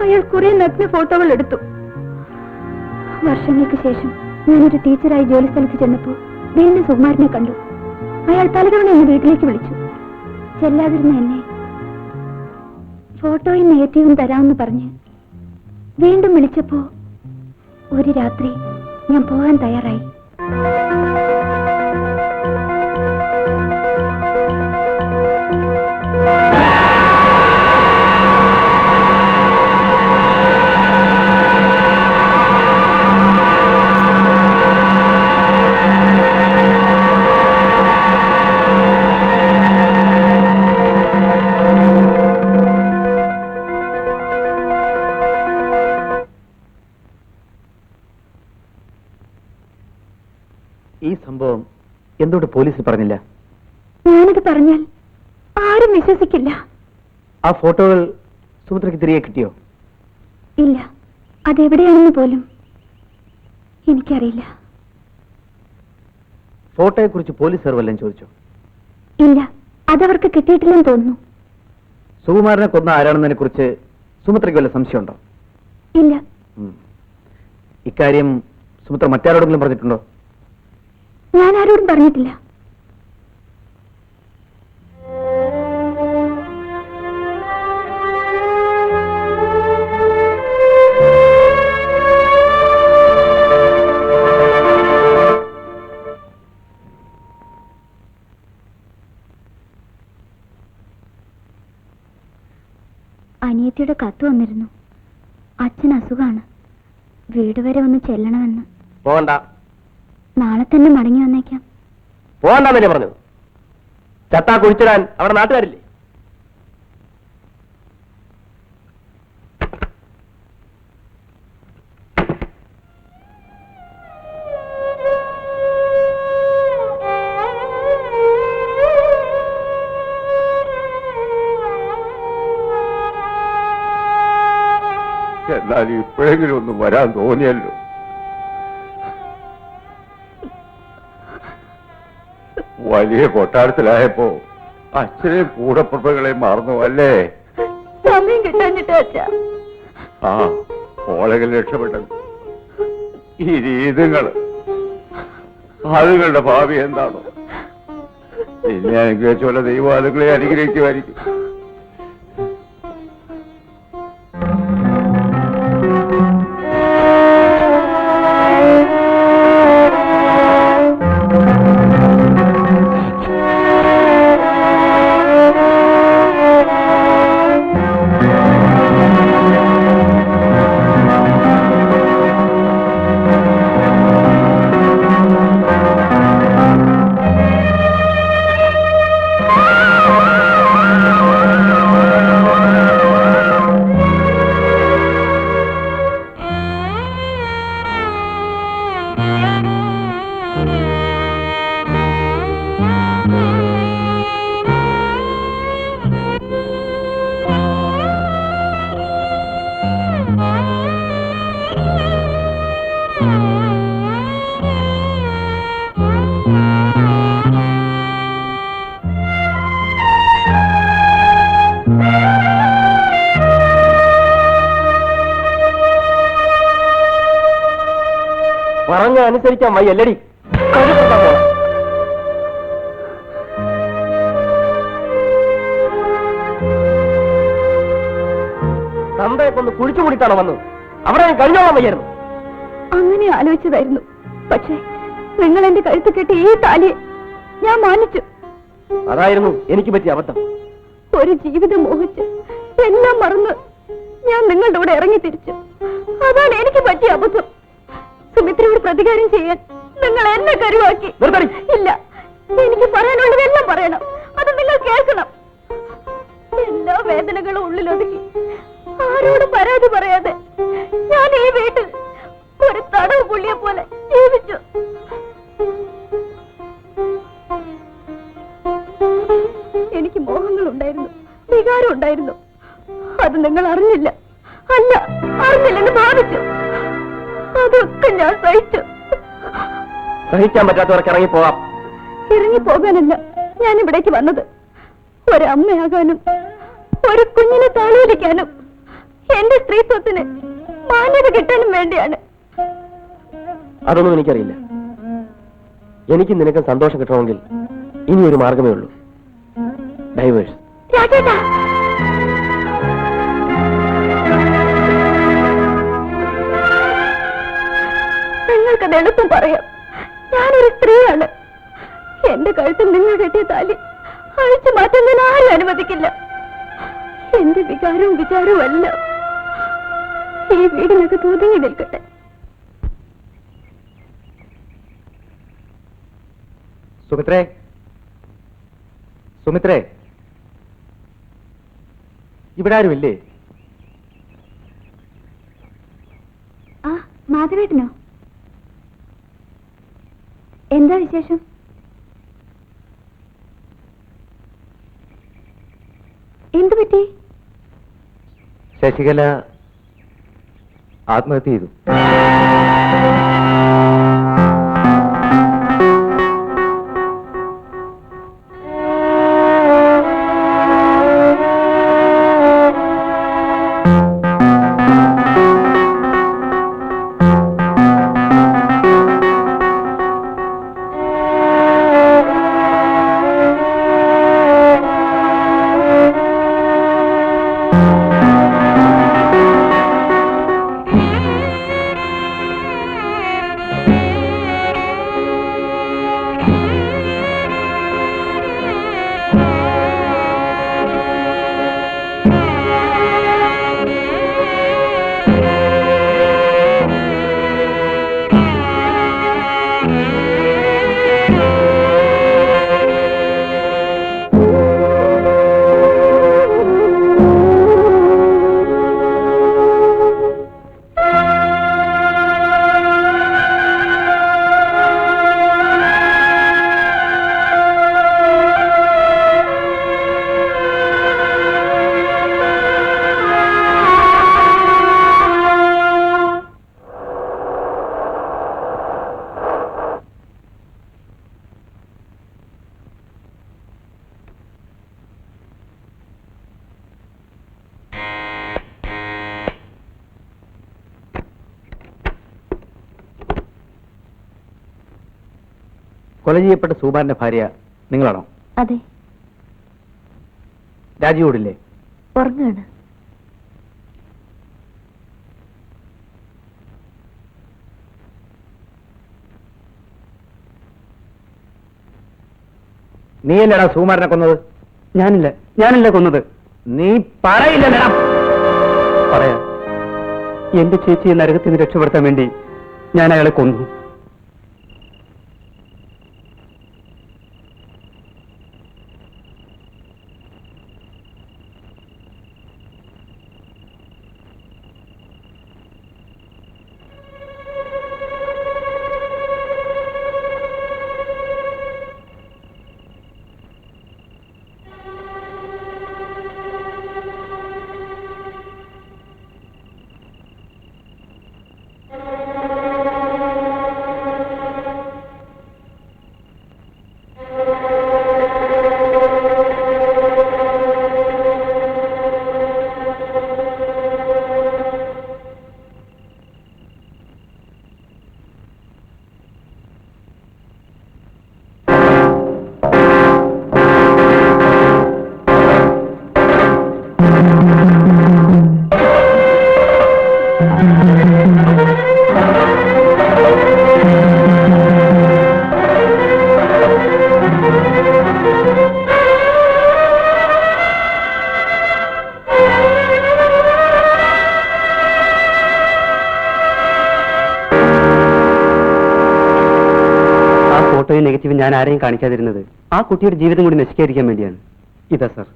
അയാൾ കുറെ നഗ്ന ഫോട്ടോകൾ എടുത്തു. വർഷങ്ങൾക്ക് ശേഷം ഞാനൊരു ടീച്ചറായി ജോലി സ്ഥലത്ത് ചെന്നപ്പോ വീണ്ടും സുകുമാരനെ കണ്ടു. അയാൾ പലതവണ എന്നെ വീട്ടിലേക്ക് വിളിച്ചു. ചെല്ലാതിരുന്ന എന്നെ ഫോട്ടോയും നെഗറ്റീവും തരാമെന്ന് പറഞ്ഞ് വീണ്ടും വിളിച്ചപ്പോ ഒരു രാത്രി ഞാൻ പോകാൻ തയ്യാറായി. ഈ സംഭവം എന്തുകൊണ്ട് പോലീസിൽ പറഞ്ഞില്ല? ഞാനത് പറഞ്ഞാൽ ആരും വിശ്വസിക്കില്ല. ആ ഫോട്ടോകൾ സുമിത്രയ്ക്ക് തിരികെ കിട്ടിയോ? ഇല്ല, അതെവിടെയാണെന്ന് പോലും എനിക്കറിയില്ല. ഫോട്ടോയെ കുറിച്ച് പോലീസുകാർ വല്ലതും ചോദിച്ചോ? ഇല്ല, അതവർക്ക് കിട്ടിയിട്ടില്ലെന്ന് തോന്നുന്നു. സുകുമാരനെ കൊന്ന ആരാണെന്നതിനെ കുറിച്ച് സുമിത്രയ്ക്ക് വല്ല സംശയമുണ്ടോ? ഇല്ല. ഇക്കാര്യം സുമിത്ര മറ്റാരോടെങ്കിലും പറഞ്ഞിട്ടുണ്ടോ? ഞാൻ ആരോടും പറഞ്ഞിട്ടില്ല. അനിയത്തിയുടെ കത്ത് വന്നിരുന്നു. അച്ഛൻ അസുഖാണ്, വീട് വരെ ഒന്ന് ചെല്ലണമെന്ന്. പോകണ്ട. നാളെ തന്നെ മടങ്ങി വന്നേക്കാം. പോകണ്ടെന്നല്ലേ പറഞ്ഞത്? ചത്താ കുഴിച്ചിടാൻ അവിടെ നാട്ടുകാരില്ലേ? എന്നാലും ഇപ്പോഴെങ്കിലും ഒന്ന് വരാൻ തോന്നിയല്ലോ. വലിയ കൊട്ടാരത്തിലായപ്പോ അച്ഛനെയും കൂടപ്പുറപ്പുകളെയും മറന്നു അല്ലേ? സമയം കിട്ടാഞ്ഞിട്ട് അച്ഛാ. ആ, ഓളെങ്കിലും രക്ഷപ്പെട്ടത്. ഈ രീതികള് അതുങ്ങളുടെ ഭാവി എന്താണോ? പിന്നെ അനുഗ്രഹിച്ചുള്ള ദൈവം അതുങ്ങളെ അനുഗ്രഹിക്കുമായിരിക്കും. പറഞ്ഞ അനുസരിക്കാൻ വയ്യല്ലടി. തന്തയെ കൊണ്ട് കുഴിച്ചു കൂടിയിട്ടാണോ വന്നത്? അവിടെ കഴിഞ്ഞോളാൻ വയ്യായിരുന്നു. അങ്ങനെ ആലോചിച്ചതായിരുന്നു. പക്ഷേ നിങ്ങൾ എന്റെ കഴുത്ത് കെട്ടി ഈ താലിയെ ഞാൻ മാനിച്ചു. അതായിരുന്നു എനിക്ക് പറ്റിയ അബദ്ധം. ഒരു ജീവിതം മോഹിച്ച് എല്ലാം മറന്ന് ഞാൻ നിങ്ങളുടെ കൂടെ ഇറങ്ങി തിരിച്ചു. അതാണ് എനിക്ക് പറ്റിയ അബദ്ധം. സുമിത്രയോട് പ്രതികാരം ചെയ്യാൻ നിങ്ങൾ എന്നെ കരുവാക്കി. ഇല്ല, എനിക്ക് പറയാനുള്ളതെല്ലാം പറയണം. അത് നിങ്ങൾ കേൾക്കണം. എല്ലാ വേദനകളും ഉള്ളിലൊതുക്കി ആരോടും പരാതി പറയാതെ ഞാൻ ഈ വീട്ടിൽ ഒരു തടവ് പുള്ളിയെ പോലെ ജീവിച്ചു. എനിക്ക് മോഹങ്ങളുണ്ടായിരുന്നു, വികാരം ഉണ്ടായിരുന്നു. അത് നിങ്ങൾ അറിഞ്ഞില്ല. അല്ല, അറിഞ്ഞില്ലെന്ന് ഭാവിച്ചു. അതൊക്കെ ഞാൻ സഹിച്ചു. സഹിക്കാൻ പറ്റാത്തവർക്ക് ഇറങ്ങിപ്പോവാം. ഇറങ്ങിപ്പോകാനല്ല ഞാൻ ഇവിടേക്ക് വന്നത്. ഒരമ്മയാകാനും ഒരു കുഞ്ഞിനെ താളൂലിക്കാനും എന്റെ സ്ത്രീത്വത്തിന് മാന്യത കിട്ടാനും വേണ്ടിയാണ്. അതൊന്നും എനിക്കറിയില്ല. എനിക്ക് നിനക്ക് സന്തോഷം കിട്ടണമെങ്കിൽ ഇനി ഒരു മാർഗമേ ഉള്ളൂ. ഡൈവേഴ്സ്. രാജേട്ടാ, നിങ്ങൾക്കത് എളുപ്പം പറയാം. ഞാനൊരു സ്ത്രീയാണ്. എന്റെ കഴുത്തിൽ നിങ്ങൾ കെട്ടിയ താലി അഴിച്ചു മാറ്റാൻ ഞാൻ ആരും അനുവദിക്കില്ല. എന്റെ വികാരവും വിചാരവും അല്ല ഈ വീടിനകത്ത് ഒതുങ്ങി നിൽക്കട്ടെ. സുമിത്രേ, സുമിത്രേ, ഇവിടെ ആരുമില്ലേ? ആ, മാധവേട്ടനോ? എന്താ വിശേഷം? എന്തു പറ്റി? ശശികല ആത്മഹത്യ ചെയ്തു. കൊല ചെയ്യപ്പെട്ട സൂബാറിന്റെ ഭാര്യ നിങ്ങളാണോ? അതെ. രാജിയോടില്ലേ? ഉറങ്ങാണ്. നീയല്ലടാ സുകുമാരനെ കൊന്നത്? ഞാനില്ല കൊന്നത്. നീ പറയില്ലടാ. പറയാ, എന്റെ ചേച്ചിയെ നരകത്തിൽ നിന്ന് രക്ഷപ്പെടുത്താൻ വേണ്ടി ഞാൻ അയാളെ കൊന്നു. നെഗറ്റീവ് ഞാൻ ആരെയും കാണിക്കാതിരുന്നത് ആ കുട്ടിയുടെ ജീവിതം കൂടി നശിക്കാതിരിക്കാൻ വേണ്ടിയാണ്. ഇതാ സർ.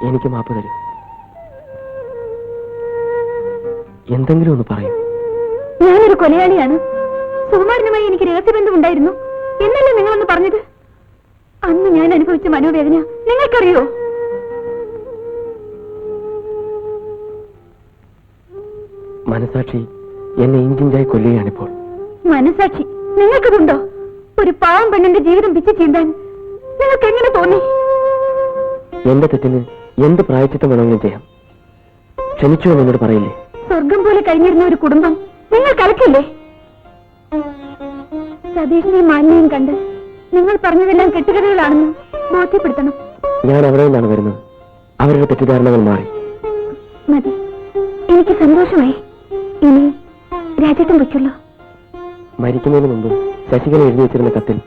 എനിക്ക് മാപ്പ് തരൂ. എന്തെങ്കിലും ഒന്ന് പറയൂ. ഞാനൊരു കൊലയാളിയാണ്. സുകുമാരനുമായി എനിക്ക് രഹസ്യബന്ധമുണ്ടായിരുന്നു എന്നല്ലേ നിങ്ങളൊന്ന് പറഞ്ഞത്? അന്ന് ഞാൻ അനുഭവിച്ച മനോവേദന നിങ്ങൾക്കറിയോ? മനസാക്ഷി എന്നെ ഇഞ്ചിഞ്ചായി കൊല്ലുകയാണിപ്പോൾ. മനസാക്ഷി നിങ്ങൾക്കതുണ്ടോ? ഒരു പാവം പെണ്ണിന്റെ ജീവിതം പിച്ചു ചീന്താൻ നിങ്ങൾക്ക് എങ്ങനെ തോന്നി? എന്റെ തെറ്റിന് എന്ത് പ്രായച്ചിത്തം വേണമെങ്കിലും ചെയ്യാം. ക്ഷമിച്ചു എന്നോട് പറയില്ലേ? സ്വർഗം പോലെ കഴിഞ്ഞിരുന്ന ഒരു കുടുംബം നിങ്ങൾ കലക്കില്ലേ? സതീഷിനെയും മാലിനെയും കണ്ട് നിങ്ങൾ പറഞ്ഞതെല്ലാം കെട്ടുകഥകളാണെന്ന് ബോധ്യപ്പെടുത്തണം. ഞാൻ അവിടെ നിന്നാണ് വരുന്നത്. അവരുടെ തെറ്റിദ്ധാരണകൾ മാറി. മതി, എനിക്ക് സന്തോഷമായി. ഇനി രാജേട്ടൻ വയ്ക്കുള്ളൂ. മരിക്കുന്നതിന് മുമ്പ് ശശികല എഴുതി വെച്ചിരുന്ന കത്തിൽ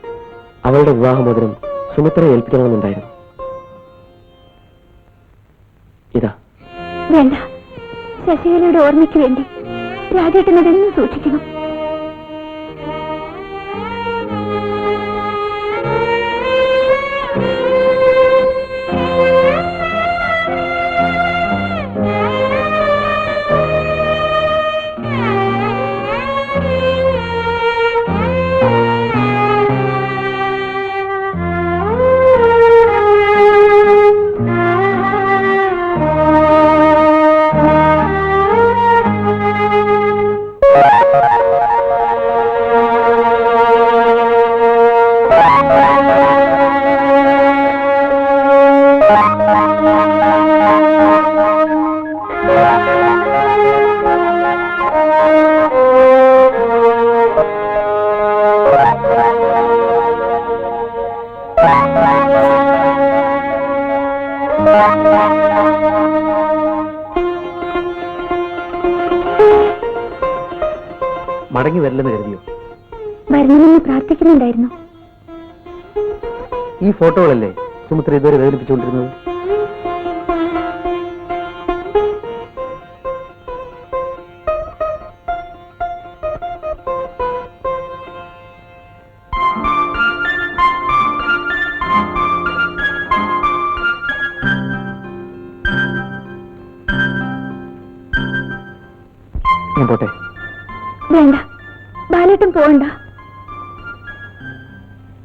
അവളുടെ വിവാഹമോതിരം സുമിത്രയെ ഏൽപ്പിക്കണമെന്നുണ്ടായിരുന്നു. ഇതാ. വേണ്ട, ശശികലയുടെ ഓർമ്മയ്ക്ക് വേണ്ടി രാജേട്ടൻ അതെന്നും സൂക്ഷിക്കണം. മടങ്ങി വരില്ലെന്ന് കരുതിയോ? വരണമെന്ന് പ്രാർത്ഥിക്കുന്നുണ്ടായിരുന്നു. ഈ ഫോട്ടോകളല്ലേ സുമിത്ര ഇതുവരെ വേദനിപ്പിച്ചുകൊണ്ടിരുന്നത്? ഞാൻ പോട്ടെ? വേണ്ട, ബാലേട്ടൻ പോകണ്ട.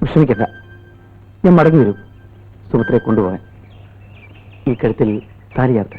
വിഷമിക്കണ്ട, ഞാൻ മടങ്ങി വരും സുമിത്രയെ കൊണ്ടുപോകാൻ. ഈ കഴുത്തിൽ താലിയാർത്ത്.